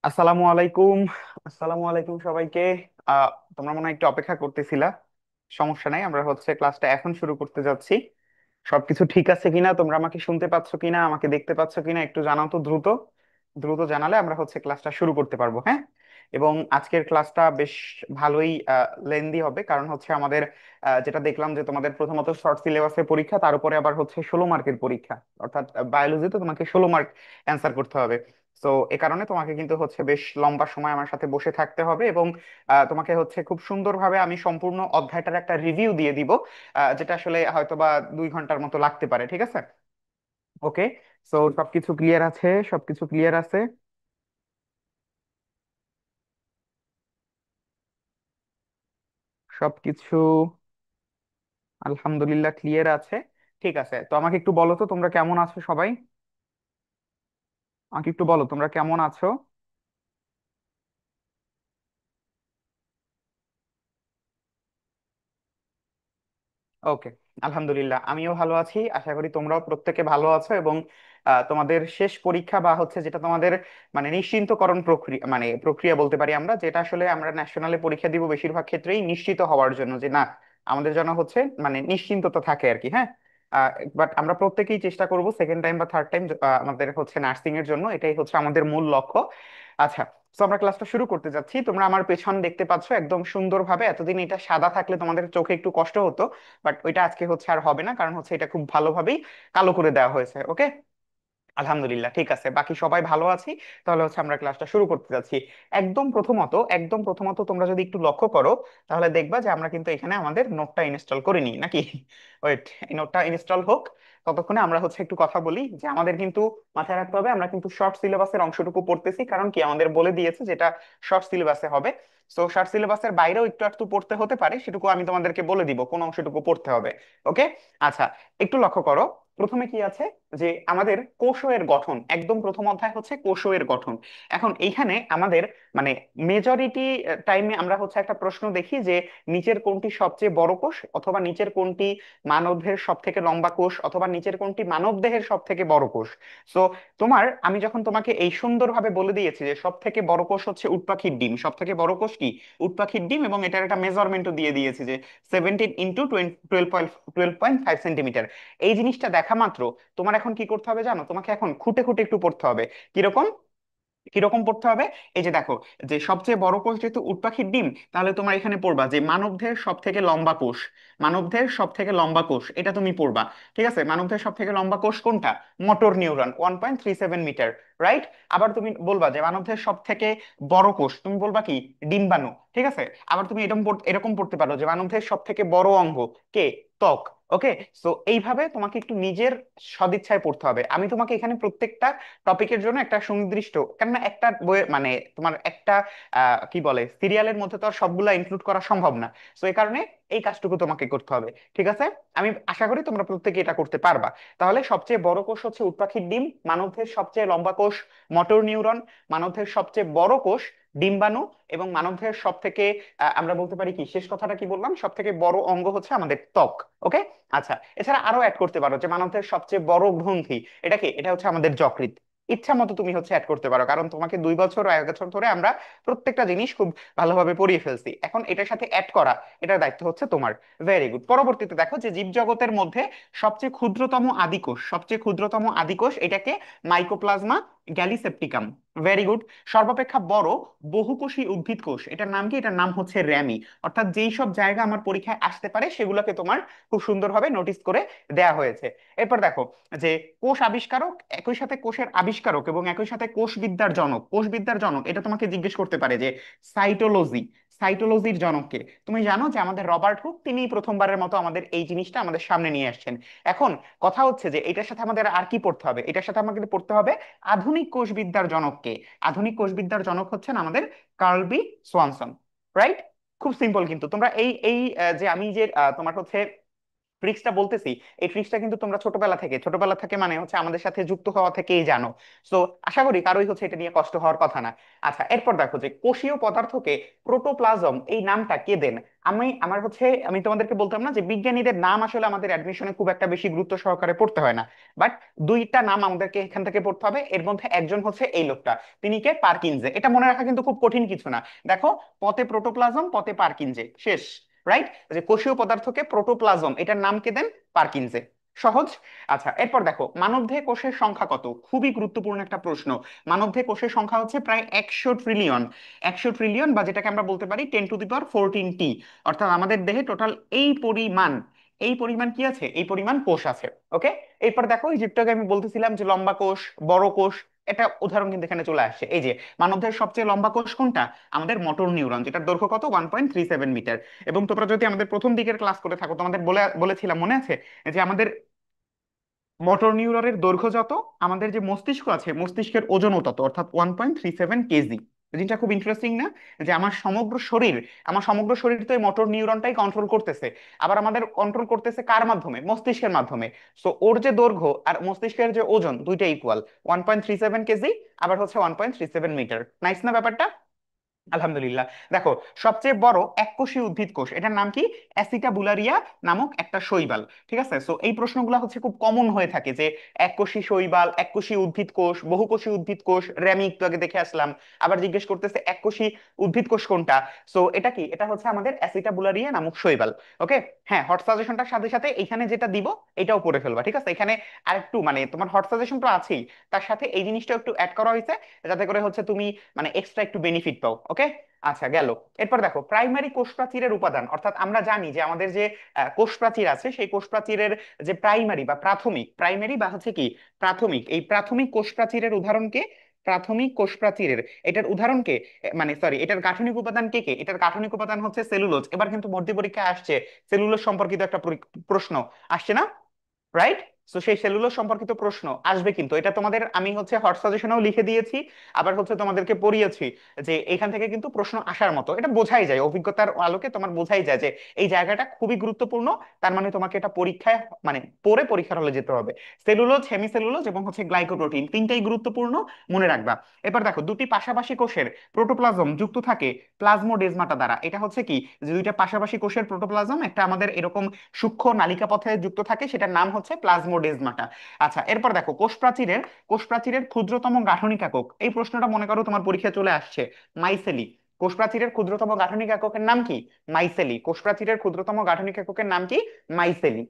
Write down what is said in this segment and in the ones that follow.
আসসালামু আলাইকুম। আসসালামু আলাইকুম সবাইকে। আহ তোমরা মনে হয় একটু অপেক্ষা করতেছিলা। সমস্যা নাই, আমরা হচ্ছে ক্লাসটা এখন শুরু করতে যাচ্ছি। সবকিছু ঠিক আছে কিনা, তোমরা আমাকে শুনতে পাচ্ছ কিনা, আমাকে দেখতে পাচ্ছ কিনা একটু জানাও তো দ্রুত। দ্রুত জানালে আমরা হচ্ছে ক্লাসটা শুরু করতে পারবো, হ্যাঁ। এবং আজকের ক্লাসটা বেশ ভালোই লেন্দি হবে, কারণ হচ্ছে আমাদের যেটা দেখলাম যে তোমাদের প্রথমত শর্ট সিলেবাসের পরীক্ষা, তার উপরে আবার হচ্ছে 16 মার্কের পরীক্ষা। অর্থাৎ বায়োলজিতে তোমাকে 16 মার্ক অ্যান্সার করতে হবে। তো এ কারণে তোমাকে কিন্তু হচ্ছে বেশ লম্বা সময় আমার সাথে বসে থাকতে হবে, এবং তোমাকে হচ্ছে খুব সুন্দরভাবে আমি সম্পূর্ণ অধ্যায়টার একটা রিভিউ দিয়ে দিব, যেটা আসলে হয়তোবা 2 ঘন্টার মতো লাগতে পারে, ঠিক আছে। ওকে। সো সবকিছু ক্লিয়ার আছে, সবকিছু ক্লিয়ার আছে। সবকিছু আলহামদুলিল্লাহ ক্লিয়ার আছে। ঠিক আছে, তো আমাকে একটু বলো তো তোমরা কেমন আছো সবাই। আমাকে একটু বলো তোমরা কেমন আছো। ওকে। আলহামদুলিল্লাহ আমিও ভালো আছি, আশা করি তোমরাও প্রত্যেকে ভালো আছো। এবং তোমাদের শেষ পরীক্ষা বা হচ্ছে যেটা তোমাদের মানে নিশ্চিন্তকরণ প্রক্রিয়া, মানে প্রক্রিয়া বলতে পারি আমরা, যেটা আসলে আমরা ন্যাশনালে পরীক্ষা দিব বেশিরভাগ ক্ষেত্রেই নিশ্চিত হওয়ার জন্য যে না, আমাদের জন্য হচ্ছে মানে নিশ্চিন্ততা থাকে আর কি, হ্যাঁ। বাট আমরা প্রত্যেকেই চেষ্টা করব সেকেন্ড টাইম বা থার্ড টাইম আমাদের হচ্ছে নার্সিং এর জন্য, এটাই হচ্ছে আমাদের মূল লক্ষ্য। আচ্ছা। তো আমরা ক্লাসটা শুরু করতে যাচ্ছি, তোমরা আমার পেছন দেখতে পাচ্ছ একদম সুন্দরভাবে। এতদিন এটা সাদা থাকলে তোমাদের চোখে একটু কষ্ট হতো, বাট ওইটা আজকে হচ্ছে আর হবে না, কারণ হচ্ছে এটা খুব ভালোভাবেই কালো করে দেওয়া হয়েছে। ওকে। আলহামদুলিল্লাহ ঠিক আছে, বাকি সবাই ভালো আছি। তাহলে হচ্ছে আমরা ক্লাসটা শুরু করতে যাচ্ছি। একদম প্রথমত তোমরা যদি একটু লক্ষ্য করো, তাহলে দেখবা যে আমরা কিন্তু এখানে আমাদের নোটটা ইনস্টল করিনি নাকি। ওয়েট, এই নোটটা ইনস্টল হোক, ততক্ষণে আমরা হচ্ছে একটু কথা বলি যে আমাদের কিন্তু মাথায় রাখতে হবে আমরা কিন্তু শর্ট সিলেবাসের অংশটুকু পড়তেছি, কারণ কি আমাদের বলে দিয়েছে যেটা শর্ট সিলেবাসে হবে। তো শর্ট সিলেবাসের বাইরেও একটু একটু পড়তে হতে পারে, সেটুকু আমি তোমাদেরকে বলে দিব কোন অংশটুকু পড়তে হবে। ওকে। আচ্ছা। একটু লক্ষ্য করো, প্রথমে কি আছে যে আমাদের কোষের গঠন, একদম প্রথম অধ্যায় হচ্ছে কোষের গঠন। এখন এইখানে আমাদের মানে মেজরিটি টাইমে আমরা হচ্ছে একটা প্রশ্ন দেখি যে নিচের কোনটি সবচেয়ে বড় কোষ, অথবা নিচের কোনটি মানবদেহের সব থেকে লম্বা কোষ, অথবা নিচের কোনটি মানবদেহের সব থেকে বড় কোষ। সো আমি যখন তোমাকে এই সুন্দরভাবে বলে দিয়েছি যে সব থেকে বড় কোষ হচ্ছে উট পাখির ডিম, সব থেকে বড় কোষ কি উট পাখির ডিম, এবং এটার একটা মেজারমেন্টও দিয়ে দিয়েছি যে 17 × 12.5 সেন্টিমিটার। এই জিনিসটা দেখা মাত্র তোমার এখন কি করতে হবে জানো, তোমাকে এখন খুঁটে খুঁটে একটু পড়তে হবে। কিরকম? কিরকম পড়তে হবে? এই যে দেখো, যে সবচেয়ে বড় কোষ যেহেতু উট পাখির ডিম, তাহলে তোমার এখানে পড়বা যে মানবদেহের সব থেকে লম্বা কোষ। মানবদেহের সব থেকে লম্বা কোষ এটা তুমি পড়বা। ঠিক আছে, মানবদেহের সব থেকে লম্বা কোষ কোনটা? Motor neuron, 1.37 metre. রাইট। আবার তুমি বলবা যে মানবদেহের সব থেকে বড় কোষ, তুমি বলবা কি? ডিম্বাণু। ঠিক আছে। আবার তুমি এরকম এরকম পড়তে পারো যে মানবদেহের সব থেকে বড় অঙ্গ কে? ত্বক। ওকে। সো এইভাবে তোমাকে একটু নিজের সদিচ্ছায় পড়তে হবে। আমি তোমাকে এখানে প্রত্যেকটা টপিকের জন্য একটা সুনির্দিষ্ট, কেননা একটা বইয়ে মানে তোমার একটা কি বলে সিরিয়ালের মধ্যে তো আর সবগুলা ইনক্লুড করা সম্ভব না। তো এই কারণে এই কাজটুকু তোমাকে করতে হবে। ঠিক আছে। আমি আশা করি তোমরা প্রত্যেকে এটা করতে পারবা। তাহলে সবচেয়ে বড় কোষ হচ্ছে উট পাখির ডিম, মানবদেহের সবচেয়ে লম্বা কোষ মোটর নিউরন, মানবদেহের সবচেয়ে বড় কোষ ডিম্বাণু, এবং মানবদেহের সব থেকে আমরা বলতে পারি কি, শেষ কথাটা কি বললাম, সব থেকে বড় অঙ্গ হচ্ছে আমাদের ত্বক। ওকে। আচ্ছা। এছাড়া আরো অ্যাড করতে পারো যে মানবদেহের সবচেয়ে বড় গ্রন্থি, এটা কি? এটা হচ্ছে আমাদের যকৃৎ। ইচ্ছা মতো তুমি হচ্ছে অ্যাড করতে পারো, কারণ তোমাকে 2 বছর 1 বছর ধরে আমরা প্রত্যেকটা জিনিস খুব ভালোভাবে পড়িয়ে ফেলছি, এখন এটার সাথে অ্যাড করা, এটার দায়িত্ব হচ্ছে তোমার। Very good. পরবর্তীতে দেখো যে জীবজগতের মধ্যে সবচেয়ে ক্ষুদ্রতম আদিকোষ, সবচেয়ে ক্ষুদ্রতম আদিকোষ এটাকে মাইকোপ্লাজমা গ্যালিসেপ্টিকাম। Very good. সর্বাপেক্ষা বড় বহুকোষী উদ্ভিদ কোষ, এটার নাম কি? এটার নাম হচ্ছে র্যামি। অর্থাৎ যেই সব জায়গা আমার পরীক্ষায় আসতে পারে সেগুলোকে তোমার খুব সুন্দরভাবে নোটিস করে দেয়া হয়েছে। এরপর দেখো যে কোষ আবিষ্কারক, একই সাথে কোষের আবিষ্কারক এবং একই সাথে কোষবিদ্যার জনক, কোষবিদ্যার জনক এটা তোমাকে জিজ্ঞেস করতে পারে যে সাইটোলজি, সাইটোলজির জনককে। তুমি জানো যে আমাদের রবার্ট হুক তিনি প্রথমবারের মতো আমাদের এই জিনিসটা আমাদের সামনে নিয়ে আসছেন। এখন কথা হচ্ছে যে এটার সাথে আমাদের আর কি পড়তে হবে, এটার সাথে আমাদের পড়তে হবে আধুনিক কোষবিদ্যার জনককে। আধুনিক কোষবিদ্যার জনক হচ্ছেন আমাদের কার্ল বি সোয়ানসন। রাইট। খুব সিম্পল, কিন্তু তোমরা এই এই যে আমি যে তোমার হচ্ছে ট্রিক্সটা বলতেছি, এই ট্রিক্সটা কিন্তু তোমরা ছোটবেলা থেকে মানে হচ্ছে আমাদের সাথে যুক্ত হওয়া থেকেই জানো। সো আশা করি কারোই হচ্ছে এটা নিয়ে কষ্ট হওয়ার কথা না। আচ্ছা, এরপর দেখো যে কোষীয় পদার্থকে প্রোটোপ্লাজম এই নামটা কে দেন। আমি তোমাদেরকে বলতাম না যে বিজ্ঞানীদের নাম আসলে আমাদের অ্যাডমিশনে খুব একটা বেশি গুরুত্ব সহকারে পড়তে হয় না, বাট দুইটা নাম আমাদেরকে এখান থেকে পড়তে হবে। এর মধ্যে একজন হচ্ছে এই লোকটা, তিনি কে? পার্কিনজে। এটা মনে রাখা কিন্তু খুব কঠিন কিছু না। দেখো, পথে প্রোটোপ্লাজম, পথে পার্কিনজে, শেষ। রাইট? যে কোষীয় পদার্থকে প্রোটোপ্লাজম এটার নাম কে দেন? পার্কিনজে। সহজ। আচ্ছা, এরপর দেখো মানবদেহে কোষের সংখ্যা কত, খুবই গুরুত্বপূর্ণ একটা প্রশ্ন। মানবদেহে কোষের সংখ্যা হচ্ছে প্রায় 100 ট্রিলিয়ন। 100 ট্রিলিয়ন, বা যেটাকে আমরা বলতে পারি 10^14 অর্থাৎ আমাদের দেহে টোটাল এই পরিমাণ কি আছে, এই পরিমাণ কোষ আছে। ওকে। এরপর দেখো, এই যেটাকে আমি বলতেছিলাম যে লম্বা কোষ, বড় কোষ, এটা উদাহরণ কিন্তু এখানে চলে আসছে। এই যে মানবদেহের সবচেয়ে লম্বা কোষ কোনটা? আমাদের মোটর নিউরন, যেটার দৈর্ঘ্য কত? 1.37 মিটার। এবং তোমরা যদি আমাদের প্রথম দিকের ক্লাস করে থাকো, তোমাদের বলেছিলাম মনে আছে যে আমাদের মোটর নিউরনের দৈর্ঘ্য যত, আমাদের যে মস্তিষ্ক আছে মস্তিষ্কের ওজনও তত, অর্থাৎ 1.37 কেজি। জিনিসটা খুব ইন্টারেস্টিং না? যে আমার সমগ্র শরীর তো এই মোটর নিউরনটাই কন্ট্রোল করতেছে। আবার আমাদের কন্ট্রোল করতেছে কার মাধ্যমে? মস্তিষ্কের মাধ্যমে। সো ওর যে দৈর্ঘ্য আর মস্তিষ্কের যে ওজন, দুইটা ইকুয়াল 1.37 কেজি, আবার হচ্ছে 1.37 মিটার। নাইস না ব্যাপারটা? আলহামদুলিল্লাহ। দেখো, সবচেয়ে বড় এককোষী উদ্ভিদ কোষ, এটার নাম কি? অ্যাসিটাবুলারিয়া নামক একটা শৈবাল। ঠিক আছে। সো এই প্রশ্নগুলো হচ্ছে খুব কমন হয়ে থাকে যে এককোষী শৈবাল, এককোষী উদ্ভিদ কোষ, বহুকোষী উদ্ভিদ কোষ, র্যামি একটু আগে দেখে আসলাম। আবার জিজ্ঞেস করতেছে এককোষী উদ্ভিদ কোষ কোনটা। সো এটা কি? এটা হচ্ছে আমাদের অ্যাসিটাবুলারিয়া নামক শৈবাল। ওকে। হ্যাঁ, হট সাজেশনটার সাথে সাথে এখানে যেটা দিব এটাও পড়ে ফেলবা। ঠিক আছে, এখানে আরেকটু মানে তোমার হট সাজেশন তো আছেই, তার সাথে এই জিনিসটা একটু অ্যাড করা হয়েছে, যাতে করে হচ্ছে তুমি মানে এক্সট্রা একটু বেনিফিট পাও। ওকে। আচ্ছা, গেল। এরপর দেখো প্রাইমারি কোষ প্রাচীরের উপাদান, অর্থাৎ আমরা জানি যে আমাদের যে কোষ প্রাচীর আছে, সেই কোষ প্রাচীরের যে প্রাইমারি বা প্রাথমিক, প্রাইমারি বা হচ্ছে কি প্রাথমিক, এই প্রাথমিক কোষ প্রাচীরের উদাহরণ কে? প্রাথমিক কোষ প্রাচীরের এটার উদাহরণ কে? মানে সরি, এটার গাঠনিক উপাদান কে কে? এটার গাঠনিক উপাদান হচ্ছে সেলুলোজ। এবার কিন্তু ভর্তি পরীক্ষায় আসছে সেলুলোজ সম্পর্কিত একটা প্রশ্ন আসছে না? রাইট? তো সেই সেলুলোজ সম্পর্কিত প্রশ্ন আসবে, কিন্তু এটা তোমাদের আমি হচ্ছে হট সাজেশনেও লিখে দিয়েছি, আবার হচ্ছে তোমাদেরকে পড়িয়েছি যে এখান থেকে কিন্তু প্রশ্ন আসার মতো। এটা বোঝাই যায়, অভিজ্ঞতার আলোকে তোমার বোঝাই যায় যে এই জায়গাটা খুবই গুরুত্বপূর্ণ। তার মানে তোমাকে এটা পরীক্ষায় মানে পড়ে পরীক্ষার হলে যেতে হবে। সেলুলোজ, হেমিসেলুলোজ এবং হচ্ছে গ্লাইকোপ্রোটিন, তিনটাই গুরুত্বপূর্ণ, মনে রাখবা। এবার দেখো, দুটি পাশাপাশি কোষের প্রোটোপ্লাজম যুক্ত থাকে প্লাজমোডেজমাটা দ্বারা। এটা হচ্ছে কি, যে দুইটা পাশাপাশি কোষের প্রোটোপ্লাজম একটা আমাদের এরকম সূক্ষ্ম নালিকা পথে যুক্ত থাকে, সেটার নাম হচ্ছে প্লাজমোডেজমাটা। আচ্ছা, এরপর দেখো কোষ প্রাচীরের ক্ষুদ্রতম গাঠনিক একক, এই প্রশ্নটা মনে করো তোমার পরীক্ষায় চলে আসছে। মাইসেলি। কোষ প্রাচীরের ক্ষুদ্রতম গাঠনিক এককের নাম কি? মাইসেলি। কোষ প্রাচীরের ক্ষুদ্রতম গাঠনিক এককের নাম কি? মাইসেলি।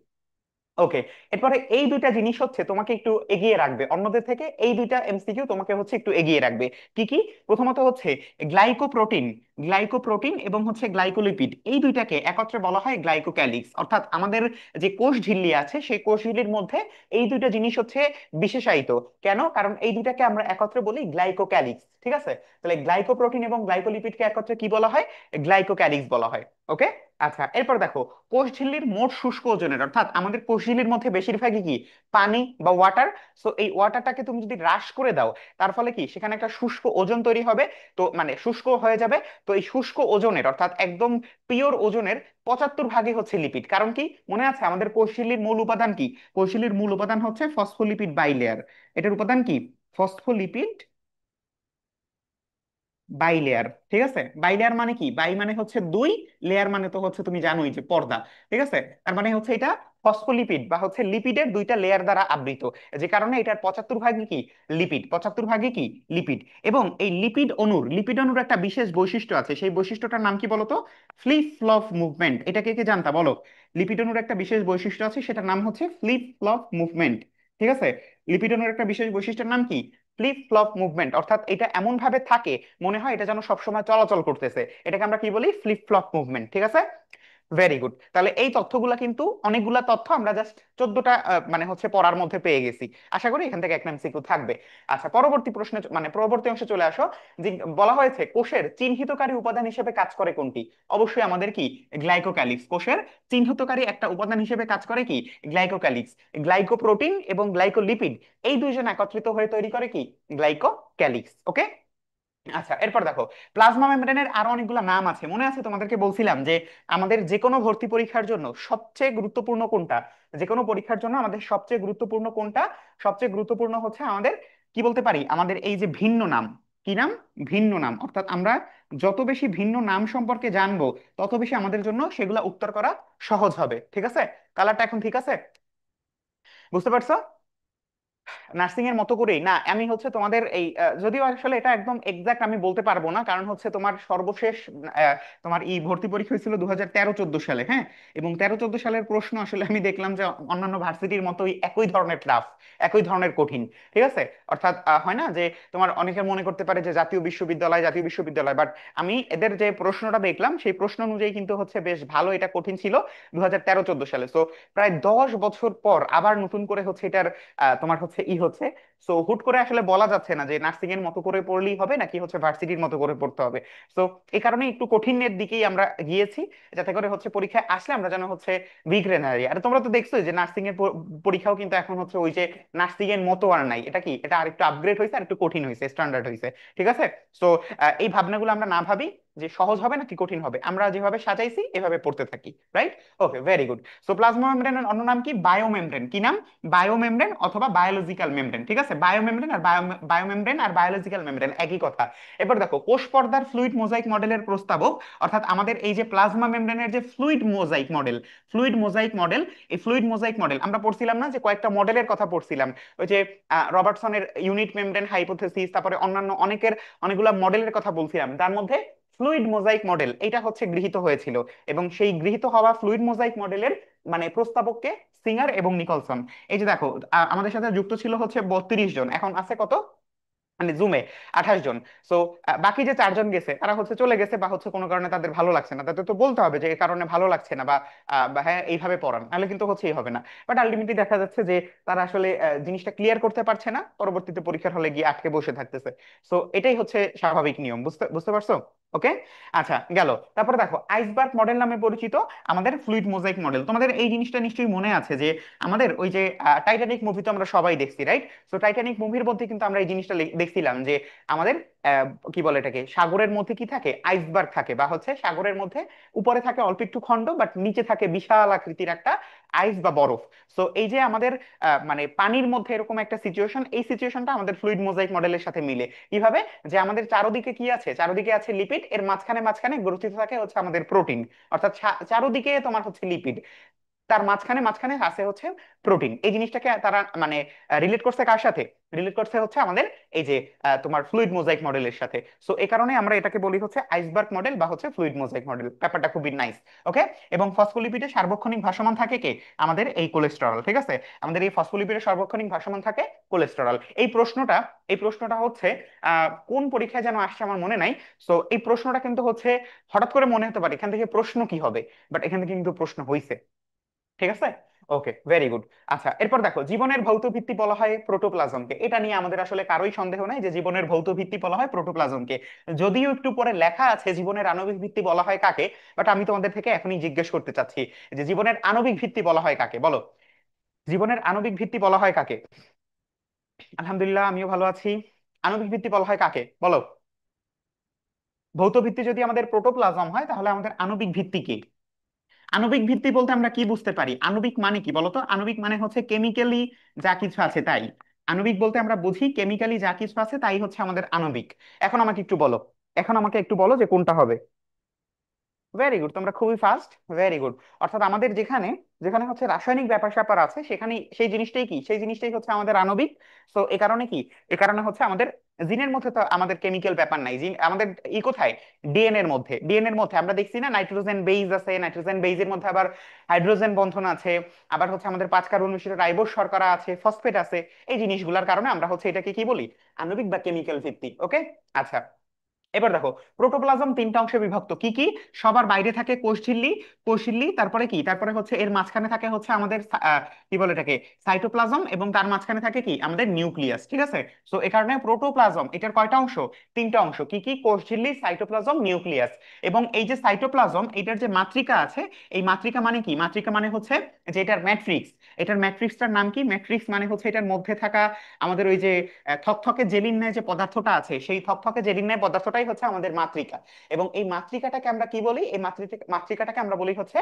ওকে। এরপরে এই দুইটা জিনিস হচ্ছে তোমাকে একটু এগিয়ে রাখবে অন্যদের থেকে, এই দুইটা এমসিকিউ তোমাকে হচ্ছে একটু এগিয়ে রাখবে। কি কি? প্রথমত হচ্ছে গ্লাইকোপ্রোটিন। গ্লাইকোপ্রোটিন এবং হচ্ছে গ্লাইকোলিপিড, এই দুইটাকে একত্রে বলা হয় গ্লাইকোক্যালিক্স। অর্থাৎ আমাদের যে কোষ ঝিল্লি আছে, সেই কোষ ঝিল্লির মধ্যে এই দুইটা জিনিস হচ্ছে বিশেষায়িত। কেন? কারণ এই দুইটাকে আমরা একত্রে বলি গ্লাইকোক্যালিক্স। ঠিক আছে। তাহলে গ্লাইকোপ্রোটিন এবং গ্লাইকোলিপিডকে একত্রে কি বলা হয়? গ্লাইকোক্যালিক্স বলা হয়। ওকে। আচ্ছা, এরপর দেখো কোষ ঝিল্লির মোট শুষ্ক ওজনের, অর্থাৎ আমাদের কোষ ঝিল্লির মধ্যে বেশিরভাগই কি? পানি বা ওয়াটার। সো এই ওয়াটারটাকে তুমি যদি হ্রাস করে দাও, তার ফলে কি সেখানে একটা শুষ্ক ওজন তৈরি হবে, তো মানে শুষ্ক হয়ে যাবে। তো এই শুষ্ক ওজনের, অর্থাৎ একদম পিওর ওজনের 75 ভাগই হচ্ছে লিপিড। কারণ কি মনে আছে আমাদের কোষ ঝিল্লির মূল উপাদান কি? কোষ ঝিল্লির মূল উপাদান হচ্ছে ফসফোলিপিড বাইলেয়ার। এটার উপাদান কি? Phospholipid bilayer. ঠিক আছে। বাই লেয়ার মানে কি? বাই মানে হচ্ছে দুই, লেয়ার মানে তো হচ্ছে তুমি জানোই যে পর্দা। ঠিক আছে। তার মানে হচ্ছে এটা ফসফোলিপিড বা হচ্ছে লিপিডের দুইটা লেয়ার দ্বারা আবৃত, যে কারণে এটার 75 ভাগই কি? লিপিড। 75 ভাগই কি? লিপিড। এবং এই লিপিড অণুর একটা বিশেষ বৈশিষ্ট্য আছে, সেই বৈশিষ্ট্যটার নাম কি বলতো? Flip flop movement. এটাকে কি জানতা বলো? লিপিড অণুর একটা বিশেষ বৈশিষ্ট্য আছে, সেটার নাম হচ্ছে ফ্লিপ ফ্লপ মুভমেন্ট। ঠিক আছে। লিপিড অণুর একটা বিশেষ বৈশিষ্ট্যের নাম কি? Flip flop movement. অর্থাৎ এটা এমন ভাবে থাকে, মনে হয় এটা যেন সবসময় চলাচল করতেছে। এটাকে আমরা কি বলি? Flip flop movement. ঠিক আছে। Very good. তাহলে এই তথ্যগুলা কিন্তু অনেকগুলা তথ্য আমরা জাস্ট 14টা মানে হচ্ছে পড়ার মধ্যে পেয়ে গেছি। আশা করি এখান থেকে একটা এমসিকিউ থাকবে। আচ্ছা, পরবর্তী প্রশ্নে মানে পরবর্তী অংশে চলে আসো। যে বলা হয়েছে কোষের চিহ্নিতকারী উপাদান হিসেবে কাজ করে কোনটি? অবশ্যই আমাদের কি? গ্লাইকোক্যালিক্স। কোষের চিহ্নিতকারী একটা উপাদান হিসেবে কাজ করে কি? গ্লাইকোক্যালিক্স। গ্লাইকোপ্রোটিন এবং গ্লাইকোলিপিড, এই দুইজন একত্রিত হয়ে তৈরি করে কি? গ্লাইকোক্যালিক্স। ওকে। আচ্ছা, এরপর দেখো, প্লাজমা মেমব্রেনের আরো অনেকগুলো নাম আছে, মনে আছে তোমাদেরকে বলছিলাম যে আমাদের যে কোনো ভর্তি পরীক্ষার জন্য সবচেয়ে গুরুত্বপূর্ণ কোনটা, যে কোনো পরীক্ষার জন্য আমাদের সবচেয়ে গুরুত্বপূর্ণ কোনটা, সবচেয়ে গুরুত্বপূর্ণ হচ্ছে আমাদের কি বলতে পারি, আমাদের এই যে ভিন্ন নাম, কি নাম, ভিন্ন নাম। অর্থাৎ আমরা যত বেশি ভিন্ন নাম সম্পর্কে জানবো তত বেশি আমাদের জন্য সেগুলা উত্তর করা সহজ হবে। ঠিক আছে? কালারটা এখন ঠিক আছে? বুঝতে পারছো? নার্সিং এর মতো করেই না, আমি হচ্ছে তোমাদের এই যদিও আসলে এটা একদম এক্সাক্ট আমি বলতে পারবো না, কারণ হচ্ছে তোমার সর্বশেষ তোমার এই ভর্তি পরীক্ষা হয়েছিল 2013-14 সালে, হ্যাঁ। এবং 13-14 সালের প্রশ্ন আসলে আমি দেখলাম যে অন্যান্য ভার্সিটির মতোই একই ধরনের টাফ, একই ধরনের কঠিন। ঠিক আছে? অর্থাৎ হয় না যে তোমার অনেকে মনে করতে পারে যে জাতীয় বিশ্ববিদ্যালয়, জাতীয় বিশ্ববিদ্যালয়, বাট আমি এদের যে প্রশ্নটা দেখলাম সেই প্রশ্ন অনুযায়ী কিন্তু হচ্ছে বেশ ভালো এটা কঠিন ছিল 2013-14 সালে। তো প্রায় 10 বছর পর আবার নতুন করে হচ্ছে এটার তোমার হচ্ছে হচ্ছে। সো হুট করে আসলে বলা যাচ্ছে না যে নার্সিং এর মতো করে পড়লেই হবে নাকি হচ্ছে ভার্সিটির মতো করে পড়তে হবে। সো এই কারণে একটু কঠিনের দিকেই আমরা গিয়েছি, যাতে করে হচ্ছে পরীক্ষায় আসলে আমরা যেন হচ্ছে বিগড়ে না যাই। আর তোমরা তো দেখছো যে নার্সিং এর পরীক্ষাও কিন্তু এখন হচ্ছে ওই যে নার্সিং এর মতো আর নাই, এটা কি, এটা আরেকটু আপগ্রেড হয়েছে, আর একটু কঠিন হয়েছে, স্ট্যান্ডার্ড হয়েছে। ঠিক আছে? সো এই ভাবনাগুলো আমরা না ভাবি যে সহজ হবে নাকি কঠিন হবে, আমরা যেভাবে সাজাইছি এভাবে পড়তে থাকি। রাইট? ওকে, ভেরি গুড। সো প্লাজমা মেমব্রেনের অন্য নাম কি? বায়োমেমব্রেন। কি নাম? বায়োমেমব্রেন অথবা বায়োলজিক্যাল মেমব্রেন। ঠিক আছে? বায়োমেমব্রেন আর বায়োমেমব্রেন আর বায়োলজিক্যাল মেমব্রেন একই কথা। এবার দেখো, কোষ পর্দার ফ্লুইড মোজাইক মডেলের প্রস্তাবক, অর্থাৎ আমাদের এই যে প্লাজমা মেমব্রেনের যে fluid mosaic model, fluid mosaic model, এই ফ্লুইড মোজাইক মডেল আমরা পড়ছিলাম না যে কয়েকটা মডেলের কথা পড়ছিলাম, ওই যে রবার্টসনের ইউনিট মেমব্রেন হাইপোথেসিস, তারপরে অন্যান্য অনেকের অনেকগুলা মডেলের কথা বলছিলাম, তার মধ্যে ফ্লুইড মোজাইক মডেল এটা হচ্ছে গৃহীত হয়েছিল। এবং সেই গৃহীত হওয়া ফ্লুইড মোজাইক মডেলের মানে প্রস্তাবককে সিঙ্গার এবং নিকলসন। এই যে দেখো, আমাদের সাথে যুক্ত ছিল হচ্ছে 32 জন, এখন আছে কত, মানে জুমে 28 জন। সো বাকি যে 4 জন গেছে তারা হচ্ছে চলে গেছে, বা হচ্ছে কোনো কারণে তাদের ভালো লাগছে না, তাদের তো বলতে হবে যে এই কারণে ভালো লাগছে না, বা হ্যাঁ এইভাবে পড়ান, নাহলে কিন্তু হচ্ছেই হবে না। বাট আলটিমেটলি দেখা যাচ্ছে যে তারা আসলে জিনিসটা ক্লিয়ার করতে পারছে না, পরবর্তীতে পরীক্ষার হলে গিয়ে আটকে বসে থাকতেছে। সো এটাই হচ্ছে স্বাভাবিক নিয়ম, বুঝতে বুঝতে পারছো? ওকে। আচ্ছা, গেল। তারপরে দেখো, আইসবার্গ মডেল নামে পরিচিত আমাদের ফ্লুইড মোজাইক মডেল। তোমাদের এই জিনিসটা নিশ্চয়ই মনে আছে যে আমাদের ওই যে টাইটানিক মুভি তো আমরা সবাই দেখছি, রাইট? তো টাইটানিক মুভির মধ্যে কিন্তু আমরা এই জিনিসটা দেখছিলাম যে আমাদের আহ, কি বলে এটাকে, সাগরের মধ্যে কি থাকে, আইসবার্গ থাকে, বা হচ্ছে সাগরের মধ্যে উপরে থাকে অল্প একটু খণ্ড, বাট নিচে থাকে বিশাল আকৃতির একটা আইস বা বরফ। সো এই যে আমাদের মানে পানির মধ্যে এরকম একটা সিচুয়েশন, এই সিচুয়েশনটা আমাদের ফ্লুইড মোজাইক মডেলের সাথে মিলে কিভাবে, যে আমাদের চারোদিকে কি আছে, চারোদিকে আছে লিপিড, এর মাঝখানে মাঝখানে গ্রথিত থাকে হচ্ছে আমাদের প্রোটিন। অর্থাৎ চারোদিকে তোমার হচ্ছে লিপিড, তার মাঝখানে মাঝখানে আছে হচ্ছে প্রোটিন। এই জিনিসটাকে তারা মানে রিলেট করছে কার সাথে, রিলেট করছে হচ্ছে আমাদের এই যে তোমার ফ্লুইড মোজাইক মডেলের সাথে। সো এই কারণে আমরা এটাকে বলি হচ্ছে আইসবার্গ মডেল বা হচ্ছে ফ্লুইড মোজাইক মডেল। ব্যাপারটা খুবই নাইস। ওকে। এবং ফসফোলিপিডে সার্বক্ষণিক ভাসমান থাকে কে, আমাদের এই কোলেস্টেরল। ঠিক আছে? আমাদের এই ফসফোলিপিডে সার্বক্ষণিক ভাসমান থাকে কোলেস্টেরল। এই প্রশ্নটা হচ্ছে কোন পরীক্ষায় যেন আসছে আমার মনে নাই। সো এই প্রশ্নটা কিন্তু হচ্ছে হঠাৎ করে মনে হতে পারে এখান থেকে প্রশ্ন কি হবে, বাট এখান থেকে কিন্তু প্রশ্ন হইছে। ঠিক আছে? ওকে, ভেরি গুড। আচ্ছা, এরপর দেখো, জীবনের ভৌত ভিত্তি বলা হয় প্রোটোপ্লাজমকে। এটা নিয়ে আমাদের আসলে কারোই সন্দেহ নাই যে জীবনের ভৌত ভিত্তি বলা হয় প্রোটোপ্লাজমকে। যদিও একটু পরে লেখা আছে জীবনের আণবিক ভিত্তি বলা হয় কাকে, বাট আমি তোমাদের থেকে এখনই জিজ্ঞেস করতে চাচ্ছি যে জীবনের আণবিক ভিত্তি বলা হয় কাকে, বলো। জীবনের আণবিক ভিত্তি বলা হয় কাকে? আলহামদুলিল্লাহ, আমিও ভালো আছি। আণবিক ভিত্তি বলা হয় কাকে, বলো। ভৌত ভিত্তি যদি আমাদের প্রোটোপ্লাজম হয় তাহলে আমাদের আণবিক ভিত্তি কি? আণবিক ভিত্তি বলতে আমরা কি বুঝতে পারি? আণবিক মানে কি বলতো? আণবিক মানে হচ্ছে কেমিক্যালি যা কিছু আছে তাই। আণবিক বলতে আমরা বুঝি কেমিক্যালি যা কিছু আছে তাই হচ্ছে আমাদের আণবিক। এখন আমাকে একটু বলো, এখন আমাকে একটু বলো যে কোনটা হবে। ভেরি গুড, তোমরা খুবই ফাস্ট। Very good. অর্থাৎ আমাদের যেখানে যেখানে হচ্ছে রাসায়নিক ব্যাপার স্যাপার আছে সেখানে সেই জিনিসটাই কি, সেই জিনিসটাই হচ্ছে আমাদের আণবিক। তো এ কারণে কি, এ কারণে হচ্ছে আমাদের জিনের মধ্যে তো আমাদের কেমিক্যাল ব্যাপার নাই, জিন আমাদের কোথায়, ডিএনএ এর মধ্যে। ডিএনএ এর মধ্যে আমরা দেখছি না নাইট্রোজেন বেইজ আছে, নাইট্রোজেন বেইজের মধ্যে আবার হাইড্রোজেন বন্ধন আছে, আবার হচ্ছে আমাদের 5 কার্বন মিশ্রিত রাইবোস শর্করা আছে, ফসফেট আছে। এই জিনিসগুলোর কারণে আমরা হচ্ছে এটাকে কি বলি, আণবিক বা কেমিক্যাল ভিত্তিক। ওকে। আচ্ছা, এবার দেখো, প্রোটোপ্লাজম তিনটা অংশে বিভক্ত, কি কি? সবার বাইরে থাকে কোষঝিল্লি, কোষঝিল্লি তারপরে কি, তারপরে হচ্ছে এর মাঝখানে থাকে হচ্ছে আমাদের কি বলে এটাকে, সাইটোপ্লাজম, এবং তার মাঝখানে থাকে কি আমাদের নিউক্লিয়াস, ঠিক আছে? সো এই কারণে প্রোটোপ্লাজম এটার কয়টা অংশ? তিনটা অংশ, কি কি? কোষঝিল্লি, সাইটোপ্লাজম, নিউক্লিয়াস। এবং এই যে সাইটোপ্লাজম এটার যে মাতৃকা আছে, এই মাতৃকা মানে কি? মাতৃকা মানে হচ্ছে যে এটার ম্যাট্রিক্স। এটার ম্যাট্রিক্সটার নাম কি? ম্যাট্রিক্স মানে হচ্ছে এটার মধ্যে থাকা আমাদের ওই যে থকথকে জেলিন ন্যায় যে পদার্থটা আছে, সেই থকথকে জেলিন ন্যায় পদার্থটাই হচ্ছে আমাদের মাতৃকা। এবং এই মাতৃকাটাকে আমরা কি বলি? এই মাতৃকাটাকে আমরা বলি হচ্ছে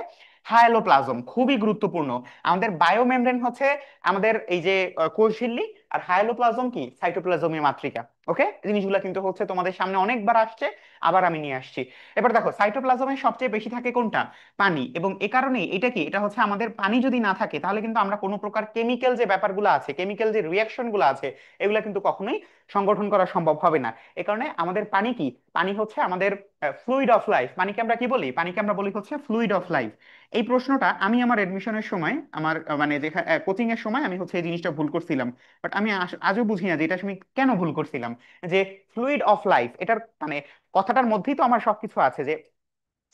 হায়ালোপ্লাজম। খুবই গুরুত্বপূর্ণ। আমাদের বায়োমেমব্রেন হচ্ছে আমাদের এই যে কোষঝিল্লি, আর হায়ালোপ্লাজম কি? সাইটোপ্লাজমের মাতৃকা। ওকে, জিনিসগুলো কিন্তু হচ্ছে তোমাদের সামনে অনেকবার আসছে, আবার আমি নিয়ে আসছি। এবার দেখো, সাইটোপ্লাজমের সবচেয়ে বেশি থাকে কোনটা? পানি। এবং এ কারণে এটা কি, এটা হচ্ছে আমাদের পানি যদি না থাকে তাহলে কিন্তু আমরা কোনো প্রকার কেমিক্যাল যে ব্যাপারগুলো আছে, কেমিক্যাল যে রিয়াকশন গুলো আছে, এগুলা কিন্তু কখনোই সংগঠন করা সম্ভব হবে না। এ কারণে আমাদের পানি কি? পানি হচ্ছে আমাদের ফ্লুইড অফ লাইফ। পানিকে আমরা কি বলি? পানিকে আমরা বলি হচ্ছে ফ্লুইড অফ লাইফ। এই প্রশ্নটা আমি আমার এডমিশনের সময়, আমার মানে যেখানে কোচিং এর সময় আমি হচ্ছে এই জিনিসটা ভুল করছিলাম। বাট আমি আজও বুঝি না যে এটা আমি কেন ভুল করছিলাম। যে ফ্লুইড অফ লাইফ, এটার মানে কথাটার মধ্যেই তো আমার সবকিছু আছে। যে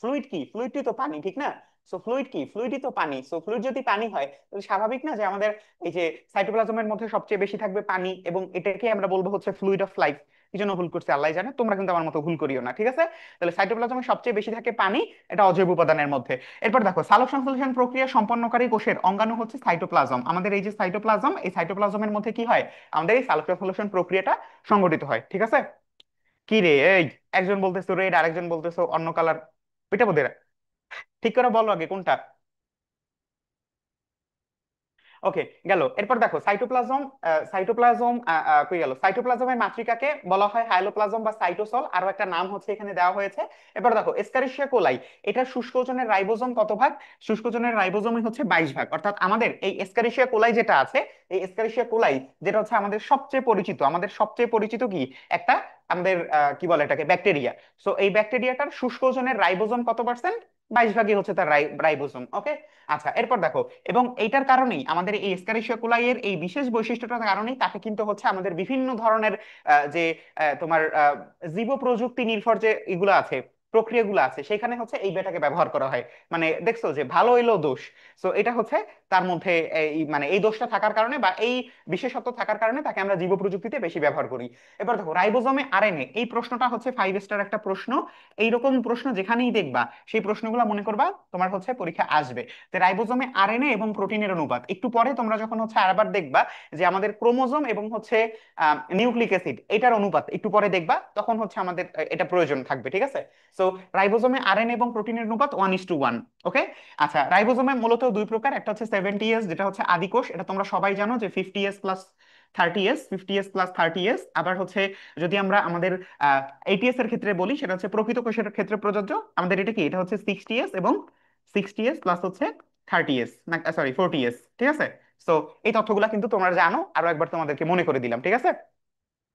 ফ্লুইড কি? ফ্লুইডই তো পানি, ঠিক না? সো ফ্লুইড কি? ফ্লুইডই তো পানি। সো ফ্লুইড যদি পানি হয় তাহলে স্বাভাবিক না যে আমাদের এই যে সাইটোপ্লাজমের মধ্যে সবচেয়ে বেশি থাকবে পানি, এবং এটাকে আমরা বলবো হচ্ছে ফ্লুইড অফ লাইফ। কি জন্য ভুল করছে আল্লাহ জানে, তোমরা কিন্তু আমার মতো ভুল করিও না, ঠিক আছে? তাহলে সাইটোপ্লাজমে সবচেয়ে বেশি থাকে পানি, এটা অজৈব উপাদানের মধ্যে। এরপর দেখো, সালোক সংশ্লেষণ প্রক্রিয়া সম্পন্নকারী কোষের অঙ্গাণু হচ্ছে সাইটোপ্লাজম। আমাদের এই যে সাইটোপ্লাজম, এই সাইটোপ্লাজমের মধ্যে কি হয়? আমাদের এই সালোক সংশ্লেষণ প্রক্রিয়াটা সংঘটিত হয়, ঠিক আছে? কি রে এই, একজন বলতেছো রেড, আরেকজন বলতেছো অন্য কালার, ওইটা বোধ, ঠিক করে বলো আগে কোনটা। ওকে, গেল। এরপর দেখো, সাইটোপ্লাজম, সাইটোপ্লাজম কই গেল, সাইটোপ্লাজমের মাতৃকাকে বলা হয় হাইলোপ্লাজম বা সাইটোসল, আরো একটা নাম হচ্ছে এখানে দেওয়া হয়েছে। এবার দেখো, এসকারিশিয়া কোলাই, এটা শুষ্ক ওজনের রাইবোজোম কত ভাগ? শুষ্ক ওজনের রাইবোজোমই হচ্ছে 22 ভাগ। অর্থাৎ আমাদের এই এসকারিশিয়া কোলাই যেটা আছে, এই এসকারিশিয়া কোলাই যেটা হচ্ছে আমাদের সবচেয়ে পরিচিত, আমাদের সবচেয়ে পরিচিত কি একটা আমাদের কি বলে এটাকে, ব্যাকটেরিয়া। সো এই ব্যাকটেরিয়াটার শুষ্ক ওজনের রাইবোজোম কত পার্সেন্ট? 22 ভাগই হচ্ছে তার রাইবোজোম। ওকে, আচ্ছা, এরপর দেখো, এবং এইটার কারণেই আমাদের এই এসকারিশিয়া কোলাই এর এই বিশেষ বৈশিষ্ট্যটার কারণেই তাকে কিন্তু হচ্ছে আমাদের বিভিন্ন ধরনের যে তোমার জীব প্রযুক্তি নির্ভর যে এগুলো আছে, প্রক্রিয়াগুলো আছে, সেখানে হচ্ছে এই বেটাকে ব্যবহার করা হয়। মানে দেখছো যে ভালো এলো দোষ। সো এটা হচ্ছে তার মধ্যে এই মানে এই দোষটা থাকার কারণে বা এই বিশেষত্ব থাকার কারণে তাকে আমরা জীব প্রযুক্তিতে বেশি ব্যবহার করি। এবার দেখো, রাইবোজোমে আরএনএ, এই প্রশ্নটা হচ্ছে 5 স্টার একটা প্রশ্ন। এইরকম প্রশ্ন যেখানেই দেখবা, সেই প্রশ্নগুলো মনে করবা তোমার হচ্ছে পরীক্ষা আসবে। যে রাইবোজোমে আরএনএ এবং প্রোটিনের অনুপাত, একটু পরে তোমরা যখন হচ্ছে আবার দেখবা যে আমাদের ক্রোমোজোম এবং হচ্ছে নিউক্লিক অ্যাসিড এটার অনুপাত একটু পরে দেখবা, তখন হচ্ছে আমাদের এটা প্রয়োজন থাকবে, ঠিক আছে? সো রাইবোজোমে আরএনএ এবং প্রোটিনের অনুপাত 1:1। ওকে, আচ্ছা, রাইবোজোমে মূলত দুই প্রকার, একটা হচ্ছে 70S যেটা হচ্ছে আদিকোষ, এটা তোমরা সবাই জানো যে 50S+30S, 50S+30S। আবার হচ্ছে যদি আমরা আমাদের 80S এর ক্ষেত্রে বলি, সেটা হচ্ছে প্রকৃত কোষের ক্ষেত্রে প্রযোজ্য। আমাদের এটা কি, এটা হচ্ছে 60S এবং 60S প্লাস হচ্ছে 30S, না সরি 40S, ঠিক আছে? সো এই তথ্যগুলা কিন্তু তোমরা জানো, আরো একবার তোমাদেরকে মনে করে দিলাম, ঠিক আছে?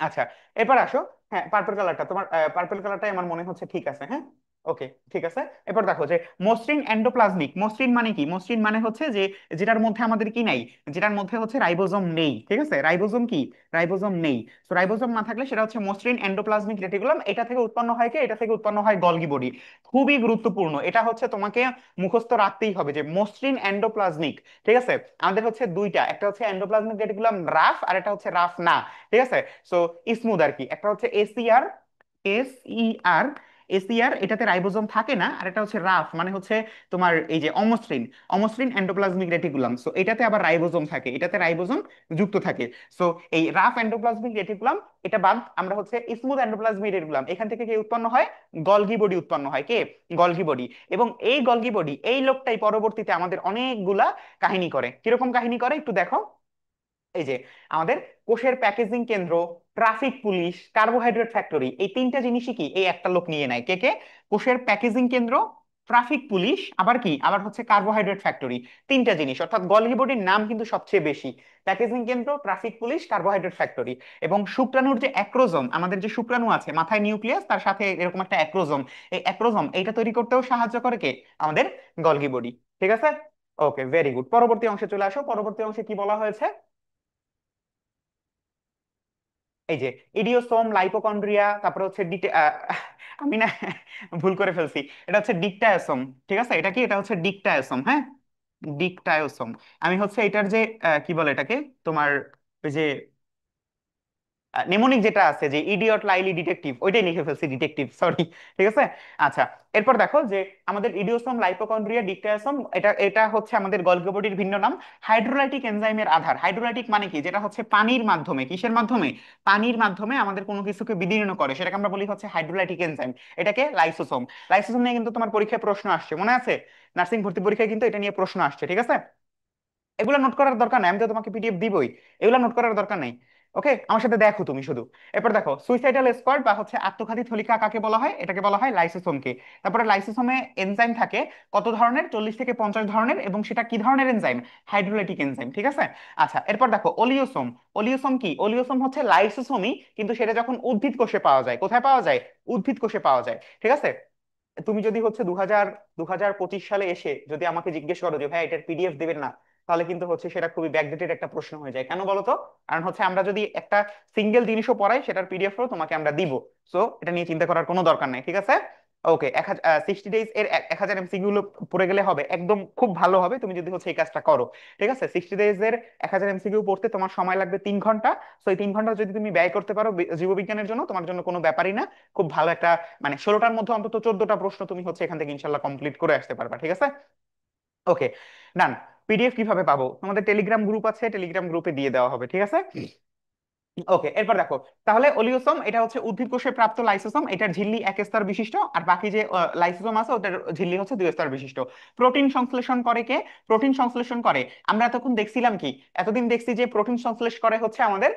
আচ্ছা, এরপর আসো। হ্যাঁ, পার্পল কালারটা তোমার, পার্পল কালারটাই আমার মনে হচ্ছে ঠিক আছে। হ্যাঁ, ওকে, ঠিক আছে। এরপর দেখো যে মসৃণ এন্ডোপ্লাজমিক, মসৃণ মানে কি? মসৃণ মানে হচ্ছে যে যেটার মধ্যে আমাদের কি নাই, যেটার মধ্যে হচ্ছে রাইবোজোম নেই, ঠিক আছে? রাইবোজোম কি? রাইবোজোম নেই। তো রাইবোজোম না থাকলে সেটা হচ্ছে মসৃণ এন্ডোপ্লাজমিক রেটিকুলাম। এটা থেকে উৎপন্ন হয় কি? এটা থেকে উৎপন্ন হয় গলগি বডি। খুবই গুরুত্বপূর্ণ, এটা হচ্ছে তোমাকে মুখস্থ রাখতেই হবে যে মসৃণ এন্ডোপ্লাজমিক, ঠিক আছে? আমাদের হচ্ছে দুইটা, একটা হচ্ছে এন্ডোপ্লাজমিক রেটিকুলাম রাফ, আর একটা হচ্ছে রাফ না, ঠিক আছে? সো স্মুথ আর কি। একটা হচ্ছে এসিআর, এসইআর, এসিআর এটাতে রাইবোজোম থাকে না, আর এটা হচ্ছে রাফ মানে হচ্ছে তোমার এই যে অমসৃণ, অমসৃণ এন্ডোপ্লাজমিক রেটিকুলাম। সো এটাতে আবার রাইবোজোম থাকে, এটাতে রাইবোজোম যুক্ত থাকে। সো এই রাফ এন্ডোপ্লাজমিক রেটিকুলাম এটা বাদ আমরা হচ্ছে স্মুথ এন্ডোপ্লাজমিক রেটিকুলাম, এখান থেকে কে উৎপন্ন হয়? গলগি বডি উৎপন্ন হয়। কে? Golgi body. এবং এই গলগি বডি, এই লোকটাই পরবর্তীতে আমাদের অনেকগুলা কাহিনী করে। কিরকম কাহিনী করে একটু দেখো। এই যে আমাদের কোষের প্যাকেজিং কেন্দ্র, ট্রাফিক পুলিশ, কার্বোহাইড্রেট ফ্যাক্টরি, এই তিনটা জিনিসই কি এই একটা লোক নিয়ে নেয়। কে কে? কোষের প্যাকেজিং কেন্দ্র, ট্রাফিক পুলিশ, আবার কি, আবার হচ্ছে কার্বোহাইড্রেট ফ্যাক্টরি। তিনটা জিনিস, অর্থাৎ গলগি বডির নাম কিন্তু সবচেয়ে বেশি। প্যাকেজিং কেন্দ্র, ট্রাফিক পুলিশ, কার্বোহাইড্রেট ফ্যাক্টরি। এবং শুক্রাণুর যে অ্যাক্রোজোম, আমাদের যে শুক্রাণু আছে, মাথায় নিউক্লিয়াস, তার সাথে এরকম একটা অ্যাক্রোজোম, এই অ্যাক্রোজোম এইটা তৈরি করতেও সাহায্য করে কে? আমাদের গলগি বডি, ঠিক আছে? ওকে, ভেরি গুড। পরবর্তী অংশে চলে আসো। পরবর্তী অংশে কি বলা হয়েছে? এই যে ইডিওসোম, লাইপোকন্ড্রিয়া, তারপরে হচ্ছে আমি না ভুল করে ফেলছি, এটা হচ্ছে ডিকটায়োসোম। ঠিক আছে, এটা কি, এটা হচ্ছে ডিকটায়োসোম, হ্যাঁ, ডিকটায়োসোম। আমি হচ্ছে এটার যে কি বলে এটাকে, তোমার ওই যে নেমোনিক যেটা আছে, যে ইডিয়ট লাইলি ডিটেকটিভ, ওইটাই লিখে ফেলছি ডিটেকটিভ, সরি। ঠিক আছে। আচ্ছা, এরপর দেখো যে আমাদের ইডিওসোম, লাইপোকন্ড্রিয়া, ডিকটায়োসোম, এটা এটা হচ্ছে আমাদের গলগি বডির ভিন্ন নাম। হাইড্রোলাইটিক এনজাইমের আধার, হাইড্রোলাইটিক মানে কি, যেটা হচ্ছে পানির মাধ্যমে, কিসের মাধ্যমে, পানির মাধ্যমে আমাদের কোনো কিছুকে বিদীর্ণ করে, সেটাকে আমরা বলি হচ্ছে হাইড্রোলাইটিক এনজাইম। এটাকে লাইসোসোম। লাইসোসোম নিয়ে কিন্তু তোমার পরীক্ষায় প্রশ্ন আসছে, মনে আছে? নার্সিং ভর্তি পরীক্ষায় কিন্তু এটা নিয়ে প্রশ্ন আসছে, ঠিক আছে। এগুলো নোট করার দরকার নাই, আমি তো তোমাকে পিডিএফ দিবই, এগুলো নোট করার দরকার নাই। ওকে, আমার সাথে দেখো তুমি শুধু। এরপর দেখো সুইসাইডাল স্কোয়াড বা হচ্ছে আত্মঘাতী থলিকা কাকে বলা হয়, এটাকে বলা হয় লাইসোসোমকে। তারপরে লাইসোসোমে এনজাইম থাকে কত ধরনের, 40 থেকে 50 ধরনের, এবং সেটা কি ধরনের এনজাইম, হাইড্রোলাইটিক এনজাইম, ঠিক আছে। আচ্ছা, এরপর দেখো অলিওসোম। অলিওসোম কি, অলিওসোম হচ্ছে লাইসোসোমই, কিন্তু সেটা যখন উদ্ভিদ কোষে পাওয়া যায়, কোথায় পাওয়া যায়, উদ্ভিদ কোষে পাওয়া যায়, ঠিক আছে। তুমি যদি হচ্ছে 2025 সালে এসে যদি আমাকে জিজ্ঞেস করো যে ভাই এটার পিডিএফ দিবেন না, তাহলে কিন্তু হচ্ছে সেটা খুবই ব্যাকডেটেড একটা প্রশ্ন হয়ে যায়। কেন বলো তো? কারণ হচ্ছে আমরা যদি একটা সিঙ্গেল জিনিসও পড়াই, সেটার পিডিএফও তোমাকে আমরা দিব। সো এটা নিয়ে চিন্তা করার কোনো দরকার নাই, ঠিক আছে। ওকে, 60 ডেজ এর 1000 এমসিকিউ গুলো পড়ে গেলে হবে, একদম খুব ভালো হবে তুমি যদি হচ্ছে এই কাজটা করো। ঠিক আছে, 60 ডেজ এর 1000 এমসিকিউ পড়তে তোমার সময় লাগবে 3 ঘন্টা। সো এই 3 ঘন্টা যদি তুমি ব্যয় করতে পারো জীববিজ্ঞানের জন্য, তোমার জন্য কোনো ব্যাপারই না। খুব ভালো একটা, মানে 16টার মধ্যে অন্তত 14টা প্রশ্ন তুমি হচ্ছে এখান থেকে ইনশাল্লাহ কমপ্লিট করে আসতে পারবা, ঠিক আছে। ওকে, ডান। পিডিএফ কিভাবে পাবো? তোমাদের টেলিগ্রাম গ্রুপ আছে, টেলিগ্রাম গ্রুপে দিয়ে দেওয়া হবে, ঠিক আছে। ওকে, এরপর দেখো, তাহলে অলিওসোম এটা হচ্ছে উদ্ভিদ কোষে প্রাপ্ত লাইসোসোম, এটার ঝিল্লি 1 স্তর বিশিষ্ট, আর বাকি যে লাইসোসোম আছে ওটার ঝিল্লি হচ্ছে 2 স্তর বিশিষ্ট। প্রোটিন সংশ্লেষণ করে কে? প্রোটিন সংশ্লেষণ করে, আমরা এতক্ষণ দেখছিলাম কি, এতদিন দেখছি যে প্রোটিন সংশ্লেষ করে হচ্ছে আমাদের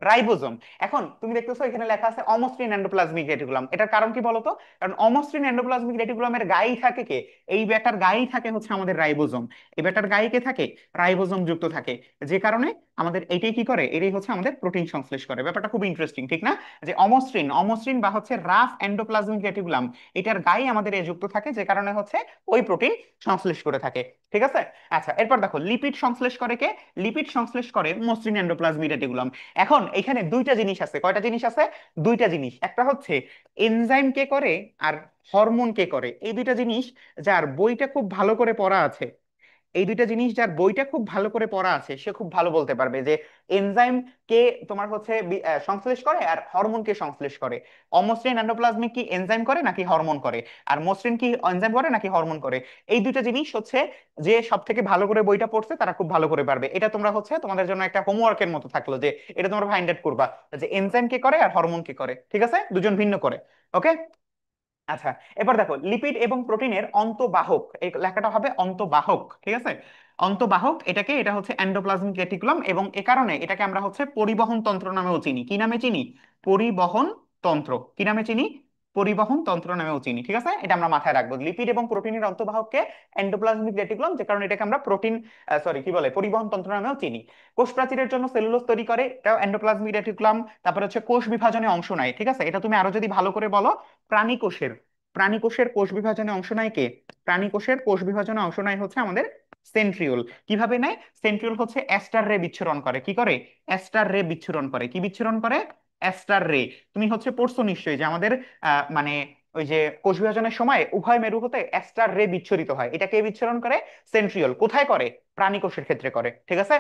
রাইবোজোম। এখন তুমি দেখতেছো এখানে লেখা আছে অমসৃণ এন্ডোপ্লাজমিক রেটিকুলাম, এটার কারণ কি বলতো? কারণ অমসৃণ এন্ডোপ্লাজমিক রেটিকুলামের গায়েই থাকে কে, এই বেটার গায়েই থাকে হচ্ছে আমাদের রাইবোজোম। এই বেটার গায়ে কে থাকে, রাইবোজোম যুক্ত থাকে। যে কারণে আমাদের এটাই কি করে, এটাই হচ্ছে আমাদের প্রোটিন সংশ্লেষ করে। ব্যাপারটা খুব ইন্টারেস্টিং, ঠিক না? যে অমসৃণ, অমসৃণ বা হচ্ছে রাফ এন্ডোপ্লাজমিক রেটিকুলাম, এটার গায়ে আমাদের এ যুক্ত থাকে, যে কারণে হচ্ছে ওই প্রোটিন সংশ্লেষ করে থাকে, ঠিক আছে। আচ্ছা, এরপর দেখো লিপিড সংশ্লেষ করে কে? লিপিড সংশ্লেষ করে মসৃণ এন্ডোপ্লাজমিক রেটিকুলাম। এখন এখানে দুইটা জিনিস আছে, কয়টা জিনিস আছে, দুইটা জিনিস, একটা হচ্ছে এনজাইম কে করে, আর হরমোন কে করে। এই দুইটা জিনিস যার বইটা খুব ভালো করে পড়া আছে, এই দুইটা জিনিস যার বইটা খুব ভালো করে পড়া আছে, সে খুব ভালো বলতে পারবে যে এনজাইম কে তোমার হচ্ছে সংশ্লেষ করে, আর হরমোন কে সংশ্লেষ করে। অমসৃণ এন্ডোপ্লাজমিক কি এনজাইম করে নাকি হরমোন করে, আর মসৃণ কি এনজাইম করে নাকি হরমোন করে। এই দুইটা জিনিস হচ্ছে যে সব থেকে ভালো করে বইটা পড়ছে তারা খুব ভালো করে পারবে। এটা তোমরা হচ্ছে তোমাদের জন্য একটা হোমওয়ার্কের মতো থাকলো, যে এটা তোমরা ফাইন্ড আউট করবা যে এনজাইম কে করে আর হরমোন কে করে, ঠিক আছে, দুজন ভিন্ন করে। ওকে। আচ্ছা, এবার দেখো লিপিড এবং প্রোটিনের অন্তবাহক, এই লেখাটা হবে অন্তবাহক, ঠিক আছে। অন্তবাহক এটাকে, এটা হচ্ছে এন্ডোপ্লাজমিক রেটিকুলাম, এবং এ কারণে এটাকে আমরা হচ্ছে পরিবহন তন্ত্র নামেও চিনি। কি নামে চিনি? পরিবহন তন্ত্র। কি নামে চিনি? পরিবহন তন্ত্র নামেও চিনি, ঠিক আছে। এটা আমরা মাথায় রাখবো, লিপিড এবং প্রোটিনের অন্তবাহককে এন্ডোপ্লাজমিক রেটিকুলাম, যে কারণে এটাকে আমরা প্রোটিন, সরি কি বলে, পরিবহন তন্ত্র নামেও চিনি। কোষ প্রাচীরের জন্য সেলুলোজ তৈরি করে, এটাও এন্ডোপ্লাজমিক রেটিকুলাম। তারপরে হচ্ছে কোষ বিভাজনে অংশ নেয়, ঠিক আছে। এটা তুমি আরো যদি ভালো করে বলো, প্রাণী কোষের, প্রাণী কোষের কোষ বিভাজনে অংশ নেয় কে? প্রাণী কোষের কোষ বিভাজনে অংশ নেয় হচ্ছে আমাদের সেন্ট্রিওল। কিভাবে নেয়? সেন্ট্রিওল হচ্ছে অ্যাস্টার রে বিচ্ছুরণ করে। কি করে? অ্যাস্টার রে বিচ্ছুরণ করে। কি বিচ্ছুরণ করে? অ্যাস্টার রে। তুমি হচ্ছে পড়ছো নিশ্চয়ই যে আমাদের মানে ওই যে কোষ বিভাজনের সময় উভয় মেরু হতে অ্যাস্টার রে বিচ্ছুরিত হয়, এটা কে বিচ্ছুরণ করে? সেন্ট্রিওল। কোথায় করে? প্রাণী কোষের ক্ষেত্রে করে, ঠিক আছে।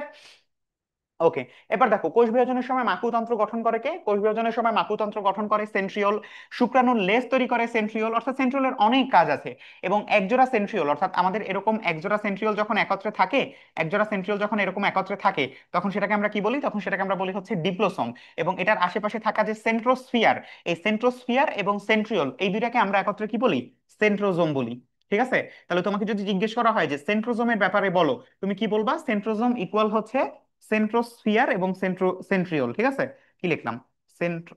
ওকে, এবার দেখো কোষ বিভাজনের সময় মাকুতন্ত্র গঠন করে কে? কোষ বিভাজনের সময় মাকুতন্ত্র গঠন করে সেন্ট্রিওল। শুক্রাণুর লেজ তৈরি করে সেন্ট্রিওল। অর্থাৎ সেন্ট্রিওলের অনেক কাজ আছে। এবং একজোড়া সেন্ট্রিওল, অর্থাৎ আমাদের এরকম একজোড়া সেন্ট্রিওল যখন একত্রে থাকে, একজোড়া সেন্ট্রিওল যখন এরকম একত্রে থাকে, তখন সেটাকে আমরা কি বলি? তখন সেটাকে আমরা বলি হচ্ছে ডিপ্লোসোম। এবং এটার আশেপাশে থাকা যে সেন্ট্রোস্ফিয়ার, এই সেন্ট্রোস্ফিয়ার এবং সেন্ট্রিওল, এই দুইটাকে আমরা একত্রে কি বলি? সেন্ট্রোজোম বলি, ঠিক আছে। তাহলে তোমাকে যদি জিজ্ঞেস করা হয় যে সেন্ট্রোজোমের ব্যাপারে বলো, তুমি কি বলবা? সেন্ট্রোজোম ইকুয়াল হচ্ছে সেন্ট্রোস্ফিয়ার এবং সেন্ট্রিওল, ঠিক আছে। কি লিখলাম? সেন্ট্রো,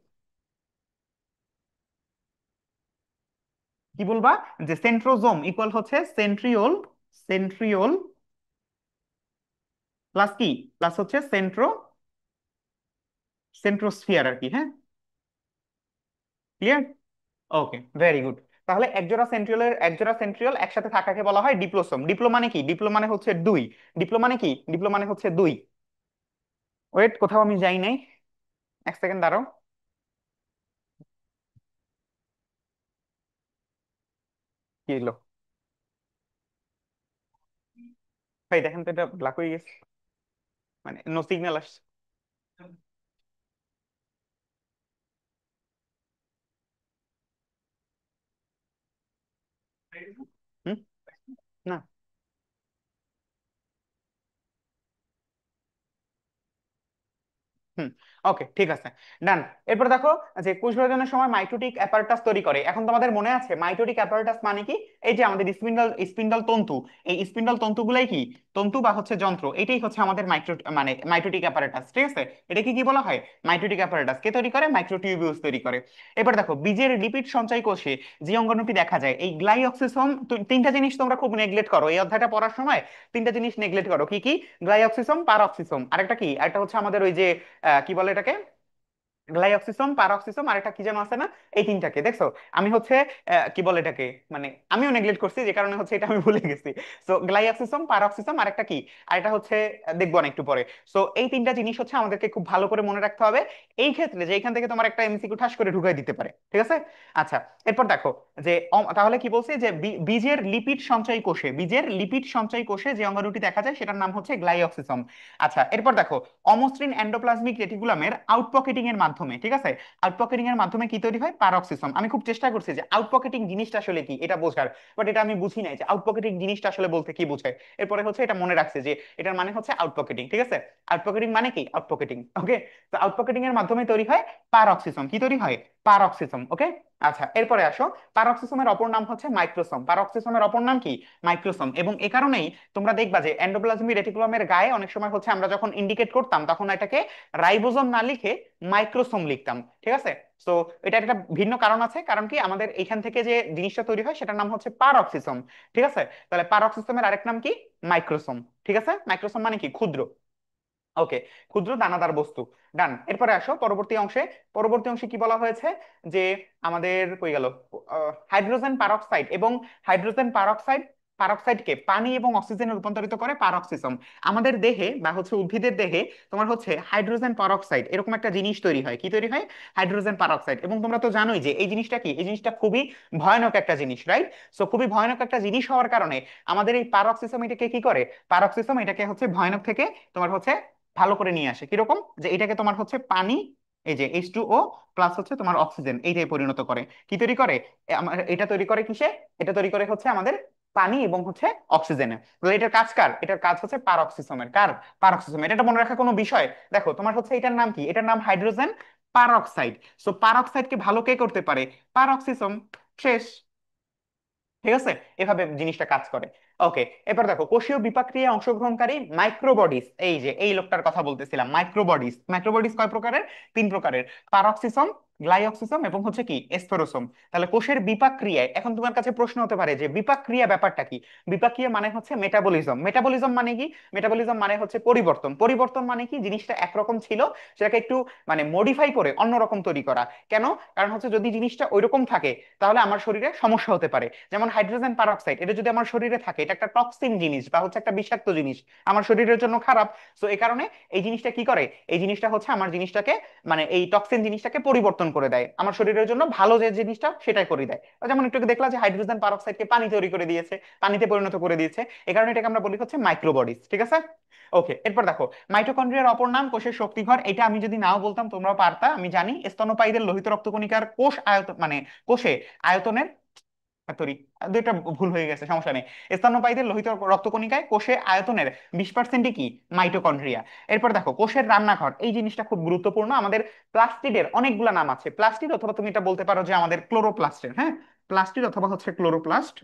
কি বলবা? যে সেন্ট্রোজোম ইকুয়াল হচ্ছে সেন্ট্রিওল, সেন্ট্রিওল প্লাস কি, প্লাস হচ্ছে সেন্ট্রোস্ফিয়ার আর কি, হ্যাঁ। ক্লিয়ার? ওকে, ভেরি গুড। তাহলে একজোড়া সেন্ট্রিওল একসাথে থাকাকে বলা হয় ডিপ্লোসোম। ডিপ্লো মানে কি? ডিপ্লো মানে হচ্ছে দুই। ডিপ্লো মানে কি? ডিপ্লো মানে হচ্ছে দুই। ওয়েট, কোথাও আমি যাই নাই, এক সেকেন্ড দাঁড়াও। কি এলো? ভাই দেখেন তো, এটা ব্ল্যাক হয়ে গেছে, মানে নো সিগন্যাল আসছে। হুম। না। হুম। ওকে, ঠিক আছে। ডান। এরপর দেখো, যে কোষ বিভাজনের সময় মাইটোটিক অ্যাপারাটাস তৈরি করে, এখন তোমাদের মনে আছে মাইটোটিক অ্যাপারাটাস মানে কি? এই যে আমাদের স্পিন্ডল, স্পিন্ডল তন্তু, এই স্পিন্ডল তন্তুগুলাই কি? তন্তু বা হচ্ছে যন্ত্র, এটাই হচ্ছে আমাদের মাইক্রো, মানে মাইটোটিক অ্যাপারাটাস, ঠিক আছে? এটা কি কি বলা হয়? মাইটোটিক অ্যাপারাটাস। কে তৈরি করে? মাইক্রোটিউবিউলস তৈরি করে। এবার দেখো, বীজের লিপিড সঞ্চয় কোষে যে অঙ্গাণুটি দেখা যায়, এই গ্লাইঅক্সিসোম। তিনটা জিনিস তোমরা খুব নেগলেক্ট করো এই অধ্যায়টা পড়ার সময়, তিনটা জিনিস নেগলেক্ট করো, কি কি? গ্লাইঅক্সিসোম, পারঅক্সিসোম, আরেকটা কি, আরেকটা হচ্ছে আমাদের ওই যে কি বলে এটাকে, গ্লাইঅক্সিসোম, পারঅক্সিসোম, আর একটা কি যেন আছে না? এই তিনটাকে দেখছো? আমি হচ্ছে কি বলে এটাকে, মানে আমিও নেগলেক্ট করছি, যে কারণে হচ্ছে এটা আমি ভুলে গেছি। সো গ্লাইঅক্সিসোম, পারঅক্সিসোম, আর একটা কি, আর এটা হচ্ছে দেখবো না একটু পরে। সো এই তিনটা জিনিস হচ্ছে আমাদেরকে খুব ভালো করে মনে রাখতে হবে এই ক্ষেত্রে, যে এখান থেকে তোমার একটা এমসিকিউ ঠাস করে ঢুকাই দিতে পারে, ঠিক আছে? আচ্ছা। এরপর দেখো, যে তাহলে কি বলছে, যে বীজের লিপিড সঞ্চয়ী কোষে, বীজের লিপিড সঞ্চয়ী কোষে যে অঙ্গাণুটি দেখা যায় সেটার নাম হচ্ছে গ্লাইঅক্সিসোম। আচ্ছা, এরপর দেখো, অমসৃণ এন্ডোপ্লাজমিক রেটিকুলামের আউটপকেটিং এর মাধ্যমে, ঠিক আছে, আউটপকেটিং এর মাধ্যমে কি তৈরি হয়? পারঅক্সিসম। আমি খুব চেষ্টা করছি যে আউটপকেটিং জিনিসটা আসলে কি এটা বোঝার, বাট এটা আমি বুঝি নাই যে আউটপকেটিং জিনিসটা আসলে বলতে কি বোঝায়। এরপরে হচ্ছে এটা মনে রাখছে যে এটার মানে হচ্ছে আউটপকেটিং, ঠিক আছে? আউটপকেটিং মানে কি? আউটপকেটিং, ওকে। তো আউটপকেটিং এর মাধ্যমে তৈরি হয় পারঅক্সিসম। কি তৈরি হয়? পারঅক্সিসম, ওকে। আচ্ছা, এরপরে আসো, পারঅক্সিসমের অপর নাম হচ্ছে মাইক্রোসোম। পারঅক্সিসমের অপর নাম কি? মাইক্রোসোম। এবং এ কারণেই তোমরা দেখবা যে এন্ডোপ্লাজমিক রেটিকুলামের গায়ে অনেক সময় হচ্ছে আমরা যখন ইন্ডিকেট করতাম তখন এটাকে রাইবোজোম না লিখে মাইক্রোসোম লিখতাম, ঠিক আছে? তো এটা একটা ভিন্ন কারণ আছে, কারণ কি আমাদের এখান থেকে যে জিনিসটা তৈরি হয় সেটার নাম হচ্ছে পারঅক্সিসম, ঠিক আছে? তাহলে পারঅক্সিসমের আরেক নাম কি? মাইক্রোসোম, ঠিক আছে? মাইক্রোসোম মানে কি? ক্ষুদ্র, ওকে। ক্ষুদ্র দানাদার বস্তু। ডান। এরপরে আসো পরবর্তী অংশে। পরবর্তী অংশে কি বলা হয়েছে, যে আমাদের কই গেল, হাইড্রোজেন পারঅক্সাইড এবং হাইড্রোজেন পারঅক্সাইড, পারঅক্সাইডকে পানি এবং অক্সিজেনে রূপান্তরিত করে পারঅক্সিসম। আমাদের দেহে বা হচ্ছে উদ্ভিদের দেহে তোমার হচ্ছে হাইড্রোজেন পারঅক্সাইড এরকম একটা জিনিস তৈরি হয়। কি তৈরি হয়? Hydrogen peroxide. এবং তোমরা তো জানোই যে এই জিনিসটা কি, এই জিনিসটা খুবই ভয়ানক একটা জিনিস, রাইট? সো খুবই ভয়ানক একটা জিনিস হওয়ার কারণে আমাদের এই পারঅক্সিসম এটাকে কি করে, পারঅক্সিসম এটাকে হচ্ছে ভয়ানক থেকে তোমার হচ্ছে ভালো করে নিয়ে আসে। কিরকম? যে এটাকে তোমার হচ্ছে পানি, এই যে H2O প্লাস হচ্ছে তোমার অক্সিজেন, এইটাই পরিণত করে। কি তৈরি করে? এটা তৈরি করে কিসে? এটা তৈরি করে হচ্ছে আমাদের পানি এবং হচ্ছে অক্সিজেনে। তাহলে এটার কাজ কার? এটার কাজ হচ্ছে পারঅক্সিসমের। কার? পারঅক্সিসমের। এটা মনে রাখার কোনো বিষয়? দেখো তোমার হচ্ছে এটার নাম কি? এটার নাম হাইড্রোজেন পারঅক্সাইড। সো পারঅক্সাইডকে ভালো কে করতে পারে? পারঅক্সিসম। শেষ। ঠিক আছে? এভাবে জিনিসটা কাজ করে। ওকে। এবার দেখো, কোষীয় বিপাকক্রিয়ায় অংশগ্রহণকারী মাইক্রোবডিস, এই যে এই লোকটার কথা বলতেছিলাম, মাইক্রোবডিস। মাইক্রোবডিস কয় প্রকারের? তিন প্রকারের। পারঅক্সিসম, গ্লাইঅক্সিসম এবং হচ্ছে কি, এসফেরোসোম। তাহলে কোষের বিপাক ক্রিয়ায় এখন তোমার কাছে প্রশ্ন হতে পারে যে বিপাক ক্রিয়া ব্যাপারটা কি? বিপাক ক্রিয়া মানে হচ্ছে মেটাবলিজম। মেটাবলিজম মানে কি? মেটাবলিজম মানে হচ্ছে পরিবর্তন। পরিবর্তন মানে কি? জিনিসটা একরকম ছিল, সেটাকে একটু মানে মডিফাই করে অন্যরকম তৈরি করা। কেন? কারণ হচ্ছে যদি জিনিসটা ওইরকম থাকে তাহলে আমার শরীরে সমস্যা হতে পারে। যেমন হাইড্রোজেন পারঅক্সাইড, এটা যদি আমার শরীরে থাকে, এটা একটা টক্সিন জিনিস বা হচ্ছে একটা বিষাক্ত জিনিস, আমার শরীরের জন্য খারাপ। সো এই কারণে এই জিনিসটা কি করে, এই জিনিসটা হচ্ছে আমার জিনিসটাকে, মানে এই টক্সিন জিনিসটাকে পরিবর্তন করে দেয়, আমার শরীরের জন্য ভালো যে জিনিসটা সেটাই করে দেয়। যেমন একটু দেখলা যে হাইড্রোজেন পারঅক্সাইডকে পানি তৈরি করে দিয়েছে, পানিতে পরিণত করে দিয়েছে। এই কারণে এটাকে আমরা বলি হচ্ছে মাইক্রোবডিস, ঠিক আছে? ওকে। এরপর দেখো, মাইটোকন্ড্রিয়ার অপর নাম কোষের শক্তিঘর। এটা আমি যদি নাও বলতাম তোমরাও পারতা, আমি জানি। স্তন্যপায়ীদের লোহিত রক্তকণিকার কোষ আয়তন, মানে কোষে আয়তনের, সরি, দুইটা ভুল হয়ে গেছে, সমস্যা নেই। স্তন্যপায়ীদের লোহিত রক্তকণিকায় কোষে আয়তনের 20% কি? মাইটোকন্ড্রিয়া। এরপর দেখো, কোষের রান্নাঘর, এই জিনিসটা খুব গুরুত্বপূর্ণ। আমাদের প্লাস্টিডের অনেকগুলা নাম আছে। প্লাস্টিড অথবা তুমি এটা বলতে পারো যে আমাদের ক্লোরোপ্লাস্টের, হ্যাঁ, প্লাস্টিড অথবা হচ্ছে ক্লোরোপ্লাস্ট,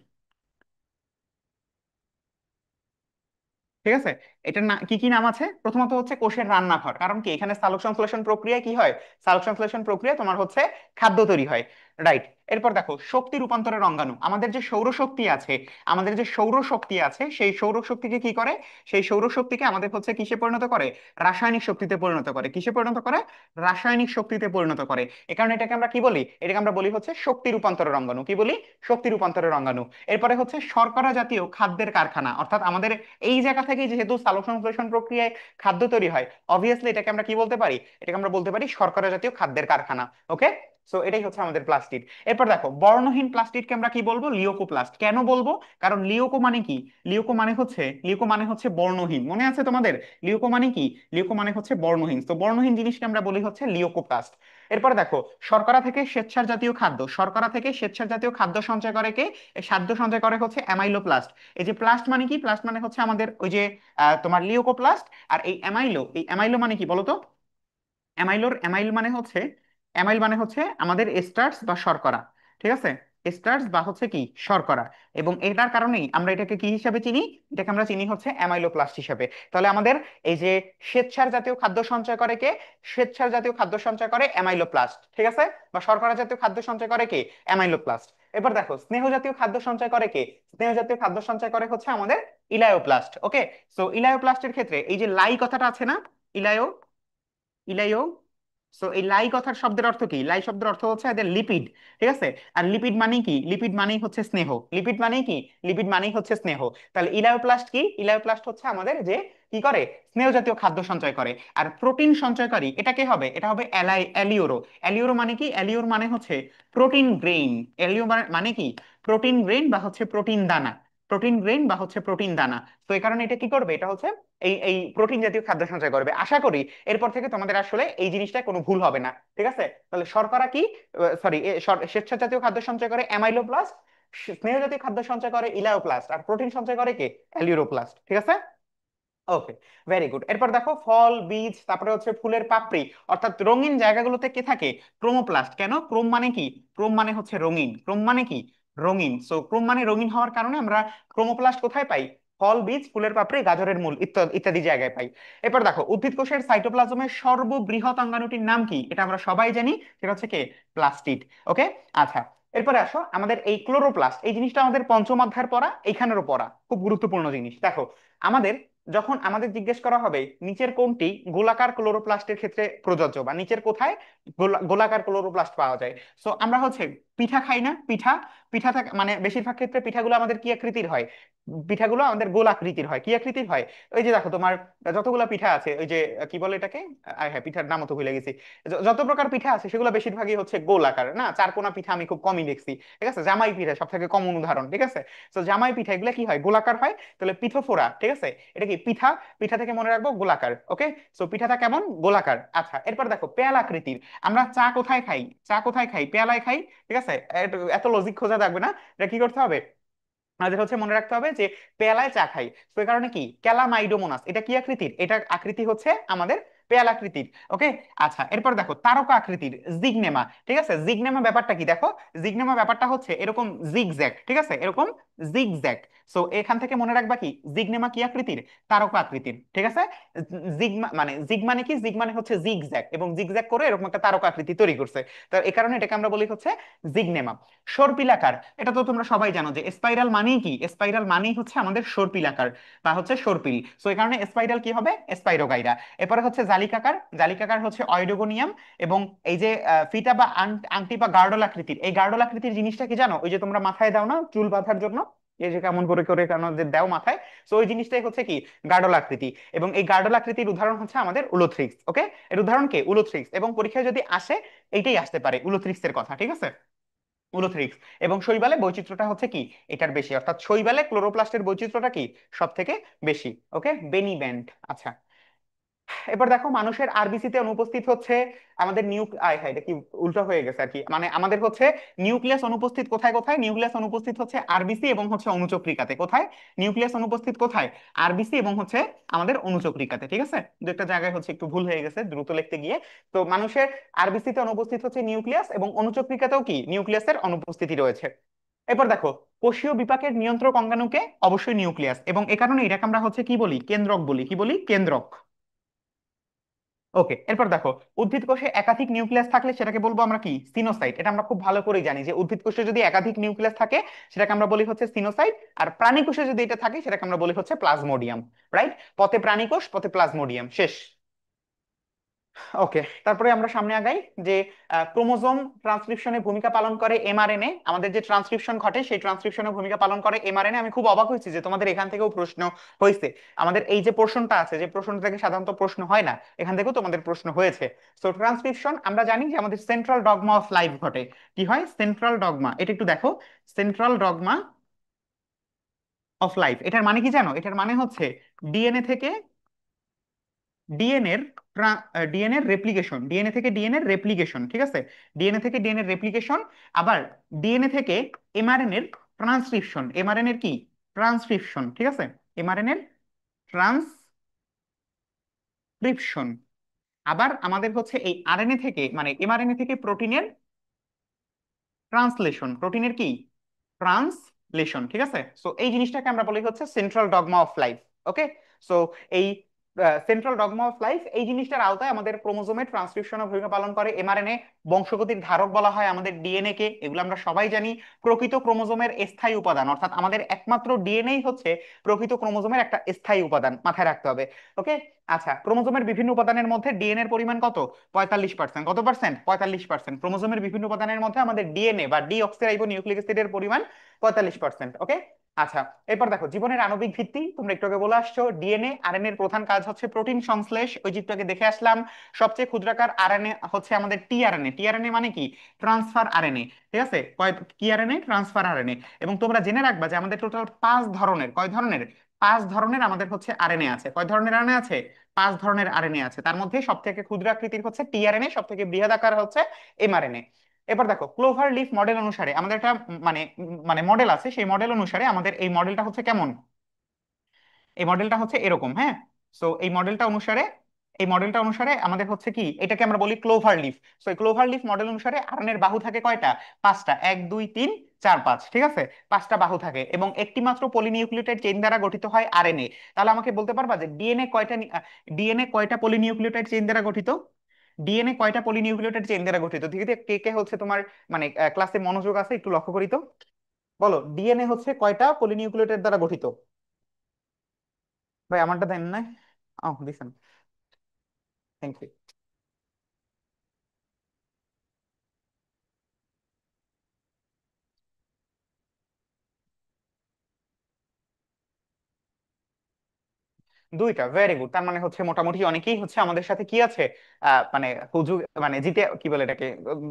ঠিক আছে? এটার না কি কি নাম আছে? প্রথমত হচ্ছে কোষের রান্নাঘর, কারণ কি এখানে সালোক সংশ্লেষণ প্রক্রিয়া কি হয়? সালোক সংশ্লেষণ প্রক্রিয়া তোমার হচ্ছে খাদ্য তৈরি হয়, রাইট? এরপর দেখো, শক্তি রূপান্তরের অঙ্গাণু। আমাদের যে সৌরশক্তি আছে, আমাদের যে সৌরশক্তি আছে, সেই সৌরশক্তিকে কি করে? সেই সৌরশক্তিকে আমাদের হচ্ছে কিসে পরিণত করে? রাসায়নিক শক্তিতে পরিণত করে। কিসে পরিণত করে? রাসায়নিক শক্তিতে পরিণত করে। এ কারণে এটাকে আমরা কি বলি? এটাকে আমরা বলি হচ্ছে শক্তি রূপান্তরের অঙ্গাণু। কি বলি? শক্তি রূপান্তরের অঙ্গাণু। এরপরে হচ্ছে শর্করা জাতীয় খাদ্যের কারখানা, অর্থাৎ আমাদের এই জায়গা থেকে যেহেতু সালোকসংশ্লেষণ প্রক্রিয়ায় খাদ্য তৈরি হয়, অবভিয়াসলি এটাকে আমরা কি বলতে পারি? এটাকে আমরা বলতে পারি শর্করা জাতীয় খাদ্যের কারখানা, ওকে। সো এটাই হচ্ছে আমাদের প্লাস্টিড। এরপর দেখো বর্ণহীন প্লাস্টিডকে আমরা কি বলবো, লিওকোপ্লাস্ট। কেন বলবো? কারণ লিওকো মানে কি, লিওকো মানে হচ্ছে বর্ণহীন, মনে আছে তোমাদের? লিওকো মানে কি, লিওকো মানে হচ্ছে বর্ণহীন, তো বর্ণহীন জিনিসকে আমরা বলি হচ্ছে লিওকোপ্লাস্ট। এরপর দেখো শর্করা থেকে শ্বেতসার জাতীয় খাদ্য, শর্করা থেকে শ্বেতসার জাতীয় খাদ্য সঞ্চয় করে কে? এই খাদ্য সঞ্চয় করে হচ্ছে অ্যামাইলোপ্লাস্ট। এই যে প্লাস্ট মানে কি, প্লাস্ট মানে হচ্ছে আমাদের ওই যে তোমার লিওকোপ্লাস্ট। আর এই অ্যামাইলো, এই অ্যামাইলো মানে কি বলতো? অ্যামাইল মানে হচ্ছে, অ্যামাইল মানে হচ্ছে আমাদের এস্টার্স বা শর্করা, ঠিক আছে? এস্টার্স বা হচ্ছে কি শর্করা। এবং এটার কারণেই আমরা এটাকে কি হিসাবে চিনি, এটাকে আমরা চিনি হচ্ছে অ্যামাইলোপ্লাস্ট হিসাবে। তাহলে আমাদের এই যে শ্বেতসার জাতীয় খাদ্য সঞ্চয় করে কে? শ্বেতসার জাতীয় খাদ্য সঞ্চয় করে অ্যামাইলোপ্লাস্ট, ঠিক আছে? বা শর্করা জাতীয় খাদ্য সঞ্চয় করে কে? অ্যামাইলোপ্লাস্ট। এবার দেখো স্নেহ জাতীয় খাদ্য সঞ্চয় করে কে? স্নেহ জাতীয় খাদ্য সঞ্চয় করে হচ্ছে আমাদের ইলায়োপ্লাস্ট। ওকে, সো ইলায়োপ্লাস্টের ক্ষেত্রে এই যে লাই কথাটা আছে না, ইলায়ো, ইলাইও, সো এই লাই কথার শব্দের অর্থ কি? লাই শব্দের অর্থ হচ্ছে এদের লিপিড, ঠিক আছে? আর লিপিড মানে কি? লিপিড মানেই হচ্ছে স্নেহ। লিপিড মানেই কি? লিপিড মানেই হচ্ছে স্নেহ। তাহলে ইলায়োপ্লাস্ট কি? ইলায়োপ্লাস্ট হচ্ছে আমাদের যে কি করে, স্নেহ জাতীয় খাদ্য সঞ্চয় করে। আর প্রোটিন সঞ্চয়কারী এটা কে হবে? এটা হবে অ্যালিওরো। অ্যালিওরো মানে কি? অ্যালিওর মানে হচ্ছে প্রোটিন গ্রেইন। অ্যালিও মানে কি? প্রোটিন গ্রেইন বা হচ্ছে প্রোটিন দানা, প্রোটিন গ্রেইন বা হচ্ছে প্রোটিন দানা। তো এই কারণে এটা কি করবে, এটা হচ্ছে এই এই প্রোটিন জাতীয় খাদ্য সঞ্চয় করবে। আশা করি এরপর থেকে তোমাদের আসলে এই জিনিসটা কোনো ভুল হবে না, ঠিক আছে? তাহলে শর্করা কি, সরি, শ্বেতসার জাতীয় খাদ্য সঞ্চয় করে অ্যামাইলোপ্লাস্ট, স্নেহ জাতীয় খাদ্য সঞ্চয় করে ইলায়োপ্লাস্ট, আর প্রোটিন সঞ্চয় করে কে? অ্যালিউরোপ্লাস্ট, ঠিক আছে? ওকে, ভেরি গুড। এরপর দেখো ফল, বীজ, তারপরে হচ্ছে ফুলের পাপড়ি, অর্থাৎ রঙিন জায়গাগুলোতে কে থাকে? ক্রোমোপ্লাস্ট। কেন? ক্রোম মানে কি? ক্রোম মানে হচ্ছে রঙিন, ক্রোম মানে কি? রঙিন। সো ক্রোম মানে রঙিন হওয়ার কারণে আমরা ক্রোমোপ্লাস্ট কোথায় পাই? ফল, বীজ, ফুলের পাপড়ি, গাজরের মূল ইত্যাদি ইত্যাদি জায়গায় পাই। এরপর দেখো উদ্ভিদ কোষের সাইটোপ্লাজমের সর্ববৃহৎ অঙ্গাণুটির নাম কি? এটা আমরা সবাই জানি, সেটা হচ্ছে কে? প্লাস্টিড। ওকে, আচ্ছা। এরপরে আসো আমাদের এই ক্লোরোপ্লাস্ট, এই জিনিসটা আমাদের পঞ্চম অধ্যায়ের পড়া, এইখানেরও পড়া, খুব গুরুত্বপূর্ণ জিনিস। দেখো আমাদের যখন আমাদের জিজ্ঞেস করা হবে নিচের কোনটি গোলাকার ক্লোরোপ্লাস্টের ক্ষেত্রে প্রযোজ্য, বা নিচের কোথায় গোলাকার ক্লোরোপ্লাস্ট পাওয়া যায়, সো আমরা হচ্ছে পিঠা খাই না, পিঠা, পিঠা থাকে মানে বেশিরভাগ ক্ষেত্রে পিঠাগুলো আমাদের কি আকৃতির হয়? পিঠাগুলো আমাদের গোল আকৃতির হয়। কি আকৃতির হয়? ওই যে দেখো তোমার যতগুলো পিঠা আছে, ওই যে কি বলে এটাকে, হ্যাঁ পিঠার নাম তো ভুলে গেছি। যত প্রকার পিঠা আছে সেগুলো বেশিরভাগই হচ্ছে গোল আকার, না চারকোনা পিঠা আমি খুব কমই দেখছি, ঠিক আছে? জামাই পিঠা সব থেকে কমন উদাহরণ, ঠিক আছে? তো জামাই পিঠা এগুলো কি হয়? গোলাকার হয়। তাহলে পিঠোফোড়া, ঠিক আছে, এটা কি পিঠা, পিঠা থেকে মনে রাখবো গোলাকার। ওকে, সো পিঠাটা কেমন? গোলাকার। আচ্ছা, এরপর দেখো পেয়ালা আকৃতির। আমরা চা কোথায় খাই? চা কোথায় খাই? পেয়ালায় খাই, ঠিক আছে? এত লজিক খোঁজা থাকবে না, এটা কি করতে হবে, আমাদের হচ্ছে মনে রাখতে হবে যে পেয়ালায় চা খাই। তো এই কারণে কি ক্যালামাইডোমোনাস, এটা কি আকৃতির? এটা আকৃতি হচ্ছে আমাদের পেয়ালা আকৃতির। ওকে, আচ্ছা। এরপর দেখো তারকা আকৃতির, জিগনেমা, ঠিক আছে? জিগনেমা ব্যাপারটা কি দেখো, জিগনেমা ব্যাপারটা হচ্ছে এরকম জিগজ্যাগ, ঠিক আছে, এরকম জিগজ্যাগ। সো এখান থেকে মনে রাখবা কি জিগনেমা কি আকৃতির? তারকা আকৃতির, ঠিক আছে? জিগমা মানে জিগ মানে কি, জিগ মানে হচ্ছে জিগজ্যাগ, এবং জিগজ্যাগ করে এরকম একটা তারকা আকৃতি তৈরি করছে। তো এই কারণে এটাকে আমরা বলি হচ্ছে জিগনেমা। সর্পিলাকার, এটা তো তোমরা সবাই জানো যে স্পাইরাল মানেই কি, স্পাইরাল মানেই হচ্ছে আমাদের সর্পিলাকার বা হচ্ছে সর্পিল। সো এই কারণে স্পাইরাল কি হবে? স্পাইরোগাইরা। এরপরে হচ্ছে জালিকাকার, জালিকাকার হচ্ছে অয়েডোগোনিয়াম। এবং এই যে ফিতা বা আংটি বা গার্ডল আকৃতির, এই গার্ডল আকৃতির জিনিসটা কি জানো? ওই যে তোমরা মাথায় দাও না চুল বাঁধার জন্য, এই যে কেমন করে করে কেন যে দাও মাথায়, সো ওই জিনিসটাই হচ্ছে কি গার্ডল আকৃতি। এবং এই গার্ডল আকৃতির উদাহরণ হচ্ছে আমাদের উলোথ্রিক্স। ওকে, এর উদাহরণ কে? উলোথ্রিক্স। এবং পরীক্ষায় যদি আসে এইটাই আসতে পারে উলোথ্রিক্সের কথা, ঠিক আছে? উলোথ্রিক্স। এবং শৈবালে বৈচিত্র্যটা হচ্ছে কি এটার বেশি, অর্থাৎ শৈবালে ক্লোরোপ্লাস্টের বৈচিত্র্যটা কি সব থেকে বেশি। ওকে, বেনি ব্যান্ড। আচ্ছা, এবার দেখো মানুষের আরবিসি তে অনুপস্থিত হচ্ছে আমাদের আয় হায়, এটা কি উল্টো হয়ে গেছে আর কি, মানে আমাদের হচ্ছে নিউক্লিয়াস অনুপস্থিত কোথায় কোথায়? নিউক্লিয়াস অনুপস্থিত হচ্ছে আরবিসি এবং হচ্ছে অনুচক্রিকাতে। কোথায় নিউক্লিয়াস অনুপস্থিত? কোথায়? আরবিসি এবং হচ্ছে আমাদের অনুচক্রিকাতে, ঠিক আছে? দু একটা জায়গায় হচ্ছে একটু ভুল হয়ে গেছে দ্রুত লিখতে গিয়ে। তো মানুষের আরবিসি তে অনুপস্থিত হচ্ছে নিউক্লিয়াস, এবং অনুচক্রিকাতেও কি নিউক্লিয়াসের অনুপস্থিতি রয়েছে। এরপর দেখো কোষীয় বিপাকের নিয়ন্ত্রক অঙ্গাণুকে অবশ্যই নিউক্লিয়াস, এবং এ কারণে এটাকে আমরা হচ্ছে কি বলি? কেন্দ্রক বলি। কি বলি? কেন্দ্রক। ওকে, এরপর দেখো উদ্ভিদ কোষে একাধিক নিউক্লিয়াস থাকলে সেটাকে বলবো আমরা কি? সিনোসাইট। এটা আমরা খুব ভালো করেই জানি যে উদ্ভিদ কোষে যদি একাধিক নিউক্লিয়াস থাকে সেটাকে আমরা বলি হচ্ছে সিনোসাইট। আর প্রাণী কোষে যদি এটা থাকে সেটাকে আমরা বলি হচ্ছে প্লাজমোডিয়াম। রাইট, পথে প্রাণী কোষ, পথে প্লাজমোডিয়াম, শেষ। ওকে, তারপরে আমরা সামনে আগাই যে ক্রোমোজোম ট্রান্সক্রিপশনে ভূমিকা পালন করে এমআরএনএ। আমাদের যে ট্রান্সক্রিপশন ঘটে সেই ট্রান্সক্রিপশনে ভূমিকা পালন করে এমআরএনএ। আমি খুব অবাক হয়েছি যে তোমাদের এখান থেকেও প্রশ্ন হয়েছে। আমাদের এই যে পোর্শনটা আছে, যে পোর্শন থেকে সাধারণত প্রশ্ন হয় না, এখান থেকেও তোমাদের প্রশ্ন হয়েছে। সো ট্রান্সক্রিপশন আমরা জানি যে আমাদের সেন্ট্রাল ডগমা অফ লাইফ ঘটে। কি হয়? সেন্ট্রাল ডগমা, এটা একটু দেখো। সেন্ট্রাল ডগমা অফ লাইফ, এটার মানে কি জানো? এটার মানে হচ্ছে ডিএনএ থেকে ডিএনএ এর ডিএনএ এর রেপ্লিকেশন, ডিএনএ থেকে ডিএনএ এর রেপ্লিকেশন, ঠিক আছে? ডিএনএ থেকে ডিএনএ এর রেপ্লিকেশন, আবার ডিএনএ থেকে এমআরএনএ এর ট্রান্সক্রিপশন। এমআরএনএ এর কি? ট্রান্সক্রিপশন, ঠিক আছে? এমআরএনএ এর ট্রান্সক্রিপশন। আবার আমাদের হচ্ছে এই আরএনএ থেকে, মানে এমআরএনএ থেকে প্রোটিনের ট্রান্সলেশন। প্রোটিনের কি? ট্রান্সলেশন, ঠিক আছে? সো এই জিনিসটাকে আমরা বলি হচ্ছে central dogma of life. Okay, so এই সেন্ট্রাল ডগমা অফ লাইফ, এই জিনিসটার আওতায় আমাদের ক্রোমোজোমের ট্রান্সক্রিপশনে ভূমিকা পালন করে এমআরএনএ। বংশগতির ধারক বলা হয় আমাদের ডিএনএ কে, এগুলো আমরা সবাই জানি। প্রকৃত ক্রোমোজোমের স্থায়ী উপাদান, অর্থাৎ আমাদের একমাত্র ডিএনএই হচ্ছে প্রকৃত ক্রোমোজোমের একটা স্থায়ী উপাদান, মাথায় রাখতে হবে। ওকে, আচ্ছা, ক্রোমোজোমের বিভিন্ন উপাদানের মধ্যে ডিএনএ এর পরিমাণ কত? 45%। কত পার্সেন্ট? 45%। ক্রোমোজোমের বিভিন্ন উপাদানের মধ্যে আমাদের ডিএনএ বা ডিঅক্সিরাইবো নিউক্লিক অ্যাসিডের পরিমাণ 45%। ওকে, আচ্ছা, এরপর দেখো জীবনের আণবিক ভিত্তি। তোমরা একটু আগে বলে আসছো ডিএনএ আরএনএ এর প্রধান কাজ হচ্ছে প্রোটিন সংশ্লেষ, ওই চিত্রকে দেখে আসলাম। সবচেয়ে ক্ষুদ্রাকার আরএনএ হচ্ছে আমাদের টিআরএনএ। টিআরএনএ মানে কি? ট্রান্সফার আরএনএ, ঠিক আছে? কয় কি আরএনএ? Transfer RNA. এবং তোমরা জেনে রাখবা যে আমাদের টোটাল 5 ধরনের, কয় ধরনের? 5 ধরনের আমাদের হচ্ছে আরএনএ আছে। কয় ধরনের আরএনএ আছে? 5 ধরনের আরএনএ আছে। তার মধ্যে সব থেকে ক্ষুদ্রাকৃতির হচ্ছে টিআরএনএ, সব থেকে বৃহদাকার হচ্ছে এমআরএনএ। এবার দেখো ক্লোভার লিফ মডেল অনুসারে আমাদের একটা মানে মডেল আছে। সেই মডেল অনুসারে আমাদের এই মডেলটা হচ্ছে কেমন? এই মডেলটা হচ্ছে এরকম, হ্যাঁ। সো এই মডেলটা অনুসারে আমাদের হচ্ছে কি, এটাকে আমরা বলি ক্লোভার লিফ। সো এই ক্লোভার লিফ মডেল অনুসারে আরএনএর বাহু থাকে কয়টা? 5টা। 1 2 3 4 5, ঠিক আছে? 5টা বাহু থাকে এবং একটি মাত্র পলিনিউক্লিওটাইড চেইন দ্বারা গঠিত হয় আরএনএ। তাহলে আমাকে বলতে পারবা যে ডিএনএ কয়টা পলিনিউক্লিওটাইড চেইন দ্বারা গঠিত? ডিএনএ কয়টা পলিনিউক্লিওটাইড চেইন দ্বারা গঠিত? ঠিক আছে, কে কে হচ্ছে তোমার মানে ক্লাসে মনোযোগ আছে একটু লক্ষ্য করি তো। বলো, ডিএনএ হচ্ছে কয়টা পলিনিউক্লিওটাইড দ্বারা গঠিত? ভাই আমারটা দেন নাই। ও দিছেন, থ্যাংক ইউ। দুইটা, ভেরি গুড। তার মানে হচ্ছে মোটামুটি অনেকেই হচ্ছে আমাদের সাথে কি আছে, মানে হুজুগ, মানে জিতে কি বলে এটাকে,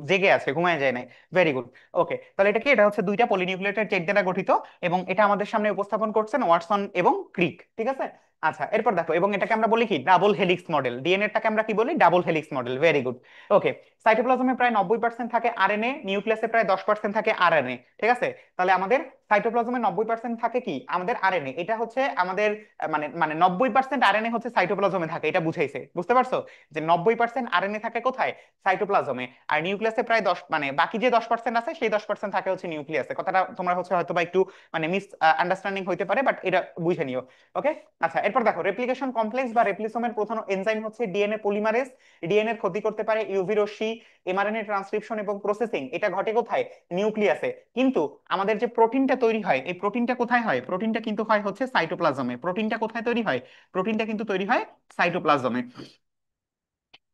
জেগে আছে, ঘুমায় যায় নাই। Very good. ওকে, তাহলে এটা কি? এটা হচ্ছে দুইটা পলিনিউক্লিওটাইড চেইন দ্বারা গঠিত এবং এটা আমাদের সামনে উপস্থাপন করছেন ওয়াটসন এবং ক্রিক, ঠিক আছে? আচ্ছা, এরপর দেখো, এবং এটাকে আমরা বলি কি? Double helix model. ডিএনএ টাকে আমরা কি বলি? Double helix model. Very good. Okay, সাইটোপ্লাজমে প্রায় 90% থাকে আরএনএ, নিউক্লিয়াসে প্রায় 10% থাকে আরএনএ, ঠিক আছে? তাহলে আমাদের সাইটোপ্লাজমে 90% থাকে কি? আমাদের আরএনএ। এটা হচ্ছে আমাদের মানে মানে 90% আরএনএ হচ্ছে সাইটোপ্লাজমে থাকে, এটা বুঝাইছে, বুঝতে পারছো? যে 90% আরএনএ থাকে কোথায়? সাইটোপ্লাজমে। আর নিউক্লিয়াসে প্রায় 10, মানে বাকি যে 10% আছে সেই 10% থাকে হচ্ছে নিউক্লিয়াসে। কথাটা তোমরা হচ্ছে হয়তো বা একটু মানে মিস আন্ডারস্ট্যান্ডিং হইতে পারে, বাট এটা বুঝে নিও। ওকে, আচ্ছা, এরপর দেখো রেপ্লিকেশন কমপ্লেক্স বা রেপ্লিসোমের প্রধান এনজাইম হচ্ছে ডিএনএ পলিমারেজ। ডিএনএ এর ক্ষতি করতে পারে ইউভি রশ্মি। এমআরএনএ ট্রান্সক্রিপশন এবং প্রসেসিং এটা ঘটে কোথায়? নিউক্লিয়াসে। কিন্তু আমাদের যে প্রোটিনটা তৈরি হয়, এই প্রোটিনটা কোথায় হয়? প্রোটিনটা কিন্তু হয় হচ্ছে সাইটোপ্লাজমে। প্রোটিনটা কোথায় তৈরি হয়? প্রোটিনটা কিন্তু তৈরি হয় সাইটোপ্লাজমে,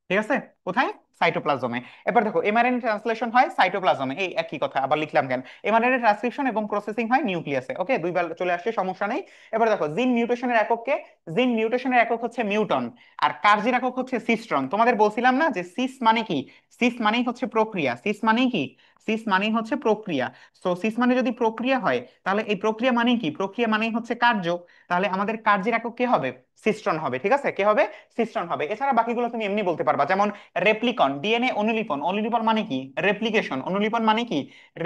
ঠিক আছে? কোথায়? সাইটোপ্লাজমে। এবার দেখো এমআরএনএ ট্রান্সলেশন হয় সাইটোপ্লাজমে, এই একই কথা আবার লিখলাম কেন? এমআরএনএ ট্রান্সক্রিপশন এবং প্রসেসিং হয় নিউক্লিয়াসে। ওকে, দুইবার চলে আসছে, সমস্যা নেই। এবার দেখো জিন মিউটেশনের এককে, জিন মিউটেশনের একক হচ্ছে মিউটন, আর কার্যের একক হচ্ছে সিস্ট্রন। তোমাদের বলছিলাম না যে সিস মানে কি? সিস মানেই হচ্ছে প্রক্রিয়া। সিস মানেই কি? সিস মানেই হচ্ছে প্রক্রিয়া। সো সিস মানে যদি প্রক্রিয়া হয়, তাহলে এই প্রক্রিয়া মানেই কি? প্রক্রিয়া মানেই হচ্ছে কার্য। তাহলে আমাদের কার্যের একক কে হবে? সিস্ট্রন হবে, ঠিক আছে? কে হবে? সিস্ট্রন হবে। এছাড়া বাকিগুলো তুমি এমনি বলতে পারবা, যেমন রেপ্লিকন, ডিএনএ অনুলিপন। অনুলিপন মানে কি? রেপ্লিকেশন। অনুলিপন মানে কি?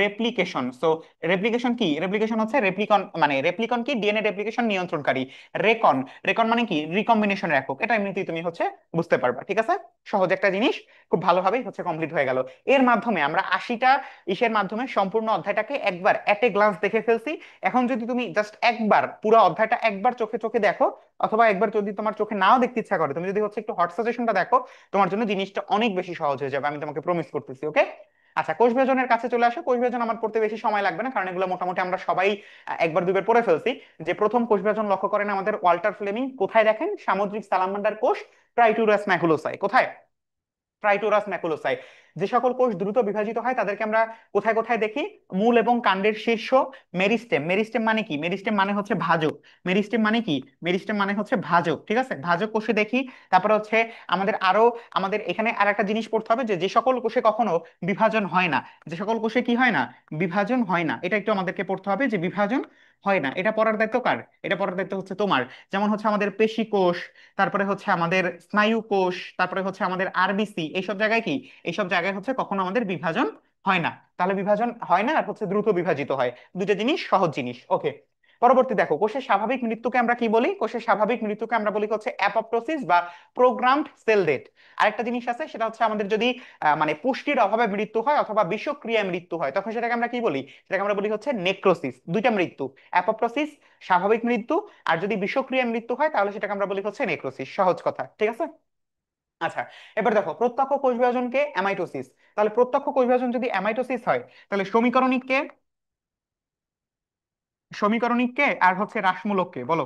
রেপ্লিকেশন। সো রেপ্লিকেশন কি? রেপ্লিকেশন হচ্ছে রেপ্লিকন, মানে রেপ্লিকন কি? ডিএনএ রেপ্লিকেশন নিয়ন্ত্রণকারী। রেকন, রেকন মানে কি? রিকম্বিনেশনের একক। এটা এমনিতেই তুমি হচ্ছে বুঝতে পারবা, ঠিক আছে? সহজ একটা জিনিস, খুব ভালোভাবেই হচ্ছে কমপ্লিট হয়ে গেল। এর মাধ্যমে আমরা 80টা ইসের মাধ্যমে সম্পূর্ণ অধ্যায়টাকে একবার এট এ গ্লান্স দেখে ফেলছি। এখন যদি তুমি জাস্ট একবার পুরো অধ্যায়টা একবার চোখে চোখে দেখো, অথবা একবার যদি তোমার চোখে নাও দেখতে ইচ্ছা করে, তুমি যদি হচ্ছে একটু হট সাজেশনটা দেখো, তোমার জন্য জিনিসটা অনেক বেশি সহজ হয়ে যাবে, আমি তোমাকে প্রমিস করতেছি। ওকে, আচ্ছা, কোষ বিভাজনের কাছে চলে আসো। কোষ বিভাজন আমার পড়তে বেশি সময় লাগবে না, কারণ এগুলো মোটামুটি আমরা সবাই একবার দুইবার পড়ে ফেলছি। যে প্রথম কোষ বিভাজন লক্ষ্য করেন আমাদের ওয়াল্টার ফ্লেমিং। কোথায় দেখেন? সামুদ্রিক সালামান্ডার কোষ ট্রাইটুরাস ম্যাকুলোসাই। কোথায়? ট্রাইটোরাস ম্যাকুলোসাই। যে সকল কোষ দ্রুত বিভাজিত হয় তাদেরকে আমরা কোথায় কোথায় দেখি? মূল এবং কাণ্ডের শীর্ষ, মেরিস্টেম। মেরিস্টেম মানে কি? মেরিস্টেম মানে হচ্ছে ভাজক। মেরিস্টেম মানে কি? মেরিস্টেম মানে হচ্ছে ভাজক, ঠিক আছে, ভাজক কোষে দেখি। তারপরে হচ্ছে আমাদের এখানে আর একটা জিনিস পড়তে হবে, যে যে সকল কোষে কখনো বিভাজন হয় না। যে সকল কোষে কি হয় না? বিভাজন হয় না, এটা একটু আমাদেরকে পড়তে হবে, যে বিভাজন হয় না। এটা পড়ার দায়িত্ব কার? এটা পড়ার দায়িত্ব হচ্ছে তোমার। যেমন হচ্ছে আমাদের পেশি কোষ, তারপরে হচ্ছে আমাদের স্নায়ু কোষ, তারপরে হচ্ছে আমাদের আরবিসি, এইসব জায়গায় কি, এইসব জায়গায় হচ্ছে কখনো আমাদের বিভাজন হয় না। তাহলে বিভাজন হয় না আর হচ্ছে দ্রুত বিভাজিত হয়, দুটো জিনিস সহজ জিনিস। ওকে, পরবর্তী দেখো, কোষের স্বাভাবিক মৃত্যুকে আমরা কি বলি? কোষের স্বাভাবিক মৃত্যুকে আমরা বলি হচ্ছে অ্যাপপ্টোসিস বা প্রোগ্রামড সেল ডেথ। আরেকটা জিনিস আছে, সেটা হচ্ছে আমাদের যদি মানে পুষ্টির অভাবে মৃত্যু হয় অথবা বিষক্রিয়ায় মৃত্যু হয়, তখন সেটাকে আমরা কি বলি? সেটাকে আমরা বলি হচ্ছে নেক্রোসিস। দুইটা মৃত্যু, অ্যাপপ্টোসিস স্বাভাবিক মৃত্যু, আর যদি বিষক্রিয়ায় মৃত্যু হয় তাহলে সেটাকে আমরা বলি হচ্ছে নেক্রোসিস। সহজ কথা, ঠিক আছে। আচ্ছা, এবার দেখো, প্রত্যক্ষ কোষ বিভাজনকে অ্যামাইটোসিস। তাহলে প্রত্যক্ষ কোষ বিভাজন যদি অ্যামাইটোসিস হয়, তাহলে সমীকরণিককে, সমীকরণিককে আর হচ্ছে রাসমূলককে বলো।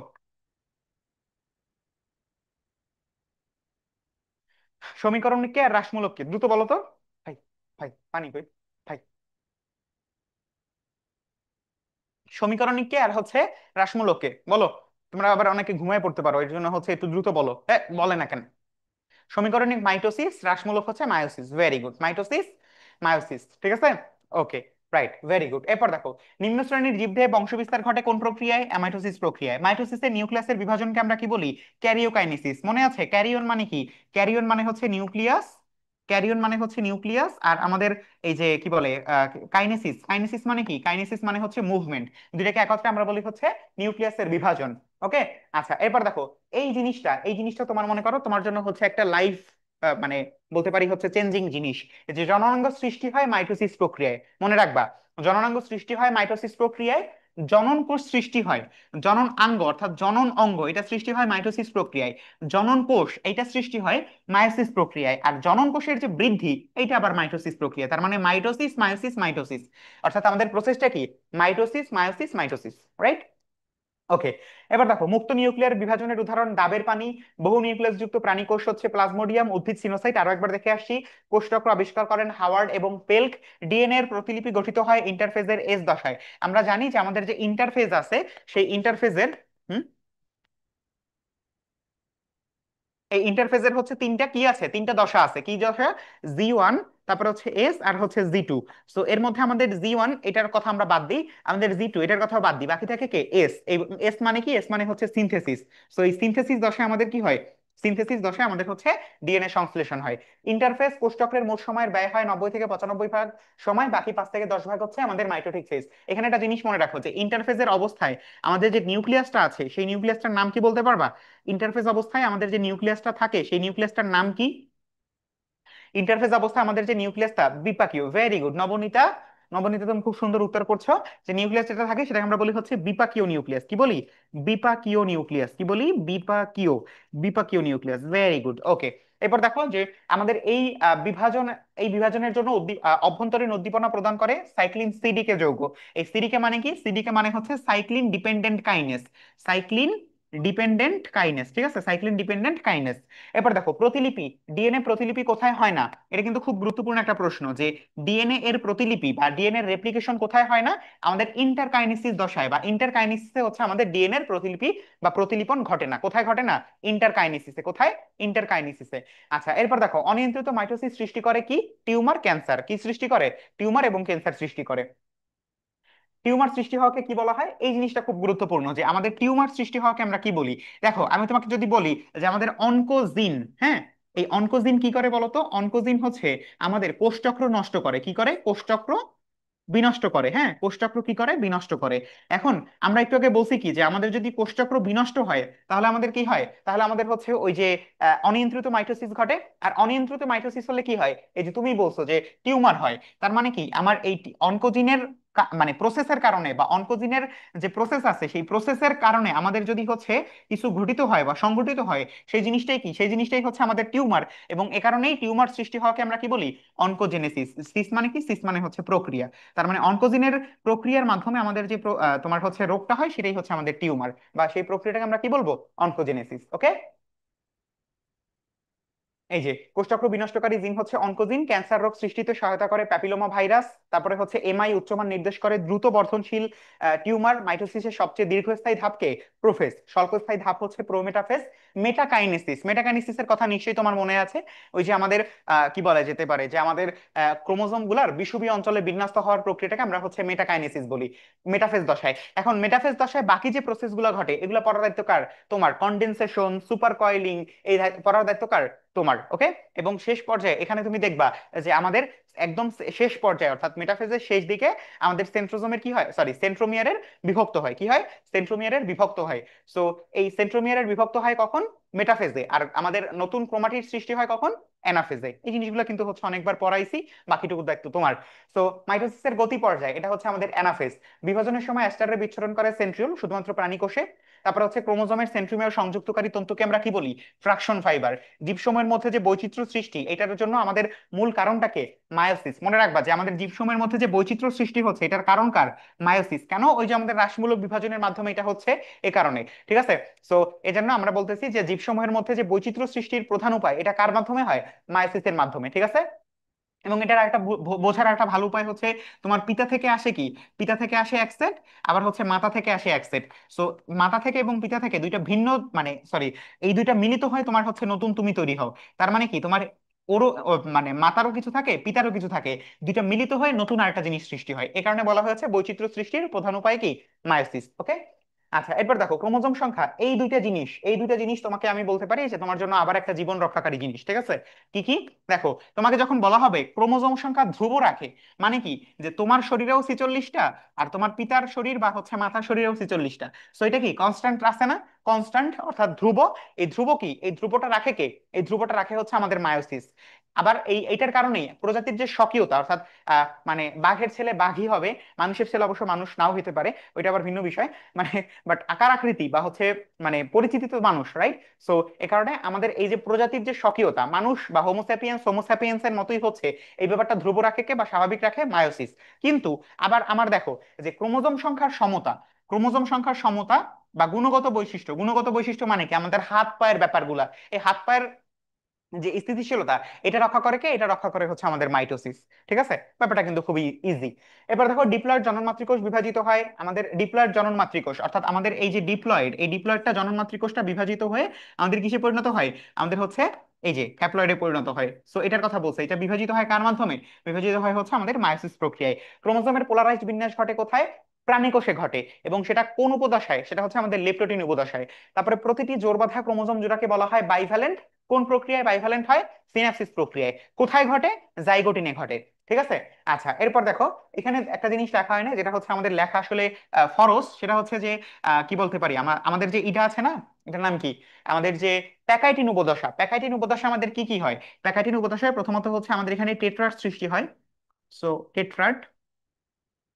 সমীকরণিককে আর রাসমূলককে দ্রুত বলো তো। ভাই, ভাই পানি কই, ভাই। সমীকরণিককে আর হচ্ছে রাসমূলককে বলো। তোমরা আবার অনেকে ঘুমায় পড়তে পারো, এর জন্য হচ্ছে একটু দ্রুত বলো, বলে না কেন? সমীকরণিক মাইটোসিস, রাসমূলক হচ্ছে meiosis. Very good, mitosis, meiosis, ঠিক আছে। ওকে, রাইট, ভেরি গুড। এরপর দেখো, নিম্ন শ্রেণীর জীবদেহে বংশবিস্তার ঘটে কোন প্রক্রিয়ায়? অ্যামাইটোসিস প্রক্রিয়ায়। মাইটোসিসের নিউক্লিয়াসের বিভাজনকে আমরা কি বলি? ক্যারিওকাইনেসিস। মনে আছে ক্যারিয়ন মানে কি? ক্যারিয়ন মানে হচ্ছে নিউক্লিয়াস, ক্যারিয়ন মানে হচ্ছে নিউক্লিয়াস, আর আমাদের এই যে কি বলে কাইনেসিস, কাইনেসিস মানে কি? কাইনেসিস মানে হচ্ছে মুভমেন্ট। দুইটাকে একত্রে আমরা বলি হচ্ছে নিউক্লিয়াসের বিভাজন। ওকে, আচ্ছা, এরপর দেখো, এই জিনিসটা তোমার মনে করো তোমার জন্য হচ্ছে একটা লাইফ, মানে বলতে পারি হচ্ছে চেঞ্জিং জিনিস, যে জননাঙ্গ সৃষ্টি হয় মাইটোসিস প্রক্রিয়ায়। মনে রাখবা, জননাঙ্গ সৃষ্টি হয় মাইটোসিস প্রক্রিয়ায়, জনন কোষ সৃষ্টি হয়, জনন আঙ্গ অর্থাৎ জনন অঙ্গ এটা সৃষ্টি হয় মাইটোসিস প্রক্রিয়ায়, জনন কোষ এটা সৃষ্টি হয় মায়োসিস প্রক্রিয়ায়, আর জনন কোষের যে বৃদ্ধি এটা আবার মাইটোসিস প্রক্রিয়া। তার মানে মাইটোসিস, মায়োসিস, মাইটোসিস, অর্থাৎ আমাদের প্রসেসটা কি? Mitosis, meiosis, mitosis, right. Okay, এবার দেখো, মুক্ত নিউক্লিয়ার বিভাজনের উদাহরণ ডাবের পানি। বহু নিউক্লিয়াস যুক্ত প্রাণী কোষ হচ্ছে প্লাজমোডিয়াম, উদ্ভিদ সিনোসাইট। আরো একবার দেখে আসছি, কোষচক্র আবিষ্কার করেন হাওয়ার্ড এবং পেল্ক। ডিএনএ এর প্রতিলিপি গঠিত হয় ইন্টারফেজের এস দশায়। আমরা জানি যে আমাদের যে ইন্টারফেজ আছে, সেই ইন্টারফেজের, হুম, এই ইন্টারফেজের হচ্ছে তিনটা কি আছে, তিনটা দশা আছে। কি দশা? জি 1, তারপরে হচ্ছে এস, আর হচ্ছে জি 2। সো এর মধ্যে আমাদের জি 1 এটার কথা আমরা বাদ দিই, আমাদের জি 2 এটার কথা বাদ দিই, বাকি থাকে কে? এস। এই এস মানে কি? এস মানে হচ্ছে সিনথেসিস। সো এই সিনথেসিস দশায় আমাদের কি হয়? সিনথেসিস দশায় আমাদের হচ্ছে ডিএনএ সংশ্লেষণ হয়। ইন্টারফেস কোষচক্রের মোট সময়ের ব্যয় হয় 90 থেকে 95 ভাগ সময়, বাকি 5 থেকে 10 ভাগ হচ্ছে আমাদের মাইটোটিক ফেজ। এখানে একটা জিনিস মনে রাখো, যে ইন্টারফেজের অবস্থায় আমাদের যে নিউক্লিয়াসটা আছে, সেই নিউক্লিয়াসটার নাম কি বলতে পারবা? ইন্টারফেস অবস্থায় আমাদের যে নিউক্লিয়াসটা থাকে, সেই নিউক্লিয়াসটার নাম কি? ইন্টারফেস অবস্থায় আমাদের যে নিউক্লিয়াসটা বিপাকীয়। ভেরি গুড নবনীতা, নবনীতা তুমি খুব সুন্দর উত্তর করছো। যে নিউক্লিয়াস যেটা থাকে সেটাকে আমরা বলি হচ্ছে বিপাকীয় নিউক্লিয়াস। কি বলি? বিপাকীয় নিউক্লিয়াস। কি বলি? বিপাকীয়, বিপাকীয় নিউক্লিয়াস। Very good. ওকে, এরপর দেখো যে আমাদের এই বিভাজন, এই বিভাজনের জন্য অভ্যন্তরীণ উদ্দীপনা প্রদান করে সাইক্লিন সিডিকে যৌগ। এই সিডিকে মানে কি? সিডিকে মানে হচ্ছে cyclin dependent kinase, cyclin dependent kinase, ঠিক আছে, সাইক্লিন ডিপেন্ডেন্ট কাইনেস। এবার দেখো, প্রতিলিপি, ডিএনএ প্রতিলিপি কোথায় হয় না? এটা কিন্তু খুব গুরুত্বপূর্ণ একটা প্রশ্ন, যে ডিএনএ এর প্রতিলিপি বা ডিএনএ এর রেপ্লিকেশন কোথায় হয় না? আমাদের ইন্টারকাইনেসিস দশায় বা ইন্টারকাইনেসিসে হচ্ছে আমাদের ডিএনএ এর প্রতিলিপি বা প্রতিলিপন ঘটে না। কোথায় ঘটে না? ইন্টারকাইনেসিসে। কোথায়? ইন্টারকাইনেসিসে। আচ্ছা, এরপর দেখো, অনিয়ন্ত্রিত মাইটোসিস সৃষ্টি করে কি? Tumour, cancer. কি সৃষ্টি করে? টিউমার এবং ক্যান্সার সৃষ্টি করে। টিউমার সৃষ্টি হওয়াকে কি বলা হয়? এই জিনিসটা খুব গুরুত্বপূর্ণ, যে আমাদের টিউমার সৃষ্টি হওয়াকে আমরা কি বলি। দেখো, আমি তোমাকে যদি বলি যে আমাদের অনকোজিন, হ্যাঁ, এই অনকোজিন কি করে বলতো? অনকোজিন হচ্ছে আমাদের কোষচক্র নষ্ট করে। কি করে? কোষচক্র বিনষ্ট করে। হ্যাঁ, কোষচক্র কি করে? বিনষ্ট করে। এখন আমরা একটু আগে বলছি কি, যে আমাদের যদি কোষচক্র বিনষ্ট হয় তাহলে আমাদের কি হয়? তাহলে আমাদের হচ্ছে ওই যে অনিয়ন্ত্রিত মাইটোসিস ঘটে। আর অনিয়ন্ত্রিত মাইটোসিস হলে কি হয়? এই যে তুমি বলছো যে টিউমার হয়, তার মানে কি আমার এই অনকোজিনের মানে প্রসেসের কারণে, বা অনকোজিনের যে প্রসেস আছে সেই প্রসেসের কারণে আমাদের যদি হচ্ছে কিছু ঘটিত হয় বা সংঘটিত হয়, সেই জিনিসটাই কি? সেই জিনিসটাই হচ্ছে আমাদের টিউমার। এবং এ কারণেই টিউমার সৃষ্টি হওয়াকে আমরা কি বলি? অনকোজেনেসিস। সিস মানে কি? সিস মানে হচ্ছে প্রক্রিয়া। তার মানে অনকোজিনের প্রক্রিয়ার মাধ্যমে আমাদের যে তোমার হচ্ছে রোগটা হয়, সেটাই হচ্ছে আমাদের টিউমার, বা সেই প্রক্রিয়াটাকে আমরা কি বলবো? অনকোজেনেসিস। ওকে, এই যে কোষচক্র বিনষ্টকারী জিন হচ্ছে অনকোজিন, ক্যান্সার রোগ সৃষ্টিতে সহায়তা করে প্যাপিলোমা ভাইরাস। তারপরে হচ্ছে এমআই উচ্চমান নির্দেশ করে দ্রুত বর্ধনশীল টিউমার। মাইটোসিসের সবচেয়ে দীর্ঘস্থায়ী ধাপকে প্রোফেজ, স্বল্পস্থায়ী ধাপ হচ্ছে প্রোমেটাফেজ। মেটাকাইনেসিস, মেটাকাইনেসিসের কথা নিশ্চয়ই তোমার মনে আছে, ওই যে আমাদের কি বলা যেতে পারে যে আমাদের ক্রোমোজোম গুলার বিষুবীয় অঞ্চলে বিন্যস্ত হওয়ার প্রক্রিয়াটাকে আমরা হচ্ছে মেটাকাইনেসিস বলি মেটাফেজ দশায়। এখন মেটাফেজ দশায় বাকি যে প্রসেস গুলো ঘটে এগুলো পড়ার দায়িত্ব কার? তোমার। কন্ডেনসেশন, সুপার কয়েলিং, এই পড়ার দায়িত্ব কার? তোমার। ওকে। এবং শেষ পর্যায়ে এখানে তুমি দেখবা যে আমাদের একদম শেষ পর্যায়ে অর্থাৎ মেটাফেজের শেষ দিকে আমাদের সেন্ট্রোজোমের কি হয়, সরি সেন্ট্রোমিয়ারের বিভক্ত হয়। কি হয়? সেন্ট্রোমিয়ারের বিভক্ত হয়। সো এই সেন্ট্রোমিয়ারের বিভক্ত হয় কখন? মেটাফেজে। আর আমাদের নতুন ক্রোমাটিড সৃষ্টি হয় কখন? অ্যানাফেজে। এই জিনিসগুলো কিন্তু হচ্ছে অনেকবার পড়াইছি, বাকিটুকু দায়িত্ব তোমার। সো মাইটোসিসের গতি পর্যায়ে এটা হচ্ছে আমাদের অ্যানাফেজ। বিভাজনের সময় অ্যাস্টারের বিচ্ছুরণ করে সেন্ট্রিওল, শুধুমাত্র প্রাণী কোষে। তারপর হচ্ছে ক্রোমোজোমের সেন্ট্রোমিয়ার সংযুক্তকারী তন্তুকে আমরা কি বলি? Fraction fibre. জীবসমূহের মধ্যে যে বৈচিত্র্য সৃষ্টি এটার জন্য আমাদের মূল কারণটাকে মায়োসিস। মনে রাখবা যে আমাদের জীবসমূহের মধ্যে যে বৈচিত্র্য সৃষ্টি হচ্ছে এটার কারণ কার? মায়োসিস। কেন? ওই যে আমাদের রাশিমূলক বিভাজনের মাধ্যমে এটা হচ্ছে, এ কারণে। ঠিক আছে। সো এজন্য আমরা বলতেছি যে জীবসমূহের মধ্যে যে বৈচিত্র্য সৃষ্টির প্রধান উপায় এটা কার মাধ্যমে হয়? মায়োসিসের মাধ্যমে। ঠিক আছে। এবং এটার একটা বোঝার একটা ভালো উপায় হচ্ছে তোমার পিতা থেকে আসে কি? পিতা থেকে আসে এক সেট, আবার হচ্ছে মাতা থেকে আসে এক সেট। সো মাতা থেকে এবং পিতা থেকে দুইটা ভিন্ন, মানে সরি, এই দুইটা মিলিত হয় তোমার হচ্ছে নতুন তুমি তৈরি হও। তার মানে কি তোমার ওরও মানে মাতারও কিছু থাকে, পিতারও কিছু থাকে, দুইটা মিলিত হয়ে নতুন আরেকটা জিনিস সৃষ্টি হয়। এ কারণে বলা হয়েছে বৈচিত্র্য সৃষ্টির প্রধান উপায় কি? মায়োসিস। ওকে। আচ্ছা, এরপর দেখো ক্রোমোজোম সংখ্যা, এই দুইটা জিনিস তোমাকে আমি বলতে পারি যে তোমার জন্য আবার একটা জীবন রক্ষাকারী জিনিস। ঠিক আছে। কি কি? দেখো, তোমাকে যখন বলা হবে ক্রোমোজোম সংখ্যা ধ্রুব রাখে, মানে কি? যে তোমার শরীরেও 46টা, আর তোমার পিতার শরীর বা হচ্ছে মাতার শরীরেও 46টা। সো এটা কি কনস্ট্যান্ট আছে না? কনস্ট্যান্ট অর্থাৎ ধ্রুব। এই ধ্রুব কি, এই ধ্রুবটা রাখে কে? এই ধ্রুবটা রাখে হচ্ছে আমাদের মায়োসিস। আবার এইটার কারণেই প্রজাতির যে স্বকীয়তা, অর্থাৎ মানে বাঘের ছেলে বাঘই হবে, মানুষের ছেলে অবশ্য মানুষ নাও হতে পারে, ওইটা আবার ভিন্ন বিষয়। মানে বাট আকার আকৃতি বা হচ্ছে মানে পরিচিতি তো মানুষ, রাইট? সো এ কারণে আমাদের এই যে প্রজাতির যে স্বকীয়তা, মানুষ বা হোমোস্যাপিয়েন্স এর মতোই হচ্ছে এই ব্যাপারটা ধ্রুব রাখে কে বা স্বাভাবিক রাখে? মায়োসিস। কিন্তু আবার আমার দেখো যে ক্রোমোজোম সংখ্যার সমতা, ক্রোমোজোম সংখ্যার সমতা বা গুণগত বৈশিষ্ট্য, গুণগত বৈশিষ্ট্য মানে কি? আমাদের হাত পায়ের ব্যাপারগুলা, এই হাত পায়ের যে স্থিতিশীলতা, এটা রক্ষা করে কে? এটা রক্ষা করে হচ্ছে আমাদের মাইটোসিস। ঠিক আছে। ব্যাপারটা কিন্তু খুবই ইজি। এবার দেখো ডিপ্লয়েড জনন মাতৃকোষ বিভাজিত হয়, আমাদের ডিপ্লয়েড জনন মাতৃকোষ অর্থাৎ আমাদের এই যে ডিপ্লয়েড, এই ডিপ্লয়েডটা জনন মাতৃকোষটা বিভাজিত হয়ে আমাদের কিসে পরিণত হয়? আমাদের হচ্ছে এই যে হ্যাপ্লয়েডে পরিণত হয়। সো এটার কথা বলছে, এটা বিভাজিত হয় কার মাধ্যমে? বিভাজিত হয় হচ্ছে আমাদের মায়োসিস প্রক্রিয়ায়। ক্রোমোজোমের পোলারাইজড বিন্যাস ঘটে কোথায়? প্রাণী কোষে ঘটে। এবং সেটা কোন উপদশায়? সেটা হচ্ছে আমাদের লেপ্টোটিন উপদশায়। তারপরে প্রতিটি জোড় বাঁধা ক্রোমোজোম জোড়াকে বলা হয় বাইভ্যালেন্ট। কোন প্রক্রিয়ায় বাইভ্যালেন্ট হয়? সিনাপসিস প্রক্রিয়ায়। কোথায় ঘটে? জাইগোটিনে ঘটে। ঠিক আছে। আচ্ছা, এরপর দেখো এখানে একটা জিনিস লেখা হয় না, যেটা হচ্ছে আমাদের লেখা আসলে ফরজ, সেটা হচ্ছে যে কি বলতে পারি, আমাদের যে ইটা আছে না, এটার নাম কি? আমাদের যে প্যাকাইটিন উপদশা, প্যাকাইটিন উপদশা আমাদের কি কি হয়? প্যাকাইটিন উপদশায় প্রথমত হচ্ছে আমাদের এখানে টেট্রাড সৃষ্টি হয়। So tetrad.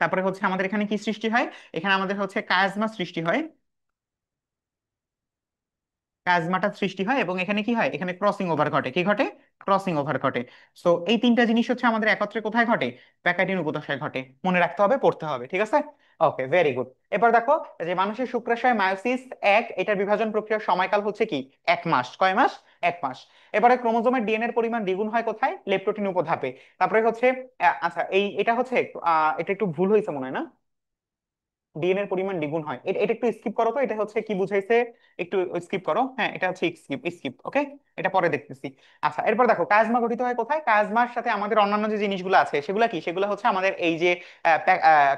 তারপরে হচ্ছে আমাদের এখানে কি সৃষ্টি হয়? এখানে আমাদের হচ্ছে কায়াজমা সৃষ্টি হয়, প্লাজমাটা সৃষ্টি হয়। এবং এখানে কি হয়? এখানে ক্রসিং ওভার ঘটে। কি ঘটে? ক্রসিং ওভার ঘটে। সো এই তিনটা জিনিস হচ্ছে আমাদের একত্রে কোথায় ঘটে? প্যাকাইটিন উপদশায় ঘটে। মনে রাখতে হবে, পড়তে হবে। ঠিক আছে। ওকে, ভেরি গুড। এবার দেখো যে মানুষের শুক্রাশয় মায়োসিস এক, এটার বিভাজন প্রক্রিয়ার সময়কাল হচ্ছে কি? 1 মাস। কয় মাস? 1 মাস। এবারে ক্রোমোজোমের ডিএনএর পরিমাণ দ্বিগুণ হয় কোথায়? লেপ্টোটিন উপধাপে। তারপরে হচ্ছে আচ্ছা, এটা হচ্ছে এটা একটু ভুল হয়েছে মনে হয় না? ডিএনএ এর পরিমাণ দ্বিগুণ হয়, এটা এটা একটু স্কিপ করো তো, এটা হচ্ছে কি বুঝাইছে? একটু স্কিপ করো। হ্যাঁ, এটা হচ্ছে স্কিপ স্কিপ। ওকে, এটা পরে দেখতেছি। আচ্ছা, এরপর দেখো কাজমা গঠিত হয় কোথায়? কাজমার সাথে আমাদের অন্যান্য যে জিনিসগুলো আছে সেগুলো কি? সেগুলো হচ্ছে আমাদের এই যে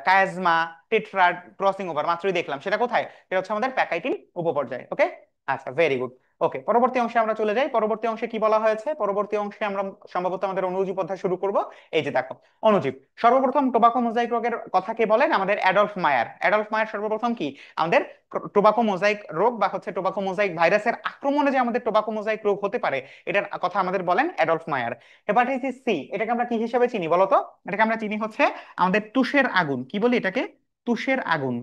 কাজমা, টেট্রাড, ক্রসিং ওভার মাত্রই দেখলাম, সেটা কোথায়? এটা হচ্ছে আমাদের প্যাকাইটিন উপপর্যায়ে। ওকে। আচ্ছা, ভেরি গুড। ওকে, পরবর্তী অংশে আমরা চলে যাই। পরবর্তী অংশে কি বলা হয়েছে? পরবর্তী অংশে আমরা সম্ভবত আমাদের অণুজীব অধ্যায় শুরু করব। এই যে দেখো, অণুজীব। সর্বপ্রথম টোবাকো মোজাইক রোগের কথা কে বলেন? আমাদের অ্যাডলফ মায়ার। অ্যাডলফ মায়ার সর্বপ্রথম কি আমাদের টোবাকো মোজাইক রোগ বা হচ্ছে টোবাকো মোজাইক ভাইরাসের আক্রমণে যে আমাদের টোবাকো মোজাইক রোগ হতে পারে এটার কথা আমাদের বলেন অ্যাডলফ মায়ার। হেপাটাইটিস সি, এটাকে আমরা কি হিসেবে চিনি বলতো? এটাকে আমরা চিনি হচ্ছে আমাদের তুষের আগুন। কি বলি এটাকে? তুষের আগুন।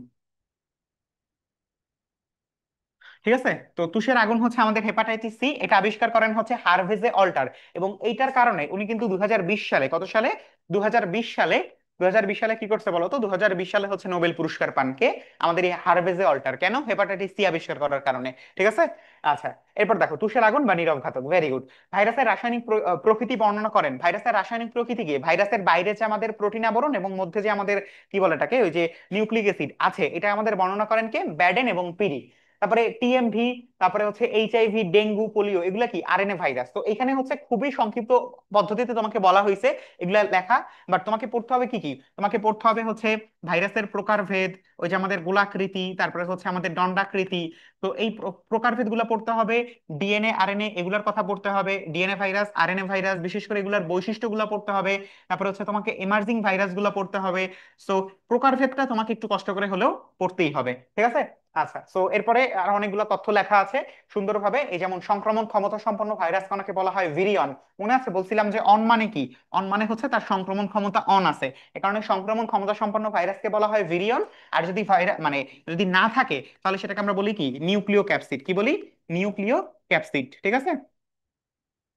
ঠিক আছে। তো তুষের আগুন হচ্ছে আমাদের হেপাটাইটিস সি। এটা আবিষ্কার করেন হচ্ছে হারভেজে অল্টার। এবং এইটার কারণে উনি কিন্তু 2020 সালে, কত সালে? 2020 সালে 2020 সালে কি করছে বলো তো? 2020 সালে হচ্ছে নোবেল পুরস্কার পান কে? আমাদের এই হারভেজে অল্টার। কেন? হেপাটাইটিস সি আবিষ্কার করার কারণে। ঠিক আছে। আচ্ছা, এরপর দেখো তুষের আগুন বা নীরব ঘাতক, ভেরি গুড। ভাইরাসের রাসায়নিক প্রকৃতি বর্ণনা করেন। ভাইরাসের রাসায়নিক প্রকৃতি কি? ভাইরাসের বাইরে যে আমাদের প্রোটিন আবরণ এবং মধ্যে যে আমাদের কি বলে এটাকে, ওই যে নিউক্লিক অ্যাসিড আছে, এটা আমাদের বর্ণনা করেন কে? ব্যাডেন এবং পিরি। তারপরে টিএমভি, তারপরে হচ্ছে এইচআইভি, ডেঙ্গু, পোলিও, এগুলা কি? RNA virus. তো এখানে হচ্ছে খুবই সংক্ষিপ্ত পদ্ধতিতে তোমাকে বলা হয়েছে এগুলা লেখা। বাট তোমাকে পড়তে হবে কি কি? তোমাকে পড়তে হবে হচ্ছে ভাইরাসের প্রকারভেদ, ওই যে আমাদের গোলাকৃতি, তারপরে হচ্ছে আমাদের দণ্ডাকৃতি। তো এই প্রকারভেদ গুলা পড়তে হবে। ডিএনএ, আরএনএ, এগুলার কথা পড়তে হবে। ডিএনএ ভাইরাস, আরএনএ ভাইরাস, বিশেষ করে এগুলার বৈশিষ্ট্যগুলো পড়তে হবে। তারপরে হচ্ছে তোমাকে এমার্জিং ভাইরাস গুলো পড়তে হবে। সো প্রকারভেদটা তোমাকে একটু কষ্ট করে হলেও পড়তেই হবে। ঠিক আছে। আচ্ছা, সো এরপরে আর অনেকগুলো তথ্য লেখা আছে সুন্দরভাবে। এই যেমন সংক্রমণ ক্ষমতা সম্পন্ন ভাইরাস কণাকে বলা হয় ভিরিয়ন। মনে আছে বলছিলাম যে অন মানে কি? অন মানে হচ্ছে তার সংক্রমণ ক্ষমতা অন আছে, এ কারণে সংক্রমণ ক্ষমতা সম্পন্ন ভাইরাসকে বলা হয় ভিরিয়ন। আর যদি ভাইরাস মানে যদি না থাকে, তাহলে সেটাকে আমরা বলি কি? নিউক্লিও ক্যাপসিড। কি বলি? নিউক্লিও ক্যাপসিড। ঠিক আছে।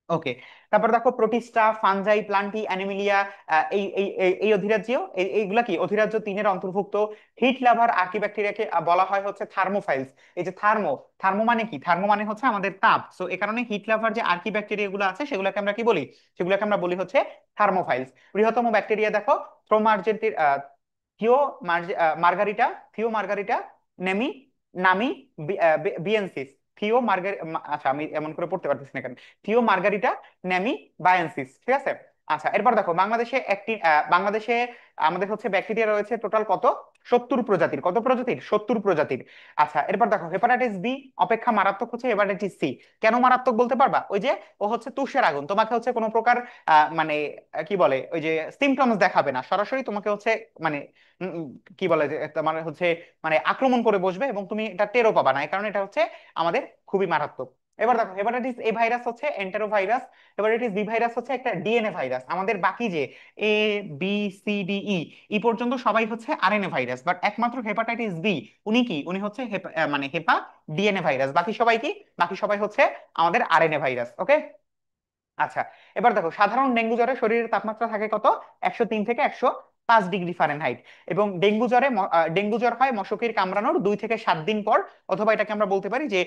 ওকে। তারপর দেখো প্রোটিস্টা, ফানজাই, প্লান্টি, অ্যানিমিলিয়া, এই এই এই এই অধিরাজ্য, এইগুলা কি? অধিরাজ্য 3-এর অন্তর্ভুক্ত। হিট লাভার আর্কিব্যাকটেরিয়াকে বলা হয় হচ্ছে থার্মোফাইলস। এই যে থার্মো, থার্মো মানে কি? থার্মো মানে হচ্ছে আমাদের তাপ। সো এই কারণে হিট লাভার যে আর্কিব্যাকটেরিয়া গুলো আছে, সেগুলোকে আমরা কি বলি? সেগুলোকে আমরা বলি হচ্ছে থার্মোফাইলস। বৃহত্তম ব্যাকটেরিয়া দেখো, থ্রোমার্জেন্টির থিও মার্গারিটা, থিও মার্গারিটা, নেমি, নামি, বিএনসিস, থিও মার্গারি, আচ্ছা আমি এমন করে পড়তে পারতেছি না কেন, থিও মার্গারিটা, নেমি, বায়ান্সিস। ঠিক আছে। আচ্ছা, এরপর দেখো বাংলাদেশে একটি বাংলাদেশে আমাদের হচ্ছে ব্যাকটেরিয়া রয়েছে টোটাল কত? 70 প্রজাতির। কত প্রজাতির? 70 প্রজাতির। আচ্ছা, এরপর দেখো হেপাটাইটিস বি অপেক্ষা মারাত্মক হচ্ছে হেপাটাইটিস সি। কেন মারাত্মক বলতে পারবা? ওই যে ও হচ্ছে তুষের আগুন, তোমাকে হচ্ছে কোনো প্রকার মানে কি বলে ওই যে সিমটমস দেখাবে না, সরাসরি তোমাকে হচ্ছে মানে উম, উম, কি বলে যে তোমার হচ্ছে মানে আক্রমণ করে বসবে এবং তুমি এটা টেরও পাবা না। এই কারণে এটা হচ্ছে আমাদের খুবই মারাত্মক। এবার দেখো হেপাটাইটিস এ ভাইরাস হচ্ছে এন্টেরোভাইরাস। হেপাটাইটিস বি ভাইরাস হচ্ছে একটা ডিএনএ ভাইরাস। আমাদের বাকি যে এ, বি, সি, ডি, ই, ই পর্যন্ত সবাই হচ্ছে আরএনএ ভাইরাস। বাট একমাত্র হেপাটাইটিস বি, উনি কি? উনি হচ্ছে মানে হেপা ডিএনএ ভাইরাস। বাকি সবাই কি? বাকি সবাই হচ্ছে আমাদের আরএনএ ভাইরাস। ওকে। আচ্ছা, এবার দেখো সাধারণ ডেঙ্গু জ্বরে শরীরের তাপমাত্রা থাকে কত? 103 থেকে 105 ডিগ্রি ফারেনহাইট। এবং ডেঙ্গু জ্বর হয় মশকের কামড়ানোর 2 থেকে 7 দিন পর। অথবা এটাকে আমরা বলতে পারি যে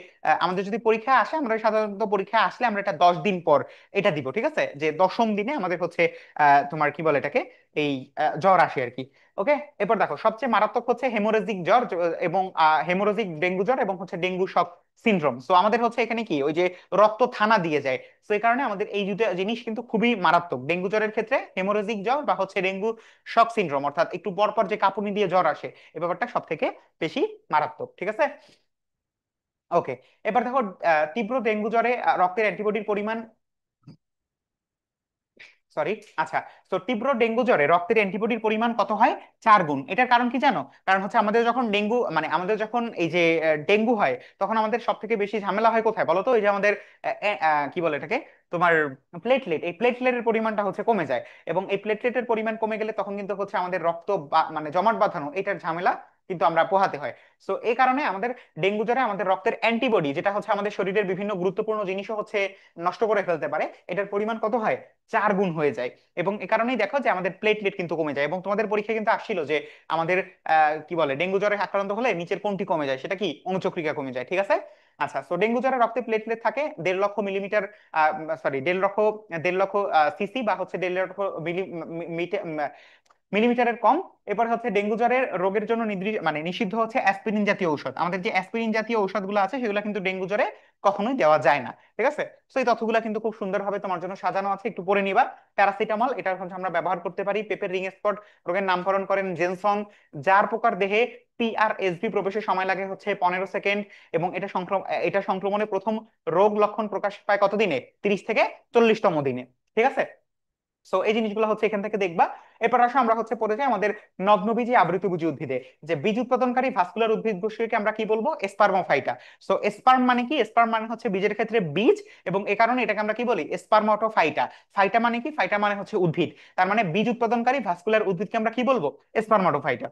আমাদের যদি পরীক্ষা আসে, আমরা সাধারণত পরীক্ষা আসলে আমরা এটা 10 দিন পর এটা দিব। ঠিক আছে, যে 10ম দিনে আমাদের হচ্ছে তোমার কি বলে এটাকে, এই জ্বর আসে আর কি। ওকে। এরপর দেখো সবচেয়ে মারাত্মক হচ্ছে হেমোরেজিক জ্বর এবং হেমোরেজিক ডেঙ্গু জ্বর এবং হচ্ছে ডেঙ্গু শক সিনড্রোম। সো আমাদের হচ্ছে এখানে কি, ওই যে রক্ত থানা দিয়ে যায়। তো এই কারণে আমাদের এই দুটো জিনিস কিন্তু খুবই মারাত্মক ডেঙ্গু জ্বরের ক্ষেত্রে। হেমোরেজিক জ্বর বা হচ্ছে ডেঙ্গু শক সিনড্রোম, অর্থাৎ একটু পর পর যে কাঁপুনি দিয়ে জ্বর আসে, এই ব্যাপারটা সব থেকে বেশি মারাত্মক। ঠিক আছে। ওকে। এবার দেখো তীব্র ডেঙ্গু জ্বরে রক্তের অ্যান্টিবডির পরিমাণ, সরি, আচ্ছা, তো তীব্র ডেঙ্গু জ্বরে রক্তের অ্যান্টিবডির পরিমাণ কত হয়? 4 গুণ। এটার কারণ কি জানো? কারণ হচ্ছে আমাদের যখন ডেঙ্গু মানে আমাদের যখন এই যে ডেঙ্গু হয়, তখন আমাদের সব থেকে বেশি ঝামেলা হয় কোথায় বলো তো? এই যে আমাদের কি বলে এটাকে, তোমার প্লেটলেট, এই প্লেটলেটের পরিমাণটা হচ্ছে কমে যায়। এবং এই প্লেটলেটের পরিমাণ কমে গেলে তখন কিন্তু হচ্ছে আমাদের রক্ত মানে জমাট বাঁধানো, এটার ঝামেলা কিন্তু আমরা পোহাতে হয়। সো এই কারণে আমাদের ডেঙ্গু জ্বরে আমাদের রক্তের অ্যান্টিবডি, যেটা হচ্ছে আমাদের শরীরের বিভিন্ন গুরুত্বপূর্ণ জিনিসও হচ্ছে নষ্ট করে ফেলতে পারে, এটার পরিমাণ কত হয়? 4 গুণ হয়ে যায়। এবং এ কারণেই দেখো যে আমাদের প্লেটলেট কিন্তু কমে যায়। এবং তোমাদের পরীক্ষা কিন্তু আসছিল যে আমাদের কি বলে ডেঙ্গু জ্বরে আক্রান্ত হলে নিচের কোনটি কমে যায়? সেটা কি? অনুচক্রিকা কমে যায়। ঠিক আছে। আচ্ছা, তো ডেঙ্গু জ্বরে রক্তে প্লেটলেট থাকে 1.5 লক্ষ মিলিমিটার, সরি 1.5 লক্ষ সিসি বা হচ্ছে 1.5 লক্ষ মিলিমিটারের কম। এরপর হচ্ছে ডেঙ্গু জ্বরের রোগের জন্য মানে নিষিদ্ধ হচ্ছে অ্যাসপিরিন জাতীয় ঔষধ। আমাদের যে অ্যাসপিরিন জাতীয় ঔষধগুলো আছে, সেগুলো কিন্তু ডেঙ্গু জ্বরে কখনোই দেওয়া যায় না। ঠিক আছে। তো এই তথ্যগুলো কিন্তু খুব সুন্দরভাবে তোমার জন্য সাজানো আছে, একটু পড়ে নিবা। প্যারাসিটামল, এটা হচ্ছে আমরা ব্যবহার করতে পারি। পেপের রিং স্পট রোগের নামকরণ করেন জেনসন। জার পোকার দেহে পিআরএসভি প্রবেশের সময় লাগে হচ্ছে 15 সেকেন্ড। এবং এটা সংক্রমণের প্রথম রোগ লক্ষণ প্রকাশ পায় কত দিনে? 30 থেকে 40তম দিনে। ঠিক আছে। সো এই জিনিসগুলো হচ্ছে এখান থেকে দেখবা। এরপর আসো আমরা হচ্ছে পড়ে যাই আমাদের নগ্নবীজী আবৃতবীজী উদ্ভিদে। যে বীজ উৎপাদনকারী ভাস্কুলার উদ্ভিদ গোষ্ঠীকে আমরা কি বলবো? স্পার্মোফাইটা। সো স্পার্ম মানে কি? স্পার্ম মানে হচ্ছে বীজের ক্ষেত্রে বীজ। এবং এ কারণে এটাকে আমরা কি বলি? স্পার্মাটোফাইটা। ফাইটা মানে কি? ফাইটা মানে হচ্ছে উদ্ভিদ। তার মানে বীজ উৎপাদনকারী ভাস্কুলার উদ্ভিদকে আমরা কি বলবো? স্পার্মাটোফাইটা।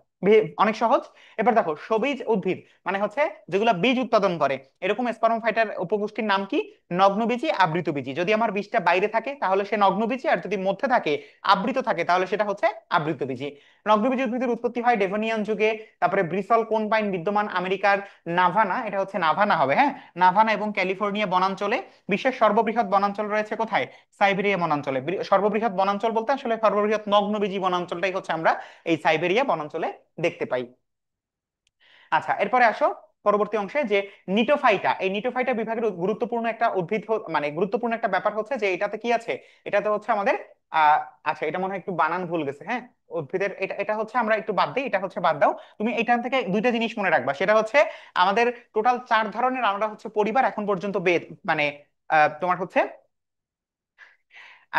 অনেক সহজ। এবার দেখো সবীজ উদ্ভিদ মানে হচ্ছে যেগুলো বীজ উৎপাদন করে, এরকম স্পার্মোফাইটার উপগোষ্ঠীর নাম কি? নগ্নবীজী, আবৃতবীজী। যদি আমার বীজটা বাইরে থাকে তাহলে সে নগ্নবীজী, আর যদি মধ্যে থাকে, আবৃত থাকে, তাহলে সেটা হচ্ছে হচ্ছে আবৃতবীজী। নগ্নবীজী উদ্ভিদের উৎপত্তি হয় ডেভোনিয়ান যুগে। তারপরে ব্রিসল কোন পাইন বিদ্যমান আমেরিকার নাভানা, এটা হচ্ছে নাভানা হবে, হ্যাঁ, নাভানা এবং ক্যালিফোর্নিয়া বনাঞ্চলে। বিশ্বের সর্ববৃহৎ বনাঞ্চল রয়েছে কোথায়? সাইবেরিয়া বনাঞ্চলে। সর্ববৃহৎ বনাঞ্চল বলতে আসলে সর্ববৃহৎ নগ্নবীজী বনাঞ্চলটাই হচ্ছে আমরা এই সাইবেরিয়া বনাঞ্চলে দেখতে পাই। আচ্ছা, এরপরে আসো পরবর্তী অংশে, যে নিটোফাইটা, এই নিটোফাইটা বিভাগের গুরুত্বপূর্ণ একটা উদ্ভিদ মানে গুরুত্বপূর্ণ একটা ব্যাপার হচ্ছে যে এটাতে কি আছে, এটাতে হচ্ছে আমাদের আচ্ছা এটা মনে হয় একটু বানান ভুল গেছে, হ্যাঁ, উদ্ভিদের এটা এটা হচ্ছে আমরা একটু বাদ দিই, এটা হচ্ছে বাদ দাও। তুমি এখান থেকে দুইটা জিনিস মনে রাখবা, সেটা হচ্ছে আমাদের টোটাল 4 ধরনের আমরা হচ্ছে পরিবার এখন পর্যন্ত মানে তোমার হচ্ছে,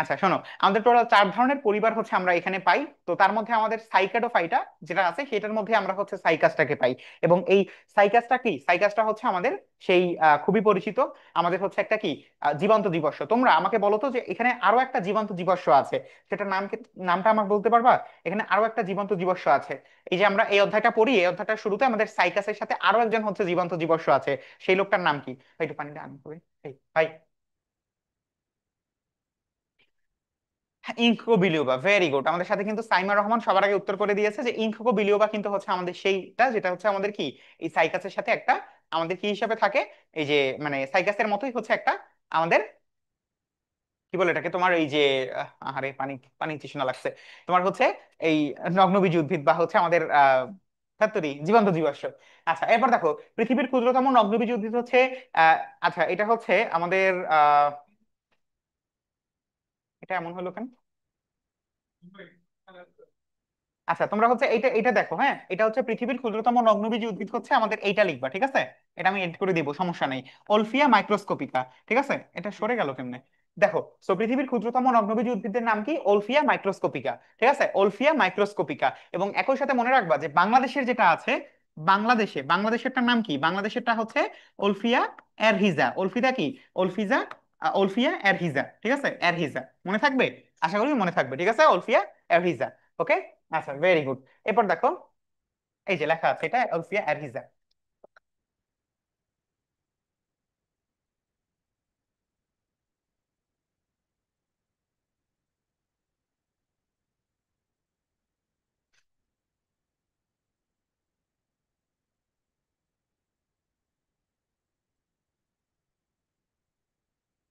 আচ্ছা শোনো, আমাদের টোটাল 4 ধরনের পরিবার হচ্ছে আমরা এখানে পাই। তো তার মধ্যে আমাদের সাইকাডোফাইটা যেটা আছে সেটার মধ্যে আমরা হচ্ছে সাইকাসটাকে পাই। এবং এই সাইকাসটা কি, সাইকাসটা হচ্ছে আমাদের সেই খুবই পরিচিত, আমাদের হচ্ছে একটা কি জীবন্ত জীবাশ্ম। তোমরা আমাকে বলো তো যে এখানে আরো একটা জীবন্ত জীবাশ্ম আছে, সেটার নাম কি, নামটা আমাকে বলতে পারবা? এখানে আরো একটা জীবন্ত জীবাশ্ম আছে, এই যে আমরা এই অধ্যায়টা পড়ি, এই অধ্যায়টার শুরুতে আমাদের সাইকাসের সাথে আরো একজন হচ্ছে জীবন্ত জীবাশ্ম আছে, সেই লোকটার নাম কি? ভাই, একটু পানিটা আন করে, এই ভাই। ইনকো বিলিওবা, ভেরি গুড। আমাদের সাথে কিন্তু সাইমা রহমান সবার আগে উত্তর করে দিয়েছে যে ইনকো বিলিওবা কিন্তু হচ্ছে আমাদের সেইটা, যেটা হচ্ছে আমাদের কি এই সাইকাসের সাথে একটা আমাদের কি হিসাবে থাকে, এই যে মানে সাইকাসের মতোই হচ্ছে একটা আমাদের কি বলে এটাকে তোমার এই যে আহারে পানি পানি তৃষ্ণা লাগছে, তোমার হচ্ছে এই নগ্নবীজ উদ্ভিদ বা হচ্ছে আমাদের ধাত্রী জীবন্ত জীবাশ্ম। আচ্ছা, এরপর দেখো পৃথিবীর ক্ষুদ্রতম নগ্নবীজ উদ্ভিদ হচ্ছে আচ্ছা এটা হচ্ছে আমাদের এটা এমন হলো কেন? আচ্ছা, তোমরা হচ্ছে এইটা এটা দেখো, হ্যাঁ, এটা হচ্ছে পৃথিবীর ক্ষুদ্রতম নগ্নবীজী উদ্ভিদ হচ্ছে আমাদের এইটা লিখবা, ঠিক আছে? এটা আমি এড করে দিব, সমস্যা নেই। ওলফিয়া মাইক্রোস্কোপিকা, ঠিক আছে? এটা সরে গেল কেমনে? দেখো, সো পৃথিবীর ক্ষুদ্রতম নগ্নবীজী উদ্ভিদের নাম কি? ওলফিয়া মাইক্রোস্কোপিকা, ঠিক আছে? ওলফিয়া মাইক্রোস্কোপিকা। এবং একই সাথে মনে রাখবা যে বাংলাদেশের যেটা আছে, বাংলাদেশেরটার নাম কি? বাংলাদেশেরটা হচ্ছে ওলফিয়া এরহিজা। ওলফিদা কি? ওলফিজা ওলফিয়া এরহিজা, ঠিক আছে? এরহিজা মনে থাকবে, আশা করি মনে থাকবে, ঠিক আছে? ওলফিয়া এরহিজা। ওকে, আচ্ছা, ভেরি গুড। এরপর দেখো, এই যে লেখা আছে এটা এলসিয়া অ্যারহিজা।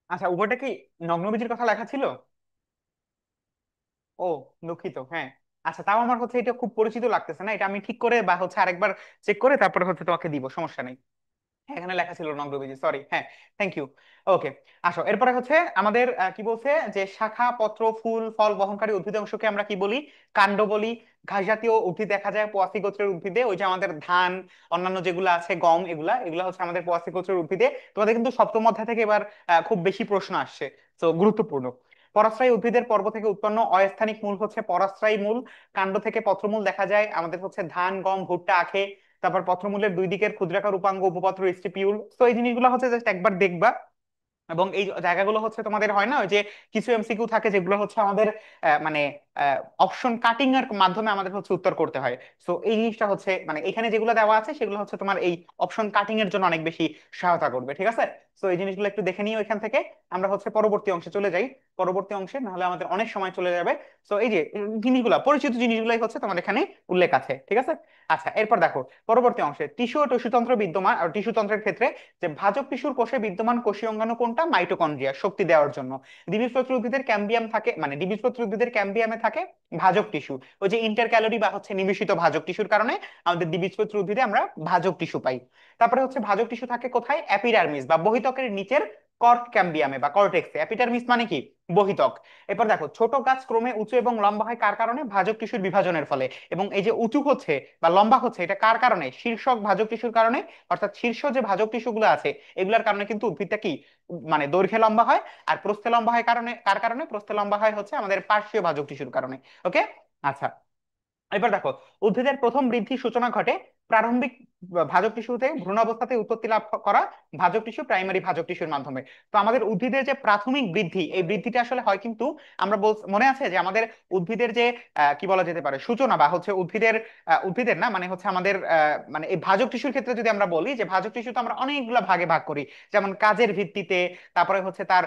আচ্ছা, উপরটা কি নগ্নবীজির কথা লেখা ছিল? ও, দুঃখিত, হ্যাঁ। আচ্ছা, তাও আমার হচ্ছে এটা খুব পরিচিত লাগতেছে না, এটা আমি ঠিক করে বা হচ্ছে আরেকবার চেক করে তারপরে হচ্ছে তোমাকে দিব, সমস্যা নেই। হ্যাঁ, এখানে লেখা ছিল নগ্নবীজি, সরি, হ্যাঁ। Thank you. ওকে, আসো এরপরে হচ্ছে আমাদের কি বলছে, যে শাখা পত্র ফুল ফল বহনকারী উদ্ভিদ অংশকে আমরা কি বলি? কাণ্ড বলি। ঘাস জাতীয় উদ্ভিদ দেখা যায় পোয়াসি গোত্রের উদ্ভিদে, ওই যে আমাদের ধান, অন্যান্য যেগুলো আছে গম, এগুলা এগুলা হচ্ছে আমাদের পোয়াসি গোত্রের উদ্ভিদে। তোমাদের কিন্তু সপ্তম অধ্যায় থেকে এবার খুব বেশি প্রশ্ন আসছে, তো গুরুত্বপূর্ণ। পরাশ্রয়ী উদ্ভিদের পর্ব থেকে উৎপন্ন অস্থানিক মূল হচ্ছে পরাশ্রয়ী মূল। কাণ্ড থেকে পত্রমূল দেখা যায় আমাদের হচ্ছে ধান গম ভুট্টা আখে। তারপর পত্রমূলের দুই দিকের ক্ষুদ্রাকার উপাঙ্গ উপপত্র স্টিপিউল। তো এই জিনিসগুলো হচ্ছে জাস্ট একবার দেখবা। এবং এই জায়গাগুলো হচ্ছে তোমাদের হয় না ওই যে কিছু এমসিকিউ থাকে যেগুলো হচ্ছে আমাদের মানে অপশন কাটিং এর মাধ্যমে আমাদের হচ্ছে উত্তর করতে হয়। সো এই জিনিসটা হচ্ছে মানে এখানে যেগুলো দেওয়া আছে সেগুলো হচ্ছে তোমার এই অপশন কাটিং এর জন্য অনেক বেশি সহায়তা করবে, ঠিক আছে? সো এই জিনিসগুলো একটু দেখে নিও এখান থেকে। আমরা হচ্ছে পরবর্তী অংশে চলে যাই, পরবর্তী অংশে নাহলে আমাদের অনেক সময় চলে যাবে। সো এই যে জিনিসগুলো পরিচিত জিনিসগুলোই হচ্ছে তোমার এখানে উল্লেখ আছে, ঠিক আছে? আচ্ছা, এরপর দেখো পরবর্তী অংশে টিস্যু ও টিস্যুতন্ত্র বিদ্যমান, আর টিস্যুতন্ত্রের ক্ষেত্রে যে ভাজক টিস্যুর কোষে বিদ্যমান কোষীয় অঙ্গাণু কোনটা? মাইটোকন্ড্রিয়া, শক্তি দেওয়ার জন্য। দ্বিবীজপত্রী উদ্ভিদের ক্যাম্বিয়াম থাকে, মানে দ্বিবীজপত্রী উদ্ভিদের ক্যাম্বিয়ামে থাকে ভাজক টিস্যু। ওই যে ইন্টার ক্যালোরি বা হচ্ছে নিবেশিত ভাজক টিস্যুর কারণে আমাদের দ্বিবীজপত্রী উদ্ভিদে আমরা ভাজক টিস্যু পাই। তারপরে হচ্ছে ভাজক টিস্যু থাকে কোথায়? অ্যাপিডার্মিস বা বহিত্বকের নিচের কর্ট ক্যাম্বিয়ামে বা কর্টেক্সে। অ্যাপিডার্মিস মানে কি? বহিত্বক। এরপর দেখো ছোট গাছ ক্রমে উঁচু এবং লম্বা হয় কার কারণে? ভাজক টিস্যুর বিভাজনের ফলে। এবং এই যে উঁচু হচ্ছে বা লম্বা হচ্ছে এটা কার কারণে? শীর্ষক ভাজক টিস্যুর কারণে। অর্থাৎ শীর্ষ যে ভাজক টিস্যুগুলো আছে এগুলোর কারণে কিন্তু উদ্ভিদটা কি মানে দৈর্ঘ্যে লম্বা হয়। আর প্রস্থে লম্বা হয় কারণে কার কারণে? প্রস্থে লম্বা হয় হচ্ছে আমাদের পার্শ্বীয় ভাজক টিস্যুর কারণে। ওকে, আচ্ছা। এবার দেখো উদ্ভিদের প্রথম বৃদ্ধির সূচনা ঘটে প্রারম্ভিক ভাজক টিস্যুতে ভ্রূণ অবস্থাতে উৎপত্তি লাভ করা ভাজক টিস্যু প্রাইমারি ভাজক টিস্যুর মাধ্যমে। তো আমাদের উদ্ভিদের যে প্রাথমিক বৃদ্ধি, এই বৃদ্ধিটা আসলে হয় কিন্তু আমরা মনে আছে যে আমাদের উদ্ভিদের যে কি বলা যেতে পারে সূচনা, বা হচ্ছে উদ্ভিদের না মানে হচ্ছে আমাদের মানে এই ভাজক টিস্যুর ক্ষেত্রে যদি আমরা বলি যে ভাজক টিস্যু তো আমরা অনেকগুলো ভাগে ভাগ করি, যেমন কাজের ভিত্তিতে, তারপরে হচ্ছে তার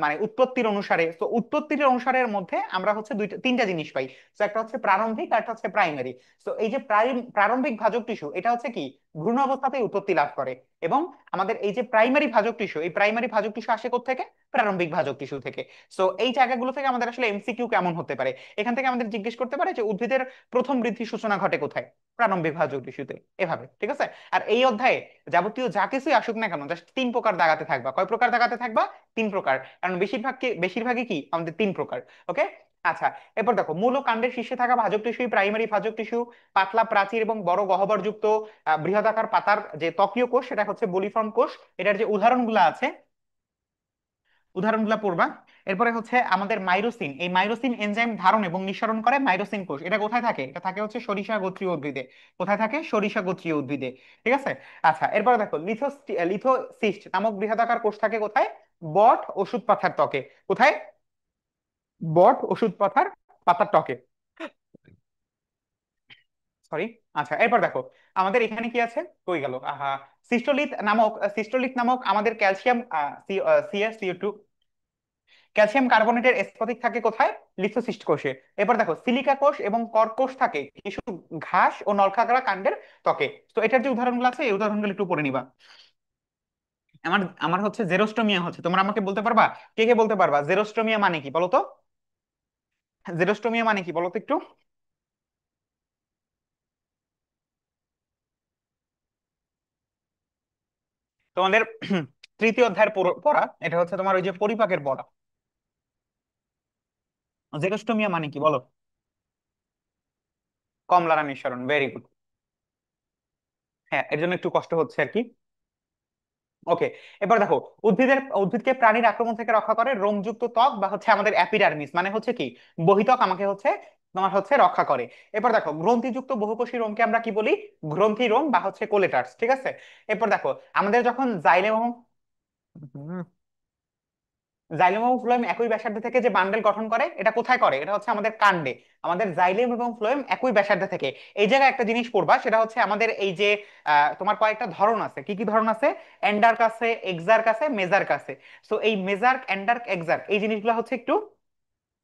মানে উৎপত্তির অনুসারে। তো উৎপত্তির অনুসারের মধ্যে আমরা হচ্ছে তিনটা জিনিস পাই। তো একটা হচ্ছে প্রারম্ভিক আর একটা হচ্ছে প্রাইমারি। তো এই যে প্রারম্ভিক ভাজক টিস্যু এটা হচ্ছে কি ভ্রূণ অবস্থাতেই উৎপত্তি লাভ করে। এবং আমাদের এই যে প্রাইমারি ভাজক টিস্যু, এই প্রাইমারি ভাজক টিস্যু আসে থেকে প্রারম্ভিক ভাজক টিস্যু থেকে। সো এই জায়গাগুলো থেকে আমাদের আসলে এমসিকিউ কেমন হতে পারে, এখান থেকে আমাদের জিজ্ঞেস করতে পারে যে উদ্ভিদের প্রথম বৃদ্ধির সূচনা ঘটে কোথায়, প্রারম্ভিক ভাজক টিস্যুতে, এভাবে। ঠিক আছে। আর এই অধ্যায়ে যাবতীয় যা কিছুই আসুক না কেন, জাস্ট তিন প্রকার দাগাতে থাকবা। কয় প্রকার দাগাতে থাকবা? তিন প্রকার। কারণ বেশিরভাগই কি আমাদের তিন প্রকার। ওকে। আচ্ছা, এরপর দেখো মূল ও কাণ্ডের শীর্ষে থাকা ভাজক টিস্যু প্রাইমারি ভাজক টিস্যু। পাতলা প্রাচীর এবং বড় গহ্বরযুক্ত বৃহদাকার পাতার যে ত্বকীয় কোষ, সেটা হচ্ছে বলিফর্ম কোষ। এটার যে উদাহরণগুলো আছে, উদাহরণগুলো পড়বা। এরপরে হচ্ছে আমাদের মাইরোসিন, এই মাইরোসিন এনজাইম ধারণ এবং নিঃসরণ করে মাইরোসিন কোষ। এটা কোথায় থাকে? এটা থাকে হচ্ছে সরিষা গোত্রীয় উদ্ভিদে। কোথায় থাকে? সরিষা গোত্রীয় উদ্ভিদে। ঠিক আছে। আচ্ছা, এরপরে দেখো লিথোসিস্ট নামক বৃহদাকার কোষ থাকে কোথায়? বট ওষুধ পাতার ত্বকে। কোথায়? বট ওষুধ পাতার ত্বকে। সরি। আচ্ছা, এরপর দেখো আমাদের এখানে কি আছে, কই গেল, আহা, সিস্টোলিথ নামক আমাদের ক্যালসিয়াম সিএসিও2, ক্যালসিয়াম কার্বনেটের স্ফটিক থাকে কোথায়? লিথোসিস্ট কোষে। এরপর দেখো সিলিকা কোষ এবং কর্কশ থাকে কিছু ঘাস ও নলখাগড়া কাণ্ডের ত্বকে। তো এটার যে উদাহরণগুলো আছে, এই উদাহরণগুলো একটু পড়ে নিবা। আমার আমার হচ্ছে জেরোস্টোমিয়া হচ্ছে, তোমরা আমাকে বলতে পারবা, কে কে বলতে পারবা জেরোস্টোমিয়া মানে কি বলো তো? জেরোস্টোমিয়া মানে কি বলো তো একটু? তোমাদের তৃতীয় অধ্যায়ের পড়া, এটা হচ্ছে তোমার ওই যে পরিপাকের পড়া। জেরোস্টোমিয়া মানে কি বলো? কমলারা নিঃসরণ, ভেরি গুড। হ্যাঁ, এর জন্য একটু কষ্ট হচ্ছে আর কি। ওকে। এবার দেখো উদ্ভিদকে প্রাণীর আক্রমণ থেকে রক্ষা করে রোমযুক্ত ত্বক, বা হচ্ছে আমাদের অ্যাপিডার্মিস, মানে হচ্ছে কি বহিত্বক আমাকে হচ্ছে তোমার হচ্ছে রক্ষা করে। এরপর দেখো গ্রন্থিযুক্ত বহুকোষী রোমকে আমরা কি বলি? গ্রন্থি রোম বা হচ্ছে কোলেটার্স। ঠিক আছে। এরপর দেখো আমাদের যখন জাইলেম, জাইলেম এবং ফ্লোয়েম একই ব্যাসার্ধ থেকে যে বান্ডেল গঠন করে, এটা কোথায় করে? এটা হচ্ছে আমাদের কাণ্ডে। আমাদের জাইলেম এবং ফ্লোয়েম একই ব্যাসার্ধ থেকে। এই জায়গায় একটা জিনিস পড়বা, সেটা হচ্ছে আমাদের এই যে তোমার কয়েকটা ধরন আছে। কি কি ধরন আছে? এন্ডার্ক আছে, এক্সার্ক আছে, মেজার্ক আছে। সো এই মেজার্ক, এন্ডার্ক, এক্সার্ক এই জিনিসগুলো হচ্ছে একটু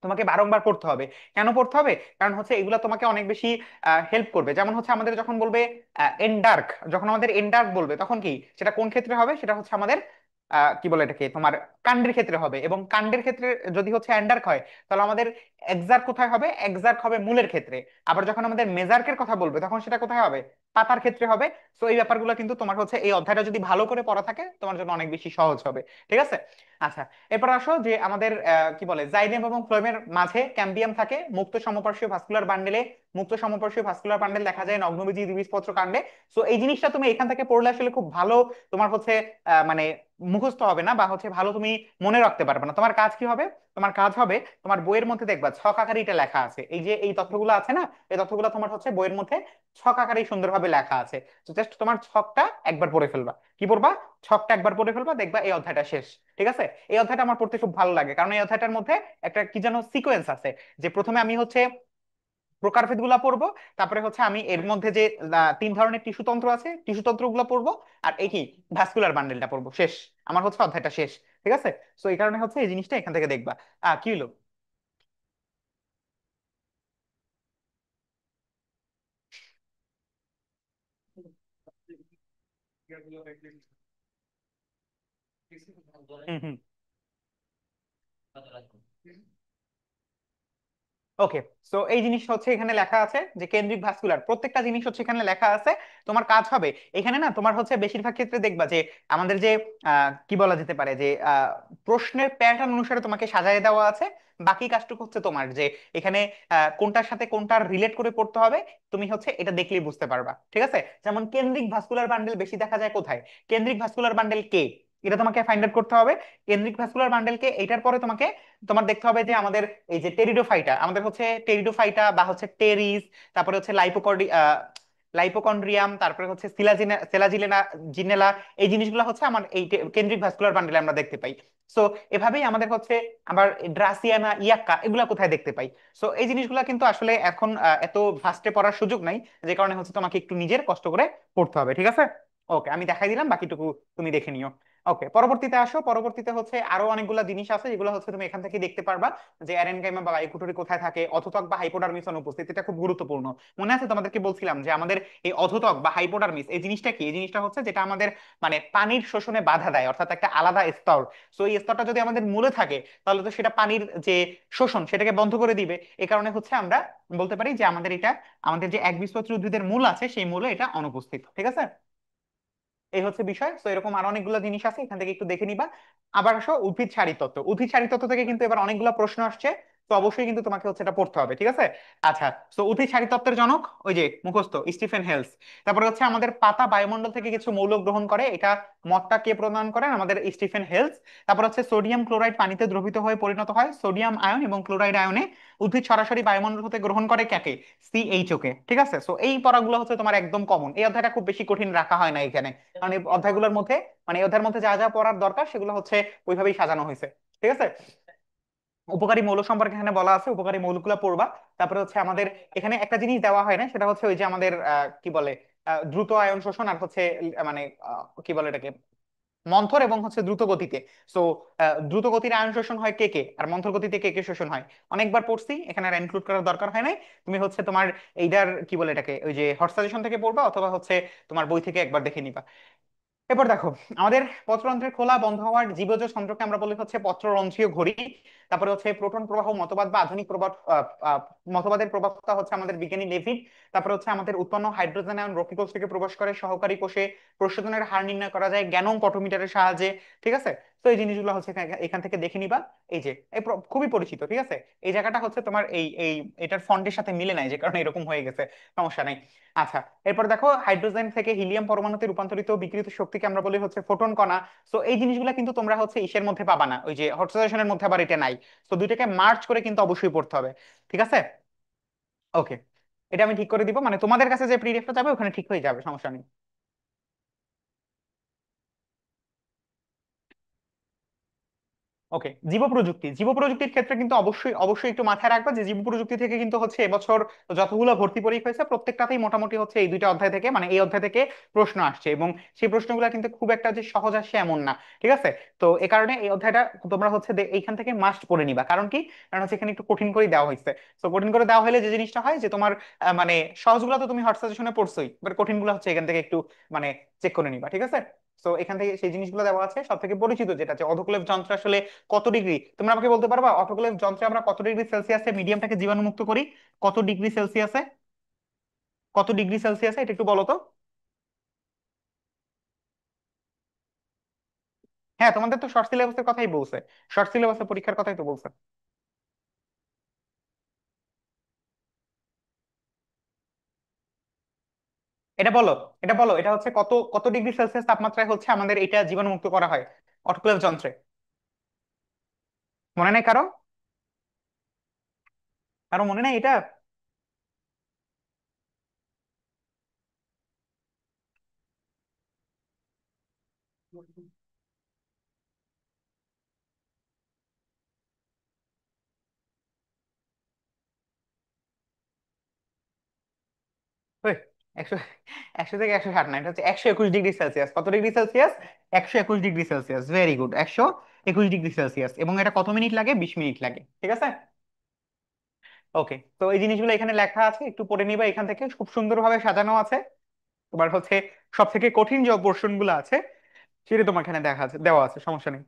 তোমাকে বারংবার পড়তে হবে। কেন পড়তে হবে? কারণ হচ্ছে এগুলো তোমাকে অনেক বেশি হেল্প করবে। যেমন হচ্ছে আমাদের যখন বলবে এন্ডার্ক, যখন আমাদের এন্ডার্ক বলবে তখন কি সেটা কোন ক্ষেত্রে হবে? সেটা হচ্ছে আমাদের কি বলে এটাকে তোমার কাণ্ডের ক্ষেত্রে হবে। এবং কাণ্ডের ক্ষেত্রে যদি হচ্ছে অ্যান্ডার্ক হয়, তাহলে আমাদের এক্সার্ক কোথায় হবে? এক্সার্ক হবে মূলের ক্ষেত্রে। আবার যখন আমাদের মেজার্কের কথা বলবে, তখন সেটা কোথায় হবে? পাতার ক্ষেত্রে হবে। তো এই ব্যাপারগুলো কিন্তু তোমার হচ্ছে এই অধ্যায়টা যদি ভালো করে পড়া থাকে, তোমার জন্য অনেক বেশি সহজ হবে। ঠিক আছে। আচ্ছা, এরপর আসো যে আমাদের কি বলে জাইলেম এবং ফ্লোয়েমের মাঝে ক্যাম্বিয়াম থাকে মুক্ত সমপার্শ্বীয় ভাস্কুলার বান্ডেলে। মুক্ত সমপার্শ্বীয় ভাস্কুলার বান্ডেল দেখা যায় নগ্নবীজী দ্বিবীজপত্র কাণ্ডে। সো এই জিনিসটা তুমি এখান থেকে পড়লে আসলে খুব ভালো তোমার হচ্ছে মানে মুখস্থ হবে না, বা হচ্ছে ভালো তুমি মনে রাখতে পারবে না। তোমার কাজ কি হবে? তোমার কাজ হবে তোমার বইয়ের মধ্যে দেখবা ছক আকারে এটা লেখা আছে, এই যে এই তথ্যগুলো আছে না, এই তথ্যগুলো তোমার হচ্ছে বইয়ের মধ্যে ছক আকারে সুন্দরভাবে লেখা আছে। তো জাস্ট তোমার ছকটা একবার পড়ে ফেলবা। কি পড়বা? ছকটা একবার পড়ে ফেলবা, দেখবা এই অধ্যায়টা শেষ। ঠিক আছে। এই অধ্যায়টা আমার পড়তে খুব ভালো লাগে, কারণ এই অধ্যায়টার মধ্যে একটা কি যেন সিকোয়েন্স আছে, যে প্রথমে আমি হচ্ছে প্রকারভেদ গুলা পড়বো, তারপরে হচ্ছে আমি এর মধ্যে যে তিন ধরনের টিস্যু তন্ত্র আছে, টিস্যু তন্ত্র গুলো পড়বো, আর এই কি ভাস্কুলার বান্ডেলটা পড়বো, শেষ। আমার হচ্ছে অধ্যায়টা শেষ। ঠিক আছে। তো এই কারণে হচ্ছে এই জিনিসটা এখান থেকে দেখবা। কি হলো? হুম হুম। ওকে। সো এই জিনিস হচ্ছে এখানে লেখা আছে যে কেন্দ্রিক ভাস্কুলার, প্রত্যেকটা জিনিস হচ্ছে এখানে লেখা আছে। তোমার কাজ হবে এখানে না, তোমার হচ্ছে বেশিরভাগ ক্ষেত্রে দেখবা যে আমাদের যে কি বলা যেতে পারে যে প্রশ্নের প্যাটার্ন অনুসারে তোমাকে সাজায় দেওয়া আছে। বাকি কাজটুকু হচ্ছে তোমার যে এখানে কোনটার সাথে কোনটা রিলেট করে পড়তে হবে, তুমি হচ্ছে এটা দেখলেই বুঝতে পারবা। ঠিক আছে। যেমন কেন্দ্রিক ভাস্কুলার বান্ডেল বেশি দেখা যায় কোথায়? কেন্দ্রিক ভাস্কুলার বান্ডেল কে, এটা তোমাকে ফাইন্ড আউট করতে হবে। কেন্দ্রিক ভাস্কুলার বান্ডেলকে এটার পরে তোমাকে তোমার দেখতে হবে যে আমাদের এই যে টেরিডোফাইটা, আমাদের হচ্ছে টেরিডোফাইটা বা হচ্ছে টেরিস, তারপরে হচ্ছে লাইপোকন্ড্রিয়াম, তারপরে হচ্ছে সেলাজিলেনা, জিনেলা, এই জিনিসগুলো হচ্ছে আমার এই কেন্দ্রিক ভাস্কুলার বান্ডেলে আমরা দেখতে পাই। সো এভাবেই আমাদের হচ্ছে আবার ড্রাসিয়ানা, ইয়াক্কা, এগুলা কোথায় দেখতে পাই। সো এই জিনিসগুলো কিন্তু আসলে এখন এত ভাস্টে পড়ার সুযোগ নাই, যে কারণে হচ্ছে তোমাকে একটু নিজের কষ্ট করে পড়তে হবে, ঠিক আছে? ওকে, আমি দেখাই দিলাম, বাকিটুকু তুমি দেখে নিও। ওকে, পরবর্তীতে আসো। পরবর্তীতে হচ্ছে আরো অনেকগুলা জিনিস আছে যেগুলো হচ্ছে তুমি এখান থেকে দেখতে পারবা, যে অ্যারেনকাইমা বা বায়োকুটরি কোথায় থাকে, অথতক বা হাইপোডার্মিস অনুপস্থিত, এটা খুব গুরুত্বপূর্ণ। মনে আছে তোমাদেরকে বলছিলাম যে আমাদের এই অধোতক বা হাইপোডার্মিস, এই জিনিসটা কি? এই জিনিসটা হচ্ছে যেটা আমাদের মানে পানির শোষণে বাধা দেয়, অর্থাৎ একটা আলাদা স্তর। সো এই স্তরটা যদি আমাদের মূলে থাকে, তাহলে তো সেটা পানির যে শোষণ সেটাকে বন্ধ করে দিবে। এই কারণে হচ্ছে আমরা বলতে পারি যে আমাদের এটা, আমাদের যে একবীজপত্রী উদ্ভিদের মূল আছে সেই মূলে এটা অনুপস্থিত, ঠিক আছে? এই হচ্ছে বিষয়। তো এরকম আরো অনেকগুলো জিনিস আছে, এখান থেকে একটু দেখে নিবা। আবার আসো উদ্ভিদ সারি তত্ত্ব। উদ্ভিদ সারি তত্ত্ব থেকে কিন্তু এবার অনেকগুলো প্রশ্ন আসছে, তো অবশ্যই কিন্তু তোমাকে হচ্ছে এটা পড়তে হবে, ঠিক আছে? আচ্ছা, তো উদ্ভিদ সারি তত্ত্বের জনক ওই যে মুখস্থ স্টিফেন হেলস। তারপরে হচ্ছে আমাদের পাতা বায়ুমণ্ডল থেকে কিছু মৌল গ্রহণ করে, এটা মতটা কে প্রণয়ন করেন? আমাদের স্টিফেন হেলস। তারপর হচ্ছে সোডিয়াম ক্লোরাইড পানিতে দ্রবীভূত হয়ে পরিণত হয় সোডিয়াম আয়ন এবং ক্লোরাইড আয়নে। উদ্ভিদ সরাসরি বায়ুমণ্ডল হতে গ্রহণ করে কাকে? সিএইচও কে, ঠিক আছে? সো এই পড়াগুলো হচ্ছে তোমার একদম কমন, এই অধ্যায়টা খুব বেশি কঠিন রাখা হয় না এখানে, কারণ এই অধ্যায়গুলোর মধ্যে মানে এই অধ্যায়ের মধ্যে যা যা পড়ার দরকার সেগুলো হচ্ছে ওইভাবেই সাজানো হয়েছে, ঠিক আছে? উপকারী মৌল সম্পর্কে এখানে বলা আছে, উপকারী মৌলগুলো পড়বা। তারপরে হচ্ছে আমাদের এখানে একটা জিনিস দেওয়া হয় না, সেটা হচ্ছে ওই যে আমাদের কি বলে দ্রুত আয়ন শোষণ, আর হচ্ছে মানে কি বলে এটাকে, মন্থর এবং হচ্ছে দ্রুত গতিতে। সো দ্রুত গতির আয়ন শোষণ হয় কে কে, আর মন্থর গতিতে কে কে শোষণ হয়, অনেকবার পড়ছি, এখানে আর ইনক্লুড করার দরকার হয় নাই। তুমি হচ্ছে তোমার এইটার কি বলে এটাকে, ওই যে হট সাজেশন থেকে পড়বা, অথবা হচ্ছে তোমার বই থেকে একবার দেখে নিবা। এরপর দেখো, আমাদের পত্ররন্ধ্রের খোলা বন্ধ হওয়ার জীবজ যন্ত্রকে আমরা বলি হচ্ছে পত্ররন্ধ্রীয় ঘড়ি। তারপরে হচ্ছে প্রোটন প্রবাহ মতবাদ বা আধুনিক প্রবাদ মতবাদের প্রবক্তা হচ্ছে আমাদের বিজ্ঞানী লেভিড। তারপরে হচ্ছে আমাদের উৎপন্ন হাইড্রোজেন আয়ন রক্ষী কোষ থেকে প্রবেশ করে সহকারী কোষে, প্রশোধনের হার নির্ণয় করা যায় গ্যানম পটোমিটারের সাহায্যে, ঠিক আছে? তো এই জিনিসগুলো হচ্ছে এখান থেকে দেখে নিবা। এই যে খুবই পরিচিত, ঠিক আছে? এই জায়গাটা হচ্ছে তোমার এই এই এটার ফন্টের সাথে মিলে নাই, যে কারণে এরকম হয়ে গেছে, সমস্যা নাই। আচ্ছা, এরপর দেখো, হাইড্রোজেন থেকে হিলিয়াম পরমাণুতে রূপান্তরিত বিকৃত শক্তিকে আমরা বলি হচ্ছে ফোটন কণা। সো এই জিনিসগুলো কিন্তু তোমরা হচ্ছে ইসের মধ্যে পাবা না, ওই যে হট সাজেশনের মধ্যে আবার এটা নাই। তো দুইটাকে মার্চ করে কিন্তু অবশ্যই পড়তে হবে, ঠিক আছে? ওকে, এটা আমি ঠিক করে দিব, মানে তোমাদের কাছে যে পিডিএফটা যাবে ওখানে ঠিক হয়ে যাবে, সমস্যা নেই। ওকে, জীব প্রযুক্তি। জীব প্রযুক্তির ক্ষেত্রে কিন্তু অবশ্যই অবশ্যই একটু মাথায় রাখবা যে জীব প্রযুক্তি থেকে কিন্তু হচ্ছে এবছর যতগুলো ভর্তি পরীক্ষা হয়েছে প্রত্যেকটাতেই মোটামুটি হচ্ছে এই দুইটা অধ্যায় থেকে, মানে এই অধ্যায় থেকে প্রশ্ন আসছে, এবং সেই প্রশ্নগুলো কিন্তু খুব একটা যে সহজ আসছে এমন না, ঠিক আছে? তো এই কারণে এই অধ্যায়টা তোমরা হচ্ছে এইখান থেকে মাস্ট পড়ে নিবা। কারণ কি? কারণ হচ্ছে এখানে একটু কঠিন করে দেওয়া হয়েছে। তো কঠিন করে দেওয়া হলে যে জিনিসটা হয় যে তোমার মানে সহজগুলো তো তুমি হট সাজেশনে পড়ছোই, এবার কঠিনগুলো হচ্ছে এখান থেকে একটু মানে চেক করে নিবা, ঠিক আছে? তো এখান থেকে সেই জিনিসগুলো দেওয়া আছে। সব থেকে পরিচিত যেটা আছে অটোক্লেভ যন্ত্র, আসলে কত ডিগ্রি, তোমরা আমাকে বলতে পারবা অটোক্লেভ যন্ত্রে আমরা কত ডিগ্রি সেলসিয়াসে মিডিয়ামটাকে জীবাণুমুক্ত করি? কত ডিগ্রি সেলসিয়াসে? কত ডিগ্রি সেলসিয়াসে, এটা একটু বলো তো। হ্যাঁ, তোমাদের তো শর্ট সিলেবাসের কথাই বলছে, শর্ট সিলেবাসের পরীক্ষার কথাই তো বলছে। এটা বলো, এটা বলো, এটা হচ্ছে কত কত ডিগ্রি সেলসিয়াস তাপমাত্রায় হচ্ছে আমাদের এটা জীবাণুমুক্ত করা হয় অটোক্লেভ যন্ত্রে? মনে নাই কারো? কারো মনে নাই এটা? ওই, 100, 100 থেকে 160 না, এটা হচ্ছে 121 ডিগ্রি সেলসিয়াস। কত degree Celsius? 121 degree Celsius, very good, 121 degree Celsius. এবং এটা কত মিনিট লাগে? 20 মিনিট লাগে, ঠিক আছে? ওকে, তো এই জিনিসগুলো এখানে লেখা আছে, একটু পড়ে নিবা, এখান থেকে খুব সুন্দরভাবে সাজানো আছে। তোমার হচ্ছে সব থেকে কঠিন যে পোর্শন গুলো আছে সেটা তোমার এখানে দেখা আছে, দেওয়া আছে, সমস্যা নেই।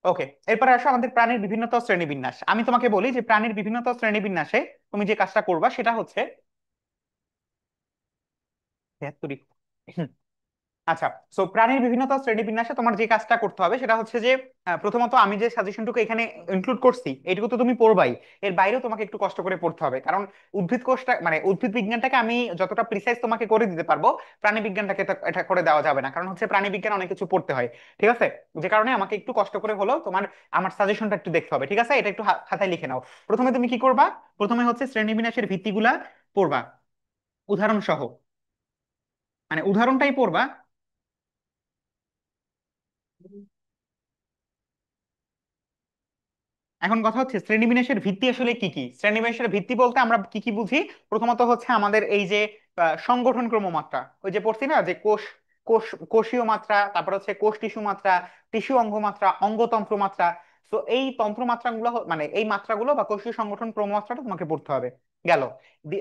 ওকে, এরপরে আসো আমাদের প্রাণীর বিভিন্নতা ও শ্রেণীবিন্যাস। আমি তোমাকে বলি যে প্রাণীর বিভিন্নতা ও শ্রেণীবিন্যাসে তুমি যে কাজটা করবা সেটা হচ্ছে 73। আচ্ছা, সো প্রাণীর বিভিন্নতা শ্রেণীবিন্যাসে তোমার যে কাজটা করতে হবে সেটা হচ্ছে যে প্রথমত আমি যে সাজেশনটুকু এখানে ইনক্লুড করছি এইটুকু তো তুমি পড়বাই, এর বাইরেও তোমাকে একটু কষ্ট করে পড়তে হবে, কারণ উদ্ভিদ কোষটা মানে উদ্ভিদ বিজ্ঞানটাকে আমি যতটা প্রিসাইজ তোমাকে করে দিতে পারবো, প্রাণী বিজ্ঞানটাকে এটা করে দেওয়া যাবে না, কারণ হচ্ছে প্রাণী বিজ্ঞান অনেক কিছু পড়তে হয়। ঠিক আছে, যে কারণে আমাকে একটু কষ্ট করে হলো তোমার আমার সাজেশনটা একটু দেখতে হবে। ঠিক আছে, এটা একটু খাতায় লিখে নাও। প্রথমে তুমি কি করবা, প্রথমে হচ্ছে শ্রেণীবিন্যাসের ভিত্তিগুলা পড়বা, উদাহরণ সহ, মানে উদাহরণটাই পড়বা। এখন কথা হচ্ছে শ্রেণীবিন্যাসের ভিত্তি আসলে কি কি। শ্রেণীবিন্যাসের ভিত্তি বলতে আমরা কি কি বুঝি? প্রথমত হচ্ছে আমাদের এই যে সংগঠন ক্রমমাত্রা, ওই যে পড়ছি না যে কোষ, কোষ কোষীয় মাত্রা, তারপর হচ্ছে কোষ টিস্যু মাত্রা, টিস্যু অঙ্গ মাত্রা, অঙ্গতন্ত্র মাত্রা। তো এই তন্ত্র মাত্রাগুলো মানে এই মাত্রাগুলো বা কোষীয় সংগঠন ক্রমমাত্রাটা তোমাকে পড়তে হবে। গেল।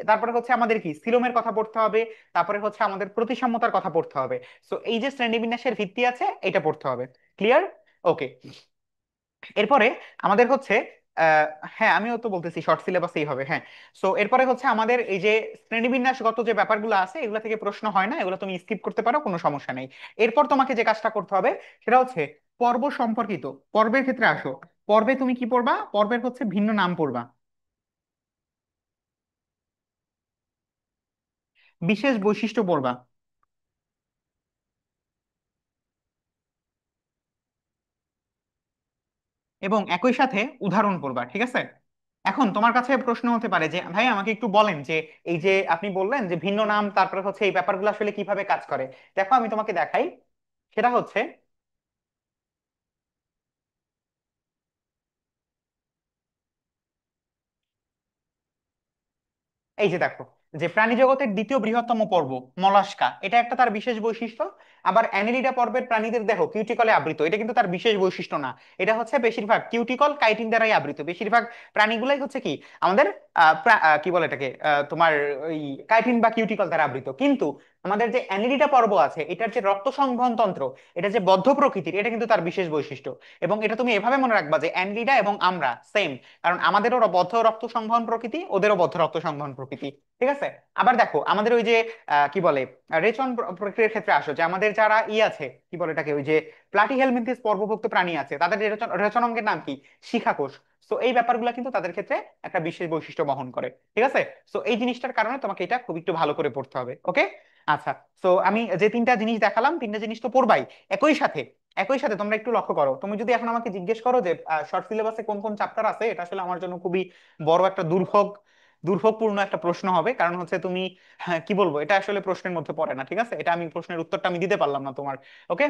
তারপরে হচ্ছে আমাদের কি সিলোমের কথা পড়তে হবে, তারপরে হচ্ছে আমাদের প্রতিসাম্যতার কথা পড়তে হবে। তো এই যে শ্রেণীবিন্যাসের ভিত্তি আছে এটা পড়তে হবে। ক্লিয়ার? ওকে। এরপরে আমাদের হচ্ছে আহ হ্যাঁ, আমিও তো বলতেছি শর্ট সিলেবাসেই হবে, হ্যাঁ। সো এরপরে হচ্ছে আমাদের এই যে শ্রেণীবিন্যাসগত যে ব্যাপারগুলো আছে এগুলো থেকে প্রশ্ন হয় না, এগুলো তুমি স্কিপ করতে পারো, কোনো সমস্যা নেই। এরপর তোমাকে যে কাজটা করতে হবে সেটা হচ্ছে পর্ব সম্পর্কিত। পর্বের ক্ষেত্রে আসো, পর্বে তুমি কি পড়বা? পর্বের হচ্ছে ভিন্ন নাম পড়বা, বিশেষ বৈশিষ্ট্য পড়বা, এবং একই সাথে উদাহরণ পড়বা। ঠিক আছে, এখন তোমার কাছে প্রশ্ন হতে পারে যে ভাই আমাকে একটু বলেন যে এই যে আপনি বললেন যে ভিন্ন নাম তারপরে হচ্ছে এই ব্যাপারগুলো আসলে কিভাবে কাজ করে। দেখো আমি তোমাকে দেখাই, সেটা হচ্ছে এই যে দেখো, যে প্রাণী জগতের দ্বিতীয় বৃহত্তম পর্ব মলাস্কা, এটা একটা তার বিশেষ বৈশিষ্ট্য। আবার অ্যানেলিডা পর্বের প্রাণীদের দেহ কিউটিকলে আবৃত, এটা কিন্তু তার বিশেষ বৈশিষ্ট্য না। এটা হচ্ছে বেশিরভাগ কিউটিকল কাইটিন দ্বারাই আবৃত, বেশিরভাগ প্রাণীগুলাই হচ্ছে কি আমাদের কি বলে এটাকে তোমার ওই কাইটিন বা কিউটিকল দ্বারা আবৃত। কিন্তু আমাদের যে অ্যানেলিডা পর্ব আছে এটার যে রক্ত সংবহন তন্ত্র, এটা যে বদ্ধ প্রকৃতির, এটা কিন্তু তার বিশেষ বৈশিষ্ট্য। এবং এটা তুমি এভাবে মনে রাখবা যে অ্যানেলিডা এবং আমরা সেম, কারণ আমাদেরও বদ্ধ রক্ত সংবহন প্রকৃতি, ওদেরও বদ্ধ রক্ত সংবহন প্রকৃতি। ঠিক আছে। আবার দেখো আমাদের ওই যে কি বলে রেচন প্রক্রিয়ার ক্ষেত্রে আসো, যে আমাদের যারা আছে কি বলে এটাকে ওই যে প্লাটিহেলমিনথেস পর্বভুক্ত প্রাণী আছে, তাদের রেচন রেচন অঙ্গের নাম কি? শিখাকোষ। তো এই ব্যাপারগুলো কিন্তু তাদের ক্ষেত্রে একটা বিশেষ বৈশিষ্ট্য বহন করে। ঠিক আছে, তো এই জিনিসটার কারণে তোমাকে এটা খুব একটু ভালো করে পড়তে হবে। ওকে। আচ্ছা, তো আমি যে তিনটা জিনিস দেখালাম, তিনটা জিনিস তো পড়বাই। একই সাথে একই সাথে তোমরা একটু লক্ষ্য করো, তুমি যদি এখন আমাকে জিজ্ঞেস করো যে শর্ট সিলেবাসে কোন কোন চ্যাপ্টার আছে, এটা আসলে আমার জন্য খুবই বড় একটা দুর্ভোগপূর্ণ একটা প্রশ্ন হবে, কারণ হচ্ছে তুমি কি বলবো, এটা আসলে প্রশ্নের মধ্যে পড়ে না। ঠিক আছে, এটা আমি প্রশ্নের উত্তরটা আমি দিতে পারলাম না তোমার। ওকে,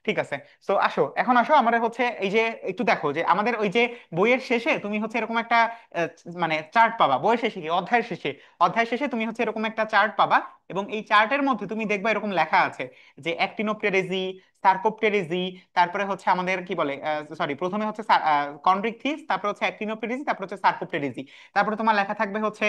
ঠিক আছে। তো আসো, এখন আসো আমাদের হচ্ছে এই যে একটু দেখো যে আমাদের ওই যে বইয়ের শেষে তুমি হচ্ছে এরকম একটা আহ, মানে চার্ট পাবা, বইয়ের শেষে কি অধ্যায়ের শেষে, অধ্যায়ের শেষে তুমি হচ্ছে এরকম একটা চার্ট পাবা। এবং এই চার্টের মধ্যে তুমি দেখবা এরকম লেখা আছে যে অ্যাক্টিনোপ্টেরিজি, সার্কোপ্টেরিজি, তারপরে হচ্ছে আমাদের কি বলে সরি, প্রথমে হচ্ছে কন্ড্রিকথিস, তারপরে হচ্ছে অ্যাক্টিনোপ্টেরিজি, তারপরে হচ্ছে সার্কোপ্টেরিজি। তারপরে তোমার লেখা থাকবে হচ্ছে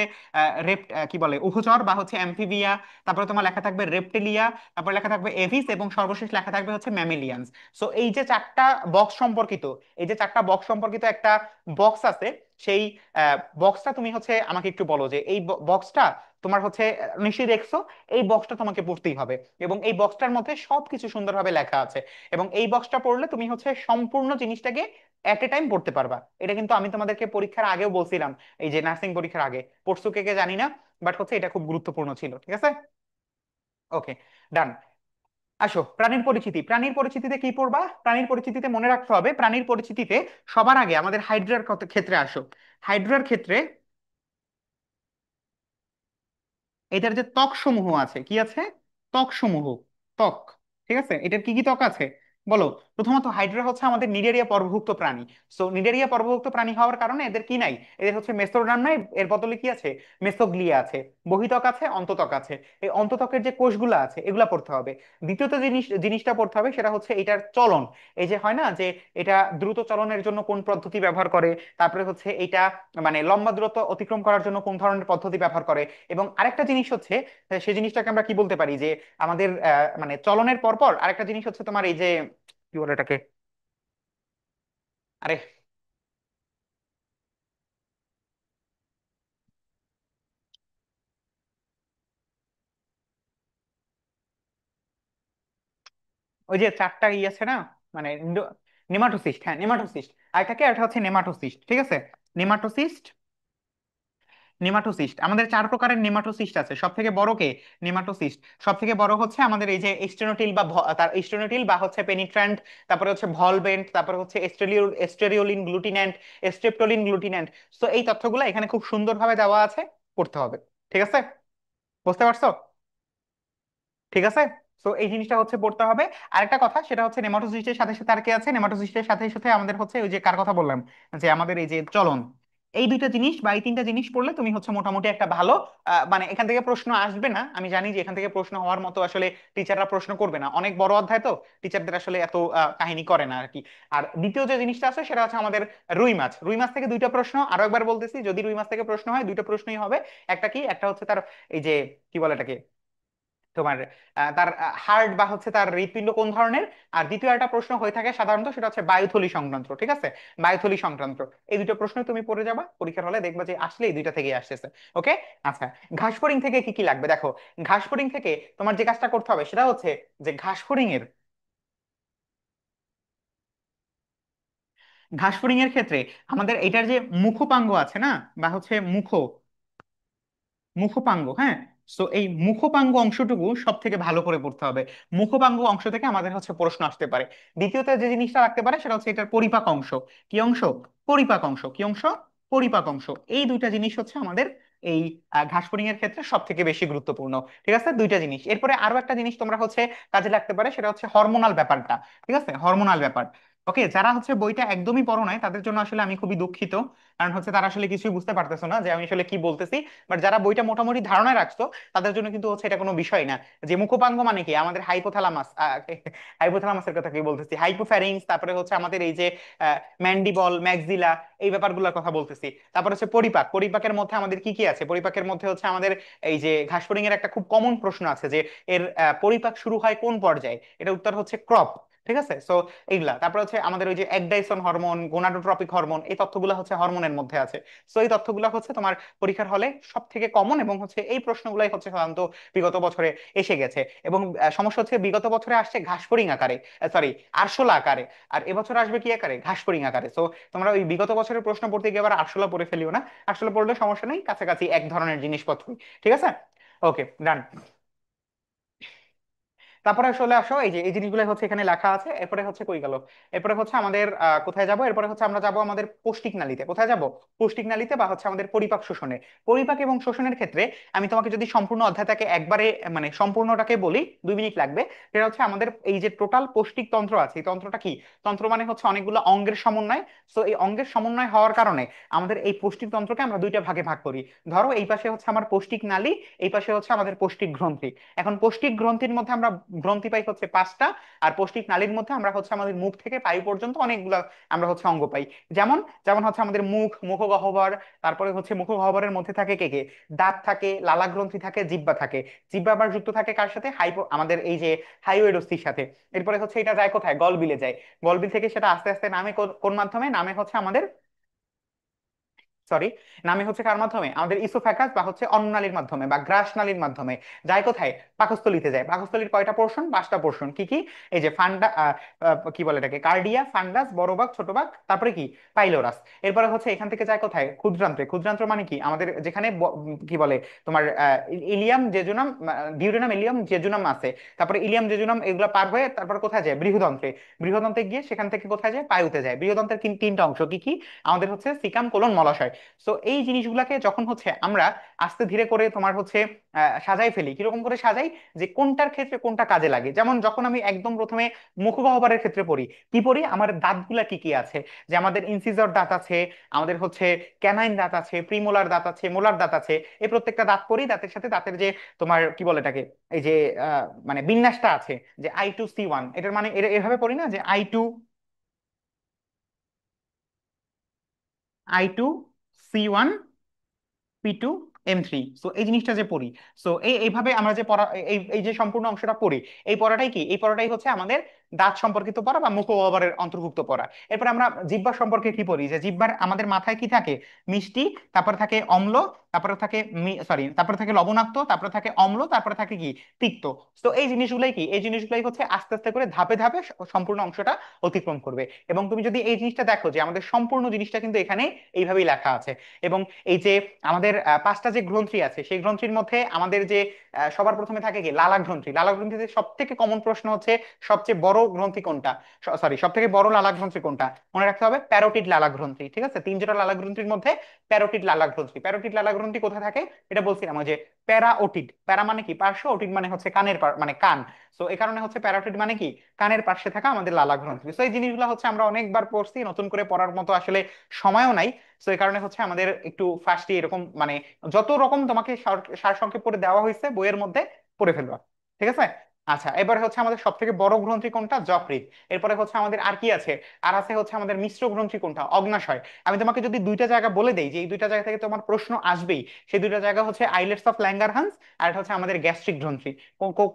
কি বলে উভচর বা হচ্ছে অ্যামফিবিয়া, তারপরে তোমার লেখা থাকবে রেপ্টেলিয়া, তারপরে লেখা থাকবে এভিস, এবং সর্বশেষ লেখা থাকবে হচ্ছে ম্যামিলিয়ান্স। সো এই যে চারটা বক্স সম্পর্কিত, এই যে চারটা বক্স সম্পর্কিত একটা বক্স আছে, সেই বক্সটা তুমি হচ্ছে আমাকে একটু বলো যে এই বক্সটা তোমার হচ্ছে নিশ্চয়ই দেখছো, এই বক্সটা তোমাকে পড়তেই হবে। এবং এই বক্সটার মধ্যে সবকিছু সুন্দরভাবে লেখা আছে, এবং এই বক্সটা পড়লে তুমি হচ্ছে সম্পূর্ণ জিনিসটাকে এট এ টাইম পড়তে পারবা। এটা কিন্তু আমি তোমাদেরকে পরীক্ষার আগেও বলছিলাম, এই যে নার্সিং পরীক্ষার আগে পড়ছো কে কে জানি না, বাট হচ্ছে এটা খুব গুরুত্বপূর্ণ ছিল। ঠিক আছে, ওকে, ডান। আসো প্রাণীর পরিচিতি, প্রাণীর পরিচিতিতে কি পড়বা? প্রাণীর পরিচিতিতে মনে রাখতে হবে, প্রাণীর পরিচিতিতে সবার আগে আমাদের হাইড্রার ক্ষেত্রে আসো। হাইড্রার ক্ষেত্রে এটার যে ত্বক সমূহ আছে, কি আছে? ত্বক সমূহ, ত্বক। ঠিক আছে, এটার কি কি ত্বক আছে বলো। প্রথমত হাইড্রা হচ্ছে আমাদের নিডারিয়া পর্বভুক্ত প্রাণী। সো নিডারিয়া পর্বভুক্ত প্রাণী হওয়ার কারণে এদের কি নাই? এদের হচ্ছে মেসোডার্ম নাই, এর বদলে কি আছে? মেসোগ্লিয়া আছে। বহিত্বক আছে, অন্তত্বক আছে। এই অন্তত্বকের যে কোষগুলো আছে এগুলা পড়তে হবে। দ্বিতীয়ত জিনিসটা পড়তে হবে সেটা হচ্ছে এটার চলন। এই যে হয় না যে এটা দ্রুত চলনের জন্য কোন পদ্ধতি ব্যবহার করে, তারপরে হচ্ছে এটা মানে লম্বা দূরত্ব অতিক্রম করার জন্য কোন ধরনের পদ্ধতি ব্যবহার করে। এবং আরেকটা জিনিস হচ্ছে সেই জিনিসটাকে আমরা কি বলতে পারি যে আমাদের মানে চলনের পরপর আরেকটা জিনিস হচ্ছে তোমার এই যে কি বলে এটাকে, আরে ওই যে চারটা আছে না, মানে নেমাটোসিস্ট, হ্যাঁ নেমাটোসিস্ট। আরেকটা কি, একটা হচ্ছে নেমাটোসিস্ট, ঠিক আছে। নেমাটোসিস্ট, নেমাটোসিস্ট আমাদের চার প্রকারের নেমাটোসিস্ট আছে। সব থেকে বড় কে? নেমাটোসিস্ট। সব থেকে বড় হচ্ছে আমাদের এই যে স্টেনোটিল বা তার স্টেনোটিল বা হচ্ছে পেনিট্রান্ট, তারপরে হচ্ছে ভলভেন্ট, তারপরে হচ্ছে এস্টেরিওলিন গ্লুটিন্যান্ট, স্ট্রেপ্টোলিন গ্লুটিন্যান্ট। তো এই তথ্যগুলো এখানে খুব সুন্দরভাবে দেওয়া আছে, পড়তে হবে। ঠিক আছে, বুঝতে পারছো? ঠিক আছে। তো এই জিনিসটা হচ্ছে পড়তে হবে। আরেকটা কথা সেটা হচ্ছে নেমাটোসিস্টের সাথে সাথে আর কি আছে, নেমাটোসিস্টের সাথে সাথে আমাদের হচ্ছে ওই যে কার কথা বললাম, যে আমাদের এই যে চলন। এই দুইটা জিনিস বা এই তিনটা জিনিস পড়লে তুমি হচ্ছে মোটামুটি একটা ভালো মানে এখান থেকে প্রশ্ন আসবে না, আমি জানি যে এখান থেকে প্রশ্ন হওয়ার মতো আসলে টিচাররা প্রশ্ন করবে না, অনেক বড় অধ্যায় তো, টিচারদের আসলে এত কাহিনী করে না আর কি। আর দ্বিতীয় যে জিনিসটা আছে সেটা হচ্ছে আমাদের রুই মাছ। রুই মাছ থেকে দুইটা প্রশ্ন, আরো একবার বলতেছি, যদি রুই মাছ থেকে প্রশ্ন হয় দুইটা প্রশ্নই হবে। একটা কি, একটা হচ্ছে তার এই যে কি বলে এটাকে, তোমার তার হার্ট বা হচ্ছে তার হৃৎপিণ্ড কোন ধরনের। আর দ্বিতীয় একটা প্রশ্ন হয়ে থাকে সাধারণত, সেটা হচ্ছে বায়ুথলি সংক্রান্ত, ঠিক আছে, বায়ুথলি সংক্রান্ত। এই দুটো প্রশ্ন তুমি পড়ে যাবা পরীক্ষার হলে, দেখবা যে আসলে এই দুইটা থেকেই আসতেছে। ওকে। আচ্ছা, ঘাসফড়িং থেকে কি কি লাগবে দেখো। ঘাসফড়িং থেকে তোমার যে কাজটা করতে হবে সেটা হচ্ছে যে ঘাসফড়িং এর, ঘাসফড়িং এর ক্ষেত্রে আমাদের এটার যে মুখপাঙ্গ আছে না, বা হচ্ছে মুখপাঙ্গ, হ্যাঁ। তো এই মুখপাঙ্গ অংশটুকু সব থেকে ভালো করে পড়তে হবে। মুখপাঙ্গ অংশ থেকে আমাদের হচ্ছে প্রশ্ন আসতে পারে। দ্বিতীয়ত যে জিনিসটা রাখতে পারে সেটা হচ্ছে এটার পরিপাক অংশ। কি অংশ? পরিপাক অংশ। কি অংশ? পরিপাক অংশ। এই দুইটা জিনিস হচ্ছে আমাদের এই ঘাসফড়িং এর ক্ষেত্রে সব থেকে বেশি গুরুত্বপূর্ণ। ঠিক আছে, দুইটা জিনিস। এরপরে আরো একটা জিনিস তোমরা হচ্ছে কাজে লাগতে পারে, সেটা হচ্ছে হরমোনাল ব্যাপারটা। ঠিক আছে, হরমোনাল ব্যাপার। ওকে, যারা হচ্ছে বইটা একদমই পড়ো নাই তাদের জন্য আসলে আমি খুবই দুঃখিত, কারণ হচ্ছে তারা আসলে কিছুই বুঝতে পারতেছো না যে আমি আসলে কি বলতেছি। বাট যারা বইটা মোটামুটি ধারণায় রাখছো তাদের জন্য কিন্তু হচ্ছে এটা কোনো বিষয় না। যে মুখোপাঙ্গ মানে কি, আমাদের হাইপোথ্যালামাস, হাইপোথ্যালামাসের কথা কি বলতেছি, হাইপোফ্যারিংস, তারপরে হচ্ছে আমাদের এই যে ম্যান্ডিবল, ম্যাক্সিলা, এই ব্যাপারগুলোর কথা বলতেছি। তারপর হচ্ছে পরিপাক, পরিপাকের মধ্যে আমাদের কি কি আছে, পরিপাকের মধ্যে হচ্ছে আমাদের এই যে ঘাসফড়িং এর একটা খুব কমন প্রশ্ন আছে যে এর পরিপাক শুরু হয় কোন পর্যায়ে, এটা উত্তর হচ্ছে ক্রপ। ঠিক আছে, সো এইগুলা। তারপর হচ্ছে আমাদের ওই যে একডাইসন হরমোন, গোনাডোট্রপিক হরমোন, এই তথ্যগুলো হচ্ছে হরমোনের মধ্যে আছে। সো এই তথ্যগুলো হচ্ছে তোমার পরীক্ষার হলে সব থেকে কমন, এবং হচ্ছে এই প্রশ্নগুলাই হচ্ছে সাধারণত বিগত বছরে এসে গেছে। এবং সমস্যা হচ্ছে বিগত বছরে আসছে ঘাসফড়িং আকারে, সরি আরশোলা আকারে। আর এবছর আসবে কি আকারে? ঘাসফড়িং আকারে। সো তোমরা ওই বিগত বছরের প্রশ্ন পড়তে গিয়ে আবার আরশোলা পড়ে ফেলিও না, আরশোলা পড়লে সমস্যা নেই, কাছাকাছি এক ধরনের জিনিসপত্রই। ঠিক আছে, ওকে ডান। তারপরে আসলে আসো, এই যে এই জিনিসগুলো হচ্ছে এখানে লেখা আছে। এরপরে হচ্ছে কই গেল, এরপরে হচ্ছে আমাদের কোথায় যাব, এরপরে হচ্ছে আমরা যাব আমাদের পৌষ্টিক নালীতে। কোথায় যাব? পৌষ্টিক নালীতে, বা হচ্ছে আমাদের পরিপাক শোষণে। পরিপাক এবং শোষণের ক্ষেত্রে আমি তোমাকে যদি সম্পূর্ণ অধ্যায়টাকে একবারে মানে সম্পূর্ণটাকে বলি, 2 মিনিট লাগবে। সেটা হচ্ছে আমাদের এই যে টোটাল পৌষ্টিক তন্ত্র আছে, এই তন্ত্রটা কি? তন্ত্র মানে হচ্ছে অনেকগুলো অঙ্গের সমন্বয়। সো এই অঙ্গের সমন্বয় হওয়ার কারণে আমাদের এই পৌষ্টিক তন্ত্রকে আমরা দুইটা ভাগে ভাগ করি। ধরো এই পাশে হচ্ছে আমার পৌষ্টিক নালী, এই পাশে হচ্ছে আমাদের পৌষ্টিক গ্রন্থি। এখন পৌষ্টিক গ্রন্থির মধ্যে আমরা গ্রন্থি পাই হচ্ছে 5টা, আর পৌষ্টিক নালীর মধ্যে আমরা হচ্ছে আমাদের মুখ থেকে পায়ু পর্যন্ত অনেকগুলো আমরা হচ্ছে অঙ্গ পাই। যেমন যেমন হচ্ছে আমাদের মুখ, মুখগহ্বর, তারপরে হচ্ছে মুখগহ্বরের মধ্যে থাকে কে কে, দাঁত থাকে, লালা গ্রন্থি থাকে, জিহ্বা থাকে। জিহ্বা আবার যুক্ত থাকে কার সাথে? আমাদের এই যে হাইওয়েড অস্থির সাথে। এরপরে হচ্ছে এটা যায় কোথায়? গলবিলে যায়। গলবিল থেকে সেটা আস্তে আস্তে নামে কোন মাধ্যমে? নামে হচ্ছে আমাদের, সরি, নামে হচ্ছে কার মাধ্যমে? আমাদের ইসোফ্যাগাস বা হচ্ছে অন্ননালীর মাধ্যমে বা গ্রাস নালীর মাধ্যমে। যায় কোথায়? পাকস্থলীতে যায়। পাকস্থলীর কয়টা পোর্শন? 5টা পোর্শন। কি কি? এই যে কি বলে এটাকে, কার্ডিয়া, ফান্ডাস, বড় ভাগ, ছোট ভাগ, তারপরে কি, পাইলোরাস। এরপরে হচ্ছে এখান থেকে যায় কোথায়? ক্ষুদ্রান্ত্রে। ক্ষুদ্রান্ত্র মানে কি? আমাদের যেখানে কি বলে তোমার Ilium, jejunum, duodenum, Ilium, jejunum আছে। তারপরে ইলিয়াম, জেজুনাম এগুলো পার হয়ে তারপরে কোথায় যায়? বৃহদন্ত্রে। বৃহদন্ত্রে গিয়ে সেখান থেকে কোথায় যায়? পায়ুতে যায়। বৃহদন্ত্রের তিনটা অংশ কি কি? আমাদের হচ্ছে সিকাম, কোলন, মলাশয়। সো এই জিনিসগুলাকে যখন হচ্ছে আমরা আস্তে ধীরে করে তোমার হচ্ছে সাজাই ফেলি, কিরকম করে সাজাই, যে কোনটার ক্ষেত্রে কোনটা কাজে লাগে। যেমন যখন আমি একদম প্রথমে মুখগহ্বরের ক্ষেত্রে পড়ি, কি পড়ি? আমার দাঁতগুলা কি কি আছে, যে আমাদের ইনসিজর দাঁত আছে, আমাদের হচ্ছে ক্যানাইন দাঁত আছে, প্রিমোলার দাঁত আছে, মোলার দাঁত আছে। এই প্রত্যেকটা দাঁত পড়ি, দাঁতের সাথে দাঁতের যে তোমার কি বলে এটাকে, এই যে মানে বিন্যাসটা আছে, যে I2C1, এটার মানে এভাবে পড়ি না, যে I2C1, P2, M3। সো এই জিনিসটা যে পড়ি, সো এইভাবে আমরা যে পড়া, এই এই যে সম্পূর্ণ অংশটা পড়ি, এই পড়াটাই কি, এই পড়াটাই হচ্ছে আমাদের দাঁত সম্পর্কিত পড়া বা মুখগহ্বরের অন্তর্ভুক্ত পড়া। এরপর আমরা জিহ্বা সম্পর্কে কি পড়ি, যে জিহ্বার আমাদের মাথায় কি থাকে, মিষ্টি, তারপরে থাকে অম্ল, তারপরে থাকে তারপরে থাকে লবণাক্ত, তারপরে থাকে অম্ল, তারপরে থাকে কি, তিক্ত। তো এই জিনিসগুলাই কি, এই জিনিসগুলাই হচ্ছে আস্তে আস্তে করে ধাপে ধাপে সম্পূর্ণ অংশটা অতিক্রম করবে। এবং তুমি যদি এই জিনিসটা দেখো যে আমাদের সম্পূর্ণ জিনিসটা কিন্তু এখানে এইভাবেই লেখা আছে। এবং এই যে আমাদের পাঁচটা যে গ্রন্থি আছে, সেই গ্রন্থির মধ্যে আমাদের যে সবার প্রথমে থাকে কি, লালা গ্রন্থি। লালা গ্রন্থিতে সব থেকে কমন প্রশ্ন হচ্ছে সবচেয়ে বড় গ্রন্থি কোনটা, সরি সব থেকে বড় লালা গ্রন্থি কোনটা, মনে রাখতে হবে প্যারোটিড লালা গ্রন্থি। ঠিক আছে, তিন জোড়া লালা গ্রন্থির মধ্যে প্যারোটিড লালা গ্রন্থি। প্যারোটিড লালা গ্রন্থি কোথায় থাকে, এটা বলছিলাম ওই যে প্যারাওটিড। প্যারা মানে কি পার্শ্ব, ওটিড মানে হচ্ছে কানের মানে কান। তো এই কারণে হচ্ছে প্যারোটিড মানে কি, কানের পাশে থাকা আমাদের লালা গ্রন্থি। তো এই জিনিসগুলো হচ্ছে আমরা অনেকবার পড়ছি, নতুন করে পড়ার মতো আসলে সময়ও নাই। তো এই কারণে হচ্ছে আমাদের একটু ফার্স্টে এরকম মানে যত রকম তোমাকে সারসংক্ষেপ করে দেওয়া হয়েছে বইয়ের মধ্যে পড়ে ফেলবা। ঠিক আছে। আচ্ছা, এবারে হচ্ছে আমাদের সব থেকে বড় গ্রন্থি কোনটা, যকৃৎ। এরপরে হচ্ছে আমাদের আর কি আছে, আর আছে হচ্ছে আমাদের মিশ্র গ্রন্থি কোনটা, অগ্নাশয়। আমি তোমাকে যদি দুইটা জায়গা বলে দেই যে এই দুইটা জায়গা থেকে তোমার প্রশ্ন আসবেই, সেই দুইটা জায়গা হচ্ছে আইলেটস অফ ল্যাঙ্গারহান্স, আর এটা হচ্ছে আমাদের গ্যাস্ট্রিক গ্রন্থি।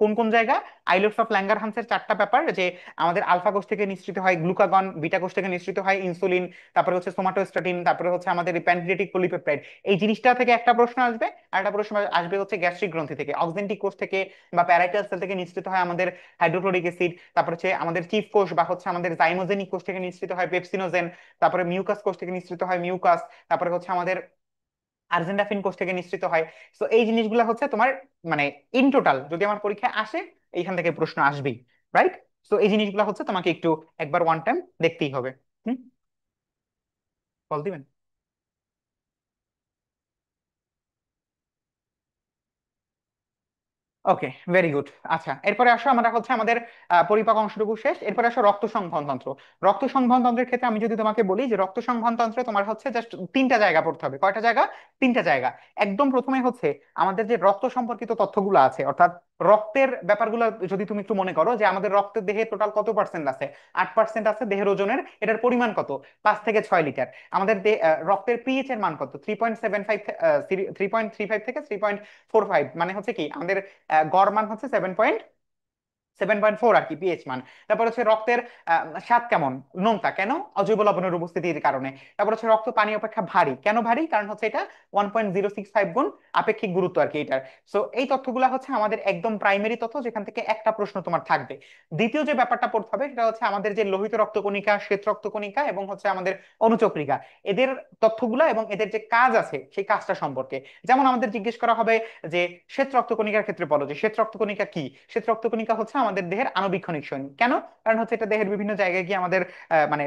কোন কোন জায়গা, আইলেটস অফ ল্যাঙ্গারহান্সের চারটা ব্যাপার, যে আমাদের আলফা কোষ থেকে নিঃসৃত হয় গ্লুকাগন, বিটা কোষ থেকে নিঃসৃত হয় ইনসুলিন, তারপরে হচ্ছে সোমাটোস্ট্যাটিন, তারপরে হচ্ছে আমাদের প্যানক্রিয়াটিক পলিপেপটাইড। এই জিনিসটা থেকে একটা প্রশ্ন আসবে। আর একটা প্রশ্ন আসবে হচ্ছে গ্যাস্ট্রিক গ্রন্থি থেকে, অক্সেন্টিক কোষ থেকে বা প্যারাইটাল সেল থেকে নিঃসৃত হয় আমাদের হাইড্রোক্লোরিক অ্যাসিড। তারপর হচ্ছে আমাদের চিফ কোষ বা হচ্ছে আমাদের জাইমোজেনিক কোষ থেকে নিঃসৃত হয় পেপসিনোজেন। তারপরে মিউকাস কোষ থেকে নিঃসৃত হয় মিউকাস। তারপরে হচ্ছে আমাদের আর্জেন্টাফিন কোষ থেকে নিঃসৃত হয়। তো এই জিনিসগুলো হচ্ছে তোমার মানে ইন টোটাল যদি আমার পরীক্ষায় আসে, এইখান থেকে প্রশ্ন আসবেই। রাইট। তো এই জিনিসগুলো হচ্ছে তোমাকে একটু একবার ওয়ান টাইম দেখতেই হবে। হুম, বল দিবেন। ওকে, ভেরি গুড। আচ্ছা, এরপরে আসো আমরা হচ্ছে আমাদের পরিপাক অংশটুকু শেষ, এরপরে আসো রক্ত সংবহন তন্ত্র। রক্ত সংবহন তন্ত্রের ক্ষেত্রে আমি যদি তোমাকে বলি যে রক্ত সংবহন তন্ত্রে তোমার হচ্ছে জাস্ট তিনটা জায়গা পড়তে হবে। কয়টা জায়গা, তিনটা জায়গা। একদম প্রথমে হচ্ছে আমাদের যে রক্ত সম্পর্কিত তথ্যগুলো আছে, অর্থাৎ রক্তের ব্যাপারগুলো যদি তুমি একটু মনে করো যে আমাদের রক্তের দেহে টোটাল কত পার্সেন্ট আছে, 8% আছে দেহের ওজনের, এটার পরিমাণ কত, 5 থেকে 6 লিটার। আমাদের রক্তের পিএইচ এর মান কত, 3.75, 3.35 থেকে 3.45, মানে হচ্ছে কি আমাদের গড় মান হচ্ছে 7.4 আর কি, পিএইচ মান। তারপর হচ্ছে রক্তের স্বাদ কেমন, নোনতা কেন, অজৈব লবণের উপস্থিতির কারণে। তারপর হচ্ছে রক্ত পানি অপেক্ষা ভারী কেন, ভারী কারণ হচ্ছে এটা 1.065 গুণ আপেক্ষিক গুরুত্ব আর কি এটার। সো এই তথ্যগুলো হচ্ছে আমাদের একদম প্রাইমারি তথ্য, যেখান থেকে একটা প্রশ্ন তোমার থাকবে। দ্বিতীয় যে ব্যাপারটা পড়তে হবে সেটা হচ্ছে আমাদের যে লোহিত রক্তকণিকা, শ্বেত রক্তকণিকা এবং হচ্ছে আমাদের অনুচক্রিকা, এদের তথ্যগুলা এবং এদের যে কাজ আছে সেই কাজটা সম্পর্কে। যেমন আমাদের জিজ্ঞেস করা হবে যে শ্বেত রক্তকণিকার ক্ষেত্রে বলো যে শ্বেত রক্তকণিকা কি। শ্বেত রক্তকণিকা হচ্ছে আমাদের দেহের আণবিক সৈনিক। কেন, কারণ হচ্ছে এটা দেহের বিভিন্ন জায়গায় গিয়ে আমাদের মানে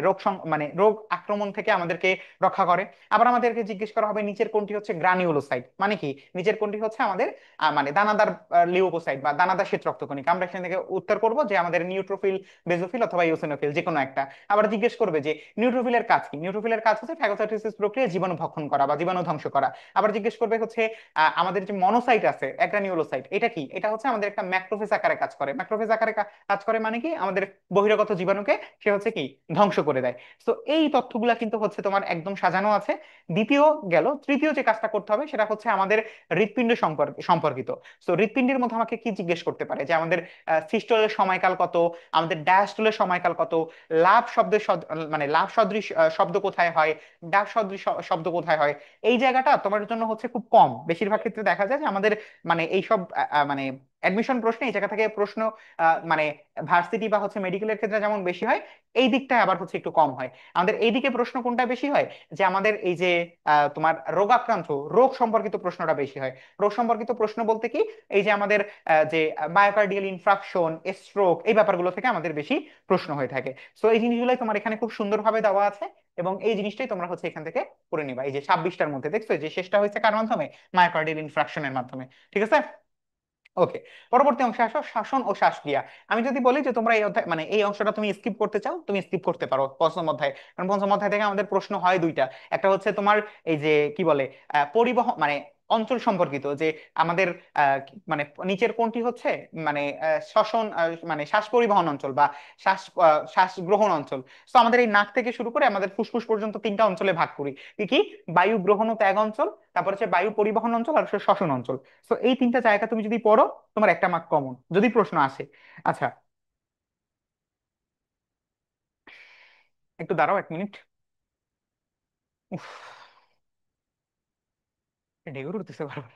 মানে রোগ আক্রমণ থেকে আমাদেরকে রক্ষা করে। আবার আমাদেরকে জিজ্ঞেস করা হবে নিচের কোনটি হচ্ছে গ্রানিউলোসাইট, মানে কি, নিচের কোনটি হচ্ছে আমাদের মানে দানাদার লিউকোসাইট বা দানাদার শ্বেত রক্তকণিকা। আমরা এখান থেকে উত্তর করব যে আমাদের নিউট্রোফিল, বেজোফিল অথবা ইওসিনোফিল যে কোনো একটা। আবার জিজ্ঞেস করবে যে নিউট্রোফিলের কাজ কি, নিউট্রোফিলের কাজ হচ্ছে ফ্যাগোসাইটোসিস প্রক্রিয়া জীবাণু ভক্ষণ করা বা জীবাণু ধ্বংস করা। আবার জিজ্ঞেস করবে হচ্ছে আমাদের যে মনোসাইট আছে একটা নিউরোসাইট, এটা কি, এটা হচ্ছে আমাদের একটা ম্যাক্রোফেজ আকারে কাজ করে। ম্যাক্রোফেজ আকারে কাজ করে মানে কি, আমাদের বহিরাগত জীবাণুকে সে হচ্ছে কি ধ্বংস করে দেয়। তো এই তথ্যগুলা কিন্তু হচ্ছে তোমার একদম সাজানো আছে। দ্বিতীয় গেল, তৃতীয় যে কাজটা করতে হবে সেটা হচ্ছে আমাদের হৃৎপিণ্ড সম্পর্কিত। তো হৃৎপিণ্ডের মধ্যে আমাকে কি জিজ্ঞেস করতে পারে যে আমাদের সিস্টোলের সময়কাল কত, আমাদের ডায়াস্টোলের সময়কাল কত, লাভ শব্দের মানে লাভ সদৃশ শব্দ কোথায় হয়, ডাক সদৃশ শব্দ কোথায় হয়। এই জায়গাটা তোমার জন্য হচ্ছে খুব কম। বেশিরভাগ ক্ষেত্রে দেখা যায় যে আমাদের মানে এইসব মানে অ্যাডমিশন প্রশ্নে এই জায়গা থেকে প্রশ্ন মানে ভার্সিটি বা হচ্ছে মেডিকেলের ক্ষেত্রে যেমন বেশি হয়, এই দিকটায় আবার হচ্ছে একটু কম হয়। আমাদের এই দিকে প্রশ্ন কোনটা বেশি হয়, যে আমাদের এই যে তোমার রোগাক্রান্ত, রোগ সম্পর্কিত প্রশ্নটা বেশি হয়। রোগ সম্পর্কিত প্রশ্ন বলতে কি, এই যে আমাদের যে মায়োকার্ডিয়াল ইনফ্রাকশন, স্ট্রোক, এই ব্যাপারগুলো থেকে আমাদের বেশি প্রশ্ন হয়ে থাকে। সো এই জিনিসগুলোই তোমার এখানে খুব সুন্দরভাবে দেওয়া আছে। এবং এই জিনিসটাই তোমরা হচ্ছে এখান থেকে করে নিবা। এই যে 26টার মধ্যে দেখছো যে শেষটা হয়েছে কার মাধ্যমে, মায়োকার্ডিয়াল ইনফ্রাকশনের মাধ্যমে। ঠিক আছে। ওকে, পরবর্তী অংশে আসো, শাসন ও শ্বাসক্রিয়া। আমি যদি বলি যে তোমরা এই অধ্যায় মানে এই অংশটা তুমি স্কিপ করতে চাও, তুমি স্কিপ করতে পারো পঞ্চম অধ্যায়। কারণ পঞ্চম অধ্যায় থেকে আমাদের প্রশ্ন হয় দুইটা। একটা হচ্ছে তোমার এই যে কি বলে পরিবহন মানে অঞ্চল সম্পর্কিত, যে আমাদের মানে নিচের কোনটি হচ্ছে মানে শ্বসন মানে শ্বাস পরিবহন অঞ্চল বা শ্বাস গ্রহণ অঞ্চল। তো আমাদের এই নাক থেকে শুরু করে আমাদের ফুসফুস পর্যন্ত তিনটা অঞ্চলে ভাগ করি। কি কি, বায়ু গ্রহণ ও ত্যাগ অঞ্চল, তারপর হচ্ছে বায়ু পরিবহন অঞ্চল, আর হচ্ছে শ্বসন অঞ্চল। তো এই তিনটা জায়গা তুমি যদি পড়ো, তোমার একটা মার্ক কমন যদি প্রশ্ন আসে। আচ্ছা, একটু দাঁড়াও 1 মিনিট। উফ, ঢেকুর উঠতেছে বারবার।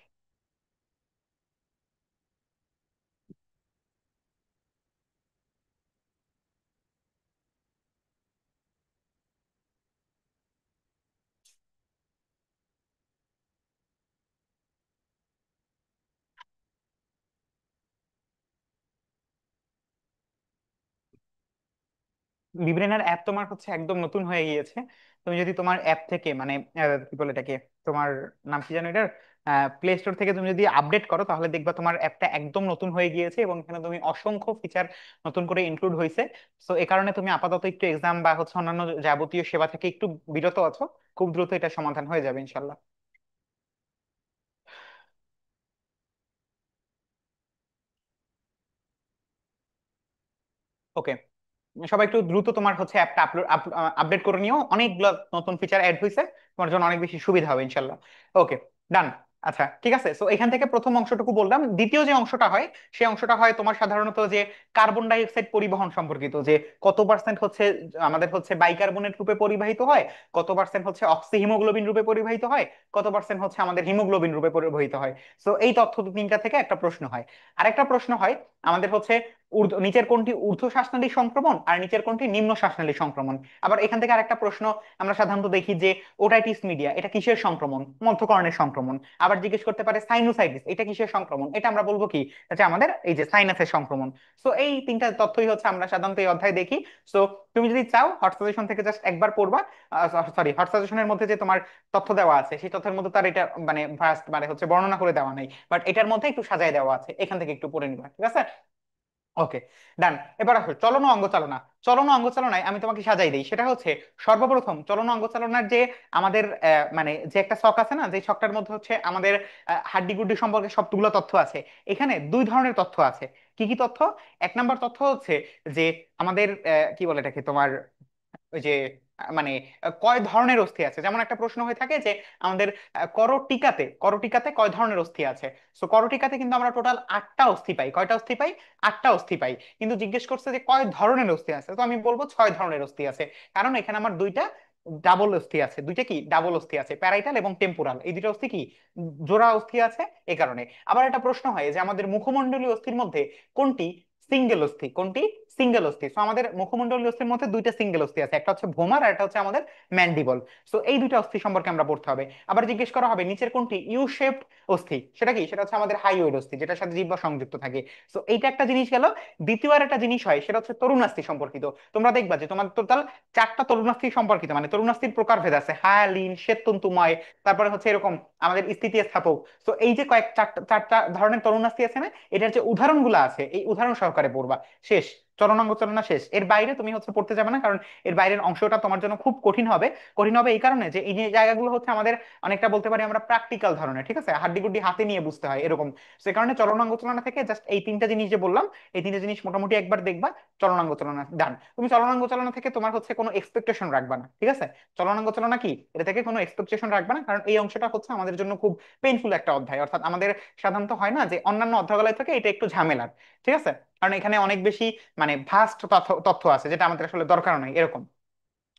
বিব্রেনার অ্যাপ তোমার হচ্ছে একদম নতুন হয়ে গিয়েছে। তুমি যদি তোমার অ্যাপ থেকে মানে কি বলে এটাকে, তোমার নাম কি জানো এটার, প্লে স্টোর থেকে তুমি যদি আপডেট করো তাহলে দেখবা তোমার অ্যাপটা একদম নতুন হয়ে গিয়েছে এবং এখানে তুমি অসংখ্য ফিচার নতুন করে ইনক্লুড হয়েছে। সো এ কারণে তুমি আপাতত একটু এক্সাম বা হচ্ছে অন্যান্য যাবতীয় সেবা থেকে একটু বিরত আছো। খুব দ্রুত এটা সমাধান হয়ে যাবে ইনশাল্লাহ। ওকে, সবাই একটু দ্রুত তোমার হচ্ছে অ্যাপটা আপলোড আপডেট করে নিও, অনেকগুলো নতুন ফিচার অ্যাড হয়েছে, তোমার জন্য অনেক বেশি সুবিধা হবে ইনশাল্লাহ। ওকে, ডান। আচ্ছা ঠিক আছে, সো এখান থেকে প্রথম অংশটুকু বললাম। দ্বিতীয় যে অংশটা হয়, সেই অংশটা হয় তোমার সাধারণত যে কার্বন ডাই অক্সাইড পরিবহন সম্পর্কিত, যে কত পার্সেন্ট হচ্ছে আমাদের হচ্ছে বাইকার্বনেট রূপে পরিবাহিত হয়, কত পার্সেন্ট হচ্ছে অক্সি হিমোগ্লোবিন রূপে পরিবাহিত হয়, কত পার্সেন্ট হচ্ছে আমাদের হিমোগ্লোবিন রূপে পরিবাহিত হয়। সো এই তথ্য তিনটা থেকে একটা প্রশ্ন হয়। আরেকটা প্রশ্ন হয় আমাদের হচ্ছে নিচের কোনটি ঊর্ধ্ব শ্বাসনালী সংক্রমণ আর নিচের কোনটি নিম্ন শ্বাসনালী সংক্রমণ। আবার এখান থেকে আরেকটা প্রশ্ন আমরা সাধারণত দেখি যে ওটাইটিস মিডিয়া এটা কিসের সংক্রমণ, মধ্যকর্ণের সংক্রমণ। আবার জিজ্ঞেস করতে পারে সাইনোসাইটিস এটা কিসের সংক্রমণ, এটা আমরা বলবো কি, এটা আমাদের এই যে সাইনাসের সংক্রমণ। সো এই তিনটা তথ্যই হচ্ছে আমরা সাধারণত এই অধ্যায়ে দেখি। সো তুমি যদি চাও হট সাজেশন থেকে জাস্ট একবার পড়বা, সরি হট সাজেশনের মধ্যে যে তোমার তথ্য দেওয়া আছে সেই তথ্যের মধ্যে তার এটা মানে ফার্স্ট মানে হচ্ছে বর্ণনা করে দেওয়া নাই, বাট এটার মধ্যে একটু সাজায় দেওয়া আছে, এখান থেকে একটু পড়ে নিবা, ঠিক আছে। ওকে, ডান। এবার আসো চলন ও অঙ্গ চালনা। চলন ও অঙ্গ চালনায় আমি তোমাকে সাজাই দিই, সেটা হচ্ছে সর্বপ্রথম চলন ও অঙ্গ চালনার যে আমাদের মানে যে একটা ছক আছে না, যে ছকটার মধ্যে হচ্ছে আমাদের হাড্ডি গুড্ডি সম্পর্কে সবগুলো তথ্য আছে। এখানে দুই ধরনের তথ্য আছে। কি কি তথ্য? এক নাম্বার তথ্য হচ্ছে যে আমাদের কি বলে এটাকে তোমার ওই যে মানে কয় ধরনের অস্থি আছে, যেমন একটা প্রশ্ন হয়ে থাকে যে আমাদের করটিকাতে করটিকাতে কয় ধরনের অস্থি আছে। সো করটিকাতে কিন্তু আমরা টোটাল 8টা অস্থি পাই। কয়টা অস্থি পাই? 8টা অস্থি পাই। কিন্তু জিজ্ঞেস করছে যে কয় ধরনের অস্থি আছে, তো আমি বলবো 6 ধরনের অস্থি আছে। কারণ এখানে আমার দুইটা ডাবল অস্থি আছে, দুইটা কি ডাবল অস্থি আছে, প্যারাইটাল এবং টেম্পোরাল, এই দুটো অস্থি কি জোড়া অস্থি আছে, এই কারণে। আবার একটা প্রশ্ন হয় যে আমাদের মুখমণ্ডলীয় অস্থির মধ্যে কোনটি সিঙ্গেল অস্থি, কোনটি সিঙ্গেল অস্থি। সো আমাদের মুখমণ্ডলীয় অস্থির মধ্যে দুইটা সিঙ্গেল অস্থি আছে, একটা হচ্ছে ভোমার আর একটা হচ্ছে আমাদের ম্যান্ডিবল। সো এই দুইটা অস্থি সম্পর্কে আমরা পড়তে হবে। আবার জিজ্ঞেস করা হবে নিচের কোনটি ইউ শেপড অস্থি, সেটা কি, সেটা হচ্ছে আমাদের হাইওয়েড অস্থি, যেটার সাথে জিহ্বা সংযুক্ত থাকে। সো এইটা একটা জিনিস গেল। দ্বিতীয় আর একটা জিনিস হয় সেটা হচ্ছে তরুণাস্থি সম্পর্কিত। তোমরা দেখবা যে তোমার টোটাল 4টা তরুণাস্থি সম্পর্কিত, মানে তরুণাস্থির প্রকারভেদ আছে, হায়ালিন, শ্বেততন্তুময়, তারপরে হচ্ছে এরকম আমাদের স্থিতিস্থাপক। সো এই যে কয়েক চারটা চারটা ধরনের তরুণাস্থি আছে না, এটার যে উদাহরণগুলো আছে এই উদাহরণ সহকারে পড়বা। শেষ, চলনাঙ্গ চলনা শেষ। এর বাইরে তুমি হচ্ছে পড়তে যাবে না, কারণ এর বাইরের অংশটা তোমার জন্য খুব কঠিন হবে। কঠিন হবে এই কারণে যে এই যে জায়গাগুলো হচ্ছে আমাদের অনেকটা বলতে পারি আমরা প্র্যাকটিক্যাল ধরনের, ঠিক আছে, হাড্ডি গুড্ডি হাতে নিয়ে বুঝতে হয় এরকম। সে কারণে চলনাঙ্গ চলনা থেকে জাস্ট এই তিনটা জিনিস যে বললাম, এই তিনটা জিনিস মোটামুটি একবার দেখবা। চলনাঙ্গ চলনা ডান। তুমি চলনাঙ্গ চলনা থেকে তোমার হচ্ছে কোনো এক্সপেকটেশন রাখবা না, ঠিক আছে। চলনাঙ্গ চলনা কি, এটা থেকে কোনো এক্সপেকটেশন রাখবা না, কারণ এই অংশটা হচ্ছে আমাদের জন্য খুব পেইনফুল একটা অধ্যায়। অর্থাৎ আমাদের সাধারণত হয় না যে অন্যান্য অধ্যায়গুলো থেকে এটা একটু ঝামেলার, ঠিক আছে, কারণ এখানে অনেক বেশি মানে ভাস্ট তথ্য তথ্য আছে যেটা আমাদের আসলে দরকার নাই এরকম,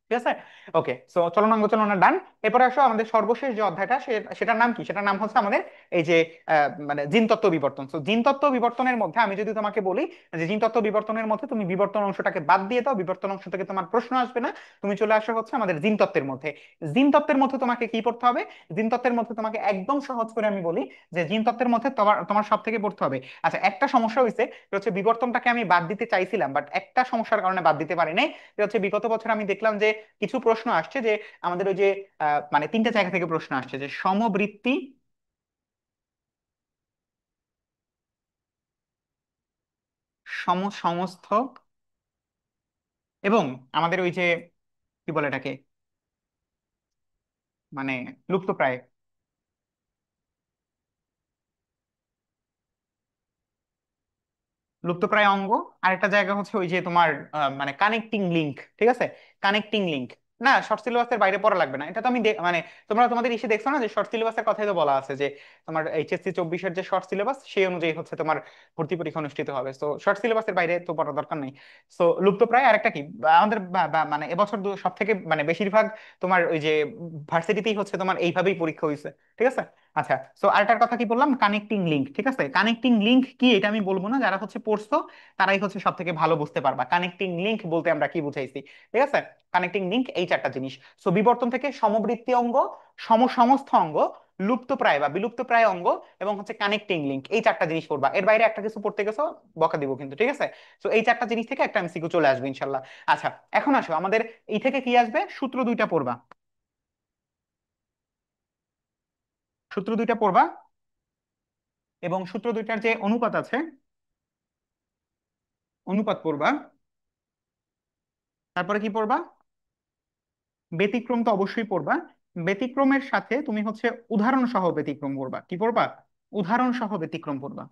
ঠিক আছে। ওকে, সো চলনাঙ্গ চলনা ডান। এরপরে আসো আমাদের সর্বশেষ যে অধ্যায়টা সেটার নাম কি, সেটার নাম হচ্ছে আমাদের এই যে মানে জিনতত্ত্ব বিবর্তন। তো জিনতত্ত্ব বিবর্তনের মধ্যে আমি যদি তোমাকে বলি যে জিনতত্ত্ব বিবর্তনের মধ্যে তুমি বিবর্তন অংশটাকে বাদ দিয়ে দাও, বিবর্তন অংশ থেকে তোমার প্রশ্ন আসবে না, তুমি চলে আসো হচ্ছে আমাদের জিনতত্ত্বের মধ্যে। জিনতত্ত্বের মধ্যে তোমাকে কি পড়তে হবে? জিনতত্ত্বের মধ্যে তোমাকে একদম সহজ করে আমি বলি যে জিনতত্ত্বের মধ্যে তোমার তোমার সব থেকে পড়তে হবে। আচ্ছা, একটা সমস্যা হয়েছে, সেটা হচ্ছে বিবর্তনটাকে আমি বাদ দিতে চাইছিলাম বাট একটা সমস্যার কারণে বাদ দিতে পারি নাই। সেটা হচ্ছে বিগত বছর আমি দেখলাম যে কিছু প্রশ্ন আসছে যে আমাদের ওই যে মানে তিনটা জায়গা থেকে প্রশ্ন আসছে যে সমবৃত্তি, সমস্থক এবং আমাদের ওই যে কি বলে এটাকে মানে লুপ্তপ্রায়, অঙ্গ। আরেকটা জায়গা হচ্ছে ওই যে তোমার মানে কানেক্টিং লিংক, ঠিক আছে, কানেক্টিং লিংক। না, শর্ট সিলেবাসের বাইরে পড়া লাগবে না, এটা তো আমি মানে তোমরা তোমাদের ইসে দেখছো না যে শর্ট সিলেবাসের কথাই তো বলা আছে যে তোমার এইচএসসি 24-এর যে শর্ট সিলেবাস সেই অনুযায়ী হচ্ছে তোমার ভর্তি পরীক্ষা অনুষ্ঠিত হবে। তো শর্ট সিলেবাসের বাইরে তো পড়ার দরকার নেই। তো লুপ্তপ্রায় আরেকটা কি আমাদের মানে এবছর সব থেকে মানে বেশিরভাগ তোমার ওই যে ভার্সিটিতেই হচ্ছে তোমার এইভাবেই পরীক্ষা হয়েছে, ঠিক আছে। আচ্ছা, তো আরেকটার কথা কি বললাম, কানেক্টিং লিঙ্ক, ঠিক আছে। কানেক্টিং লিঙ্ক কি এটা আমি বলবো না, যারা হচ্ছে পড়ছো তারাই হচ্ছে সব থেকে ভালো বুঝতে পারবা কানেক্টিং লিঙ্ক বলতে আমরা কি বুঝাইছি, ঠিক আছে। কানেক্টিং লিঙ্ক এই চারটা জিনিস। সো বিবর্তন থেকে সমবৃত্তি অঙ্গ, সমসমস্থ অঙ্গ, লুপ্তপ্রায় বা বিলুপ্তপ্রায় অঙ্গ এবং হচ্ছে কানেক্টিং লিঙ্ক, এই চারটা জিনিস পড়বা। এর বাইরে একটা কিছু পড়তে গেছো বকা দিব কিন্তু, ঠিক আছে। তো এই চারটা জিনিস থেকে একটা এমসিকিউ চলে আসবে ইনশাল্লাহ। আচ্ছা, এখন আসো আমাদের এই থেকে কি আসবে, সূত্র দুইটা পড়বা। সূত্র দুইটা পড়বা এবং সূত্র দুইটার যে অনুপাত আছে, অনুপাত পড়বা। তারপরে কি পড়বা, ব্যতিক্রম তো অবশ্যই পড়বা। ব্যতিক্রমের সাথে তুমি হচ্ছে উদাহরণ সহ ব্যতিক্রম পড়বা। কি পড়বা, উদাহরণ সহ ব্যতিক্রম পড়বা।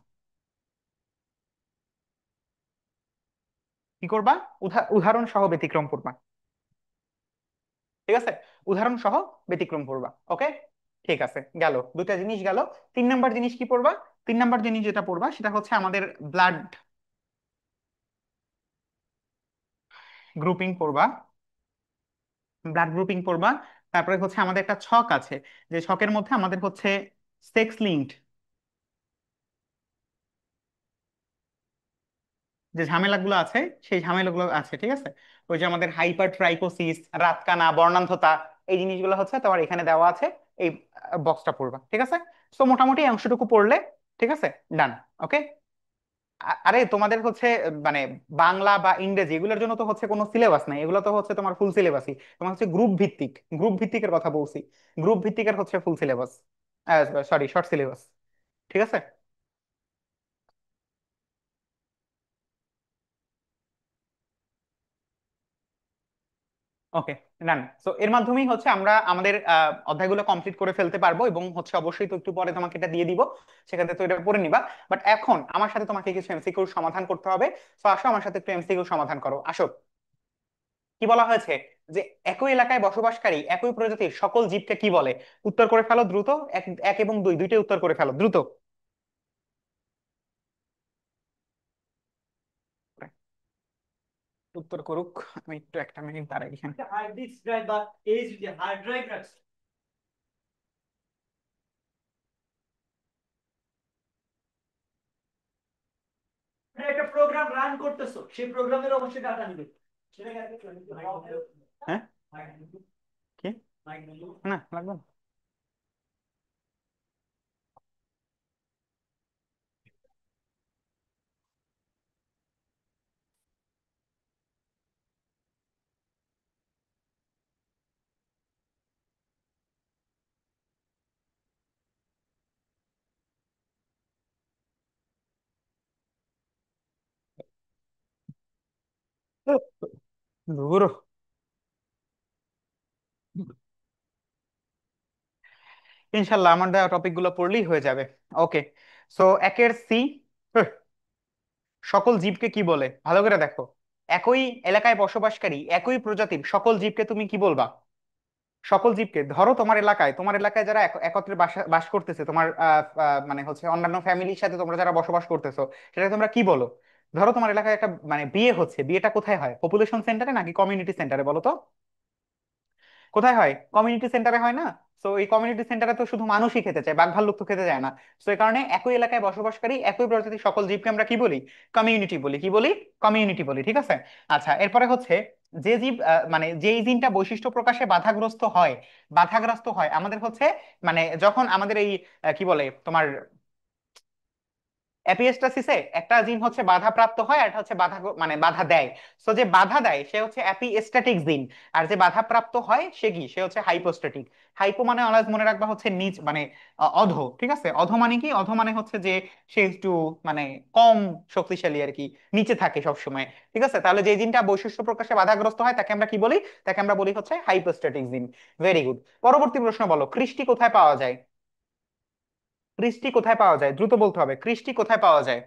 কি করবা, উদাহরণ সহ ব্যতিক্রম পড়বা, ঠিক আছে। উদাহরণ সহ ব্যতিক্রম পড়বা, ওকে। ঠিক আছে, গেল দুটা জিনিস গেল। 3 নাম্বার জিনিস কি পড়বা, 3 নাম্বার জিনিস যেটা পড়বা সেটা হচ্ছে আমাদের ব্লাড গ্রুপিং পড়বা। ব্লাড গ্রুপিং পড়বা। তারপরে হচ্ছে আমাদের একটা ছক আছে, যে ছকের মধ্যে আমাদের হচ্ছে সেক্স লিঙ্কড যে ঝামেলাগুলো আছে, সেই ঝামেলাগুলো আছে, ঠিক আছে। ওই যে আমাদের হাইপার ট্রাইকোসিস, রাতকানা, বর্ণান্ধতা, এই জিনিসগুলো হচ্ছে তোমার এখানে দেওয়া আছে, এই বক্সটা পড়বা, ঠিক আছে। তো মোটামুটি এই অংশটুকু পড়লে, ঠিক আছে, ডান, ওকে। আরে তোমাদের হচ্ছে মানে বাংলা বা ইংরেজি এগুলোর জন্য তো হচ্ছে কোনো সিলেবাস নাই, এগুলো তো হচ্ছে তোমার ফুল সিলেবাসই, তোমার হচ্ছে গ্রুপ ভিত্তিক, গ্রুপ ভিত্তিকের কথা বলছি। গ্রুপ ভিত্তিকের হচ্ছে full syllabus, sorry short syllabus, ঠিক আছে। ওকে, ডান। তো এর মাধ্যমেই হচ্ছে আমরা আমাদের অধ্যায়গুলো কমপ্লিট করে ফেলতে পারবো এবং হচ্ছে অবশ্যই তো একটু পরে তোমাকে এটা দিয়ে দিব, সেখানে তো এটা পড়ে নিবা। বাট এখন আমার সাথে তোমাকে কিছু এমসিকিউ সমাধান করতে হবে। তো আসো আমার সাথে একটু এমসিকিউ সমাধান করো, আসো। কি বলা হয়েছে, যে একই এলাকায় বসবাসকারী একই প্রজাতির সকল জীবকে কি বলে? উত্তর করে ফেলো দ্রুত, এক এক এবং দুই দুইটাই উত্তর করে ফেলো দ্রুত। উত্তর করুক, আমি একটু একটা মিনিট দাঁড়াই এখানে। হার্ড ডিস্ক ড্রাইভ বা এইচডি হার্ড ড্রাইভ রাখছে, এটা একটা প্রোগ্রাম রান করতেছো, সেই প্রোগ্রামের অবশ্যই ডাটা নিবে। সেটা হ্যাঁ, কি, না লাগবে না। দূর। ইনশাল্লাহ আমার দেওয়া টপিক গুলো পড়লেই হয়ে যাবে। ওকে, সো একের সি, সকল জীবকে কি বলে, ভালো করে দেখো। একই এলাকায় বসবাসকারী একই প্রজাতির সকল জীবকে তুমি কি বলবা? সকল জীবকে ধরো তোমার এলাকায় যারা একত্রে বাস করতেছে, তোমার মানে হচ্ছে অন্যান্য ফ্যামিলির সাথে তোমরা যারা বসবাস করতেছো, সেটাকে তোমরা কি বলো? ধরো তোমার এলাকায় একটা মানে বিয়ে হচ্ছে, বিয়েটা কোথায় হয়, পপুলেশন সেন্টারে নাকি কমিউনিটি সেন্টারে, বলো তো? কোথায় হয়, কমিউনিটি সেন্টারে হয় না? তো এই কমিউনিটি সেন্টারে তো শুধু মানুষই খেতে চায়, বাঘ ভাল্লুক তো খেতে চায় না। তো এই কারণে একই এলাকায় বসবাসকারী একই প্রজাতির সকল জীবকে আমরা কি বলি? কমিউনিটি বলি, কি বলি? কমিউনিটি বলি, ঠিক আছে। আচ্ছা, এরপরে হচ্ছে যে জীব মানে যেই জিনটা বৈশিষ্ট্য প্রকাশে বাধাগ্রস্ত হয় আমাদের হচ্ছে মানে যখন আমাদের এই কি বলে তোমার অ্যাপিস্টাসিসে একটা জিন হচ্ছে বাধা প্রাপ্ত হয় আর এটা হচ্ছে মানে বাধা দেয়। সো যে বাধা দেয় সে হচ্ছে অ্যাপিস্ট্যাটিক জিন, আর যে বাধা প্রাপ্ত হয় সে কি, সে হচ্ছে হাইপোস্ট্যাটিক। হাইপো মানে অলওয়েজ মনে রাখবা হচ্ছে নিচ মানে অধ, ঠিক আছে। অধ মানে কি, অধ মানে হচ্ছে যে সে একটু মানে কম শক্তিশালী আর কি, নিচে থাকে সব সময়, ঠিক আছে। তাহলে যে জিনটা বৈশিষ্ট্য প্রকাশে বাধাগ্রস্ত হয় তাকে আমরা কি বলি? তাকে আমরা বলি হচ্ছে হাইপোস্ট্যাটিক জিন। Very good. পরবর্তী প্রশ্ন বলো, কৃষ্টি কোথায় পাওয়া যায়? কৃষ্টি কোথায় পাওয়া যায়, দ্রুত বলতে হবে, কৃষ্টি কোথায় পাওয়া যায়?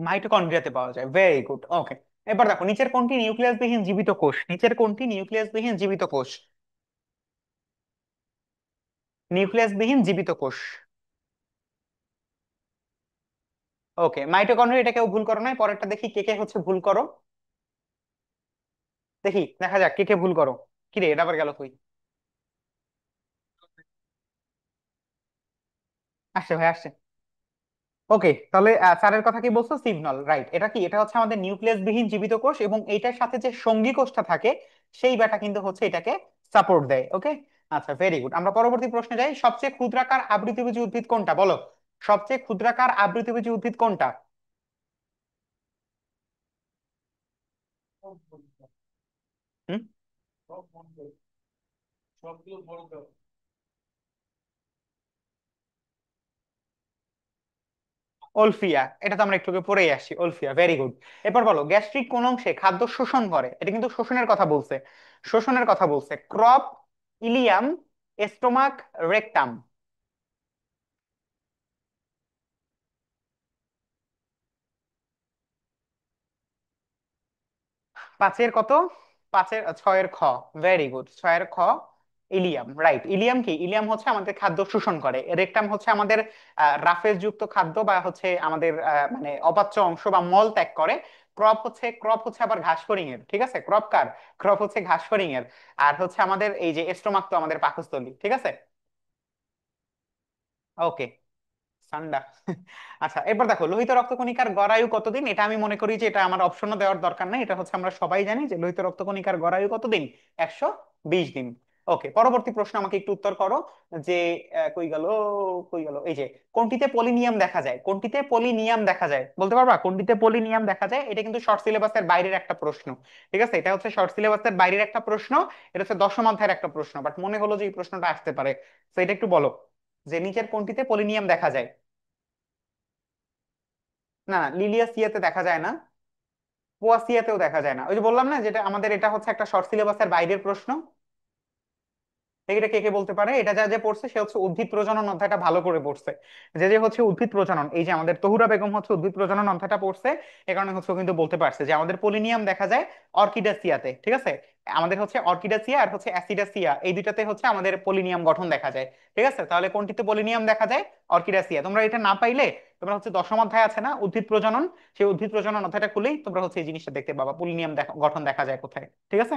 মাইটোকন্ড্রিয়াতে পাওয়া যায়, ভেরি গুড, ওকে। এবার দেখো নিচের কোনটি নিউক্লিয়াস বিহীন জীবিত কোষ, নিচের কোনটি নিউক্লিয়াস বিহীন জীবিত কোষ? নিউক্লিয়াস বিহীন জীবিত কোষ। ওকে, মাইটোকন্ড্রিয়া, এটা কেউ ভুল করো নাই, পরেরটা দেখি কে কে হচ্ছে ভুল করো। দেখি, দেখা যাক কে কে ভুল করো। কি রে, এটা আবার গেল কই? আসছে ভাই, আসছে। ওকে, তাহলে স্যারের কথা কি বলছো, সিগন্যাল রাইট। এটা কি, এটা হচ্ছে আমাদের নিউক্লিয়াস বিহীন জীবিত কোষ, এবং এইটার সাথে যে সঙ্গী কোষটা থাকে সেই ব্যাটা কিন্তু হচ্ছে এটাকে সাপোর্ট দেয়। ওকে, আচ্ছা, ভেরি গুড। আমরা পরবর্তী প্রশ্নে যাই। সবচেয়ে ক্ষুদ্রাকার আবৃতবীজী উদ্ভিদ কোনটা, বলো? সবচেয়ে ক্ষুদ্রাকার আবৃতবীজী উদ্ভিদ কোনটা? হুম, ওলফিয়া, এটা তো আমরা একটু আগে পড়েই আসি, ওলফিয়া, ভেরি গুড। এবার বলো, গ্যাস্ট্রিক কোন অংশে খাদ্য শোষণ করে? এটা কিন্তু শোষণের কথা বলছে, শোষণের কথা বলছে। Crop, Ilium, stomach, rectum. পাঁচের কত? পাঁচের ছয়ের খ, ভেরি গুড, ছয়ের খ। Ilium, right. ইলিয়াম কি, ইলিয়াম হচ্ছে আমাদের খাদ্য শোষণ করে, রেকটাম হচ্ছে আমাদের রাফেজ যুক্ত খাদ্য বা হচ্ছে আমাদের মানে অপাচ্য অংশ বা মল ত্যাগ করে। ক্রপ হচ্ছে আবার ঘাসফড়িং এর, ঠিক আছে? ক্রপ কার? ক্রপ হচ্ছে ঘাসফড়িং এর। আর হচ্ছে আমাদের এই যে স্টোমাক তো আমাদের পাকস্থলী, ঠিক আছে। ওকে, ঠান্ডা। আচ্ছা, এবার দেখো, লোহিত রক্তকণিকার গড়ায়ু কতদিন? এটা আমি মনে করি যে এটা আমার অপশনও দেওয়ার দরকার নেই, এটা হচ্ছে আমরা সবাই জানি যে লোহিত রক্তকণিকার গড়ায়ু কতদিন, 120 দিন। ওকে, পরবর্তী প্রশ্ন আমাকে একটু উত্তর করো যে কই গেল, কই গেল, এই যে কোনটিতে পলিনিয়াম দেখা যায়, কোনটিতে পলিনিয়াম দেখা যায়, বলতে পারবা কোনটিতে পলিনিয়াম দেখা যায়? এটা কিন্তু শর্ট সিলেবাসের বাইরের একটা প্রশ্ন, ঠিক আছে? এটা হচ্ছে শর্ট সিলেবাসের বাইরের একটা প্রশ্ন, এটা হচ্ছে দশম অধ্যায়ের একটা প্রশ্ন, বাট মনে হলো যে এই প্রশ্নটা আসতে পারে, তো এটা একটু বলো যে নিচের কোনটিতে পলিনিয়াম দেখা যায়। না না, লিলিয়াসিয়াতে দেখা যায় না, পোয়াসিয়াতেও দেখা যায় না। ওই যে বললাম না, যেটা আমাদের এটা হচ্ছে একটা শর্ট সিলেবাসের বাইরের প্রশ্ন। এটা কে কে বলতে পারে? এটা যা যে পড়ছে সে হচ্ছে উদ্ভিদ প্রজনন অধ্যায়টা ভালো করে পড়ছে, যে যে হচ্ছে উদ্ভিদ প্রজনন, এই যে আমাদের তহুরা বেগম হচ্ছে উদ্ভিদ প্রজনন অধ্যায়টা পড়ছে, এ কারণে হচ্ছে ও কিন্তু বলতে পারছে যে আমাদের পলিনিয়াম দেখা যায় অর্কিডাসিয়াতে, ঠিক আছে? আমাদের হচ্ছে অর্কিডাসিয়া আর হচ্ছে অ্যাসিডাসিয়া, এই দুইটাতে হচ্ছে আমাদের পলিনিয়াম গঠন দেখা যায়, ঠিক আছে? তাহলে কোনটিতে পলিনিয়াম দেখা যায়? অর্কিডাসিয়া। তোমরা এটা না পাইলে তোমরা হচ্ছে দশম অধ্যায় আছে না উদ্ভিদ প্রজনন, সেই উদ্ভিদ প্রজনন অধ্যায়টা খুলেই তোমরা হচ্ছে এই জিনিসটা দেখতে পাবা, পলিনিয়াম গঠন দেখা যায় কোথায়, ঠিক আছে?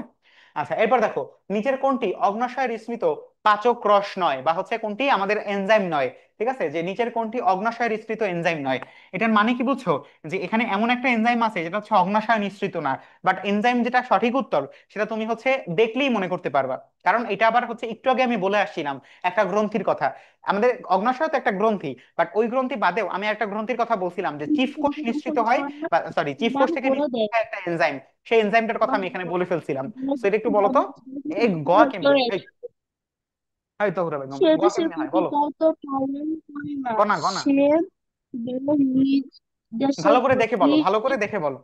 আচ্ছা, এরপর দেখো, নিচের কোনটি অগ্ন্যাশয় স্মৃত পাচক রস নয়, বা হচ্ছে কোনটি আমাদের এনজাইম নয়, ঠিক আছে? যে নিচের কোনটি অগ্ন্যাশয় নিঃসৃত এনজাইম নয়, এটার মানে কি বুঝছো? যে এখানে এমন একটা এনজাইম আছে যেটা হচ্ছে অগ্ন্যাশয় নিঃসৃত না, বাট এনজাইম যেটা সঠিক উত্তর সেটা তুমি হচ্ছে দেখলেই মনে করতে পারবা। কারণ এটা আবার হচ্ছে একটু আগে আমি বলে আসছিলাম একটা গ্রন্থির কথা, আমাদের অগ্ন্যাশয় তো একটা গ্রন্থি, বাট ওই গ্রন্থি বাদেও আমি একটা গ্রন্থির কথা বলছিলাম যে চিফ কোষ নিঃসৃত হয়, বা সরি, চিফ কোষ থেকে করে নিঃসৃত দেয়। হয় একটা এনজাইম, সেই এনজাইমটার কথা আমি এখানে বলে ফেলছিলাম। তো এটা একটু বলো তো, এই গ কেমনে, উত্তরে এই, এই তহুরা বেগম, সে গ দেশের কেমনে হয় প্রতি বলো? কত পালন করে না, গনা গনা, সে নিজ দেশের ভালো করে দেখে প্রতি বলো, ভালো করে দেখে বলো।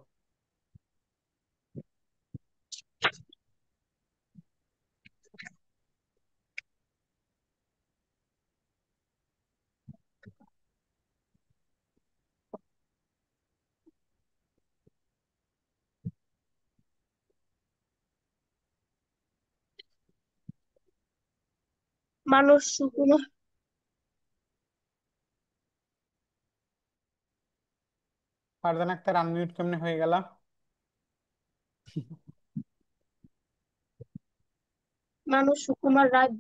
মানুষ সুকুমার ফারজানা আক্তার, আনমিউট কেমনে হয়ে গেল? মানুষ সুকুমার রায়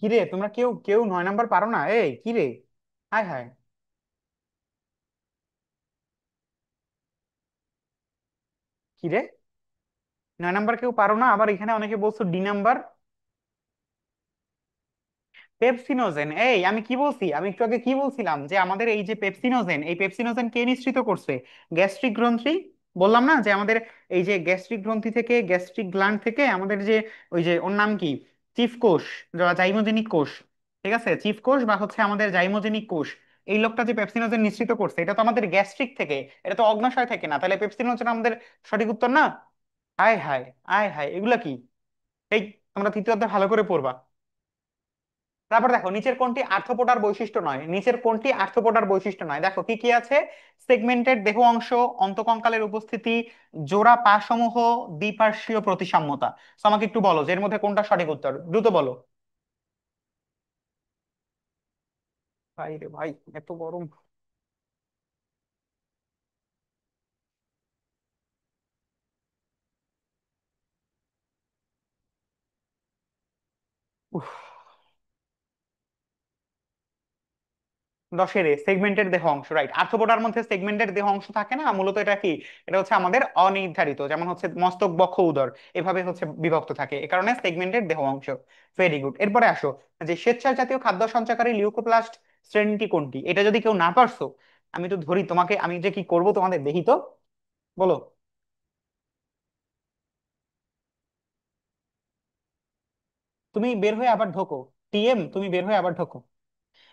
কিরে, তোমরা কেউ কেউ 9 নাম্বার পারো না? এই কিরে, হায় হায়, কিরে, 9 নাম্বার কেউ পারো না? আবার এখানে অনেকে বলছো ডি নাম্বার। পেপসিনোজেন, এই আমি কি বলছি, আমি একটু আগে কি বলছিলাম যে আমাদের এই যে পেপসিনোজেন, এই পেপসিনোজেন কে নিঃসৃত করছে? গ্যাস্ট্রিক গ্রন্থি। বললাম না যে আমাদের এই যে গ্যাস্ট্রিক গ্রন্থি থেকে, গ্যাস্ট্রিক গ্ল্যান্ড থেকে আমাদের যে ওই যে ওর নাম কি, চিফ কোষ, জাইমোজেনিক কোষ, ঠিক আছে? চিফ কোষ বা হচ্ছে আমাদের জাইমোজেনিক কোষ, এই লোকটা যে পেপসিনোজেন নিঃসৃত করছে এটা তো আমাদের গ্যাস্ট্রিক থেকে, এটা তো অগ্ন্যাশয় থেকে না, তাহলে পেপসিনোজেন আমাদের সঠিক উত্তর না? আয় হায়, আয় হায়, এগুলা কি? এই, তোমরা তৃতীয় অধ্যায় ভালো করে পড়বা। তারপর দেখো নিচের কোনটি আর্থ্রোপোডার বৈশিষ্ট্য নয়, নিচের কোনটি আর্থ্রোপোডার বৈশিষ্ট্য নয়, দেখো কি কি আছে। সেগমেন্টেড দেহ অংশ, অন্তকঙ্কালের উপস্থিতি, জোড়া পা সমূহ, দ্বিপার্শ্বীয় প্রতিসাম্যতা। তো আমাকে একটু বলো যে এর মধ্যে কোনটা সঠিক উত্তর, দ্রুত বলো। ভাই রে ভাই, এত গরম। উফ। 10-এর সেগমেন্টেড দেহ অংশ, রাইট। আর্থ্রোপোডার মধ্যে সেগমেন্টেড দেহ অংশ থাকে না, মূলত এটা কি, এটা হচ্ছে আমাদের অনির্ধারিত, যেমন হচ্ছে মস্তক, বক্ষ, উদর, এভাবে হচ্ছে বিভক্ত থাকে, এ কারণে সেগমেন্টেড দেহ অংশ। Very good. এরপরে আসো, যে শ্বেতসার জাতীয় খাদ্য সঞ্চয়কারী লিউকোপ্লাস্ট শ্রেণীটি কোনটি, এটা যদি কেউ না পারছো, আমি তো ধরি তোমাকে, আমি যে কি করব তোমাদের, দেখি তো, বলো। তুমি বের হয়ে আবার ঢোকো, টিএম তুমি বের হয়ে আবার ঢোকো।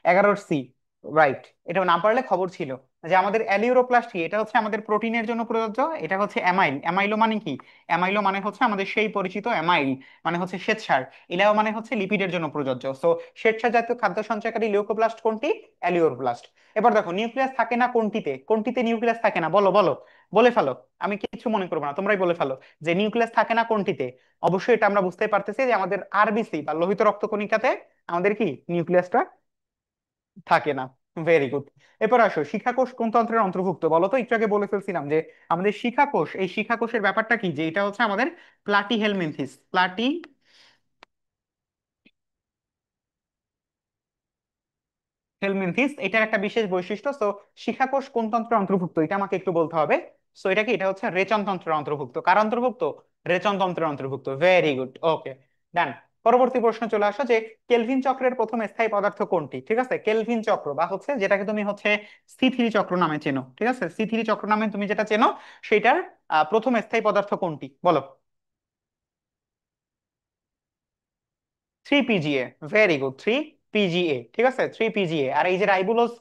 11-সি, রাইট। এটা না পারলে খবর ছিল। যে আমাদের অ্যালিউরোপ্লাস্ট কি, এটা হচ্ছে আমাদের প্রোটিনের জন্য প্রযোজ্য, এটা হচ্ছে অ্যামাইল। অ্যামাইলো মানে কি, অ্যামাইলো মানে হচ্ছে আমাদের সেই পরিচিত অ্যামাইল, মানে হচ্ছে শ্বেতসার। ইলাও মানে হচ্ছে লিপিডের জন্য প্রযোজ্য। সো শ্বেতসার জাতীয় খাদ্য সঞ্চয়কারী লিউকোপ্লাস্ট কোনটি, অ্যালিউরোপ্লাস্ট। এবার দেখো নিউক্লিয়াস থাকে না কোনটিতে, কোনটিতে নিউক্লিয়াস থাকে না, বলো বলো, বলে ফেলো। আমি কিছু মনে করবো না, তোমরাই বলে ফেলো যে নিউক্লিয়াস থাকে না কোনটিতে। অবশ্যই এটা আমরা বুঝতে পারতেছি যে আমাদের আরবিসি বা লোহিত রক্ত কণিকাতে আমাদের কি নিউক্লিয়াসটা থাকে না। Very good. এরপর আসো, শিখাকোষ কোন তন্ত্রের অন্তর্ভুক্ত বলো তো, একটু আগে বলে ফেলছিলাম যে আমাদের শিখাকোষ, এই শিখাকোষের ব্যাপারটা কি, যে এটা হচ্ছে আমাদের প্লাটি হেলমিনথিস, প্লাটি হেলমিনথিস, এটার একটা বিশেষ বৈশিষ্ট্য। সো শিখাকোষ কোন তন্ত্রের অন্তর্ভুক্ত, এটা আমাকে একটু বলতে হবে। সো এটা কি, এটা হচ্ছে রেচন তন্ত্রের অন্তর্ভুক্ত। কার অন্তর্ভুক্ত, রেচন তন্ত্রের অন্তর্ভুক্ত। ভেরি গুড, ওকে, ডান। পরবর্তী প্রশ্ন চলে আসো, যে কেলভিন চক্রের প্রথম স্থায়ী পদার্থ কোনটি, ঠিক আছে। কেলভিন চক্র বা হচ্ছে যেটাকে তুমি হচ্ছে সি3 চক্র নামে চেনো, ঠিক আছে, সি3 চক্র নামে তুমি যেটা চেনো, সেটার প্রথম স্থায়ী পদার্থ কোনটি, বলো। 3 পিজিএ, ভেরি গুড, 3 পিজিএ, ঠিক আছে, 3 পিজিএ। আর এই যে রাইবোলোজ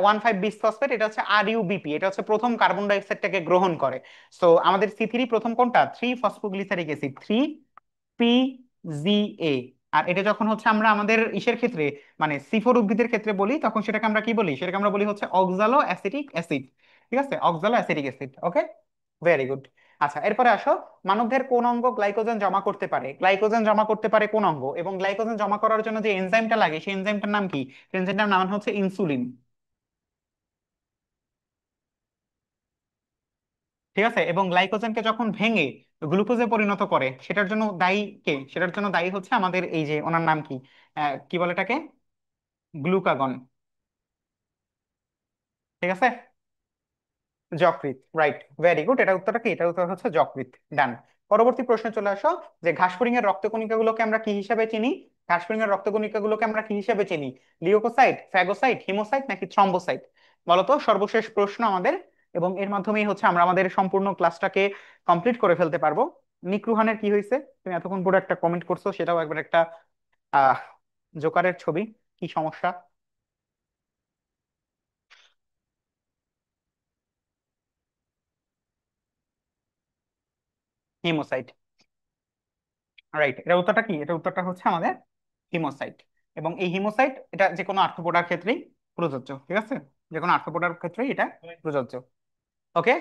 1,5 বিসফসফেট, এটা হচ্ছে আর ইউবিপি, এটা হচ্ছে প্রথম কার্বন ডাই অক্সাইডটাকে গ্রহণ করে। সো আমাদের সি3 প্রথম কোনটা, 3 ফসফোগ্লিসারিক অ্যাসিড, 3 পিজিএ। আর এটা যখন হচ্ছে আমরা আমাদের ইসের ক্ষেত্রে, মানে সি4 উদ্ভিদের ক্ষেত্রে বলি, তখন সেটাকে আমরা কি বলি, সেটাকে আমরা বলি হচ্ছে অক্সালো অ্যাসিটিক অ্যাসিড, ঠিক আছে, অক্সালো অ্যাসিটিক অ্যাসিড। ওকে, ভেরি গুড। আচ্ছা, এরপরে আসো, মানবদেহের কোন অঙ্গ গ্লাইকোজেন জমা করতে পারে, গ্লাইকোজেন জমা করতে পারে কোন অঙ্গ, এবং গ্লাইকোজেন জমা করার জন্য যে এনজাইমটা লাগে, সেই এনজাইমটার নাম কি, এনজাইমটার নাম হচ্ছে ইনসুলিন, ঠিক আছে। এবং গ্লাইকোজেনকে যখন ভেঙে গ্লুকোজে পরিণত করে, সেটার জন্য দায়ী কে, সেটার জন্য দায়ী হচ্ছে আমাদের এই যে ওনার নাম কি, কি বলে এটাকে, গ্লুকাগন, ঠিক আছে, যকৃৎ, রাইট। Very good. এটা উত্তরটা কি, এটা উত্তর হচ্ছে যকৃৎ, ডান। পরবর্তী প্রশ্নে চলে আসো, যে ঘাসফড়িং এর রক্তকণিকাগুলোকে আমরা কি হিসাবে চিনি, ঘাসফড়িং এর রক্তকণিকাগুলোকে আমরা কি হিসাবে চিনি, লিওকোসাইট, ফ্যাগোসাইট, হিমোসাইট নাকি থ্রম্বোসাইট, বলতো। সর্বশেষ প্রশ্ন আমাদের, এবং এর মাধ্যমেই হচ্ছে আমরা আমাদের সম্পূর্ণ ক্লাসটাকে কমপ্লিট করে ফেলতে পারবো। নিকরুহানের কি হয়েছে, তুমি এতক্ষণ পরে একটা কমেন্ট করছো, সেটাও একবার একটা আহ জোকারের ছবি, কি সমস্যা। Haemocyte, right. এটা উত্তরটা কি, এটা উত্তরটা হচ্ছে আমাদের হিমোসাইট। এবং এই হিমোসাইট এটা যে কোনো আর্থ্রোপোডার ক্ষেত্রেই প্রযোজ্য, ঠিক আছে, যে কোনো আর্থ্রোপোডার ক্ষেত্রেই এটা প্রযোজ্য। ওকে,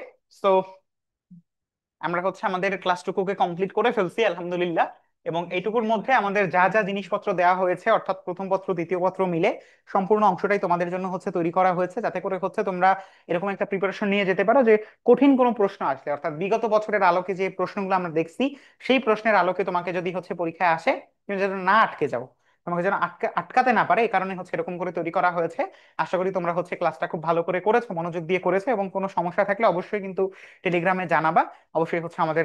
সো আমরা হচ্ছে আমাদের ক্লাসটুকুকে কমপ্লিট করে ফেলছি আলহামদুলিল্লাহ। এবং এইটুকুর মধ্যে আমাদের যা যা জিনিসপত্র দেওয়া হয়েছে, অর্থাৎ প্রথম পত্র দ্বিতীয় পত্র মিলে সম্পূর্ণ অংশটাই তোমাদের জন্য হচ্ছে তৈরি করা হয়েছে, যাতে করে হচ্ছে তোমরা এরকম একটা প্রিপারেশন নিয়ে যেতে পারো, যে কঠিন কোনো প্রশ্ন আসলে, অর্থাৎ বিগত বছরের আলোকে যে প্রশ্নগুলো আমরা দেখছি, সেই প্রশ্নের আলোকে তোমাকে যদি হচ্ছে পরীক্ষায় আসে, তুমি যেন না আটকে যাও, তোমাকে যেন আটকাতে না পারে, এই কারণে হচ্ছে এরকম করে তৈরি করা হয়েছে। আশা করি তোমরা হচ্ছে ক্লাসটা খুব ভালো করে করেছো, মনোযোগ দিয়ে করেছো, এবং কোনো সমস্যা থাকলে অবশ্যই কিন্তু টেলিগ্রামে জানাবা। অবশ্যই হচ্ছে আমাদের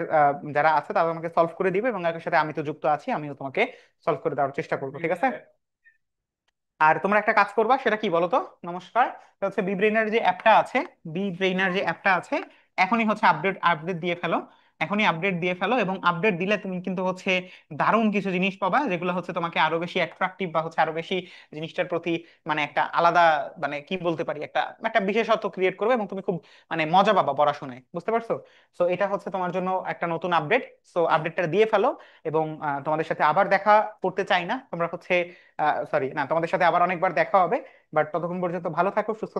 যারা আছে তারা আমাকে সলভ করে দিবে, এবং একই সাথে আমি তো যুক্ত আছি, আমিও তোমাকে সলভ করে দেওয়ার চেষ্টা করবো, ঠিক আছে। আর তোমরা একটা কাজ করবা, সেটা কি বলো তো, নমস্কার, সেটা হচ্ছে বি ব্রেইনার যে অ্যাপটা আছে, বি ব্রেইনার যে অ্যাপটা আছে, এখনই হচ্ছে আপডেট আপডেট দিয়ে ফেলো। এখনই আপডেট দিয়ে ফেলো, এবং আপডেট দিলে তুমি কিন্তু হচ্ছে দারুণ কিছু জিনিস পাবা, যেগুলো হচ্ছে তোমাকে আরো বেশি অ্যাট্রাকটিভ বা হচ্ছে আরো বেশি জিনিসটার প্রতি মানে একটা আলাদা, মানে কি বলতে পারি, একটা একটা বিশেষত্ব ক্রিয়েট করবে, এবং তুমি খুব মানে মজা পাবা পড়াশোনায়, বুঝতে পারছো? সো এটা হচ্ছে তোমার জন্য একটা নতুন আপডেট। সো আপডেটটা দিয়ে ফেলো, এবং তোমাদের সাথে আবার দেখা করতে চাই না, তোমরা হচ্ছে সরি না, তোমাদের সাথে আবার অনেকবার দেখা হবে, বাট ততক্ষণ পর্যন্ত ভালো থাকো, সুস্থ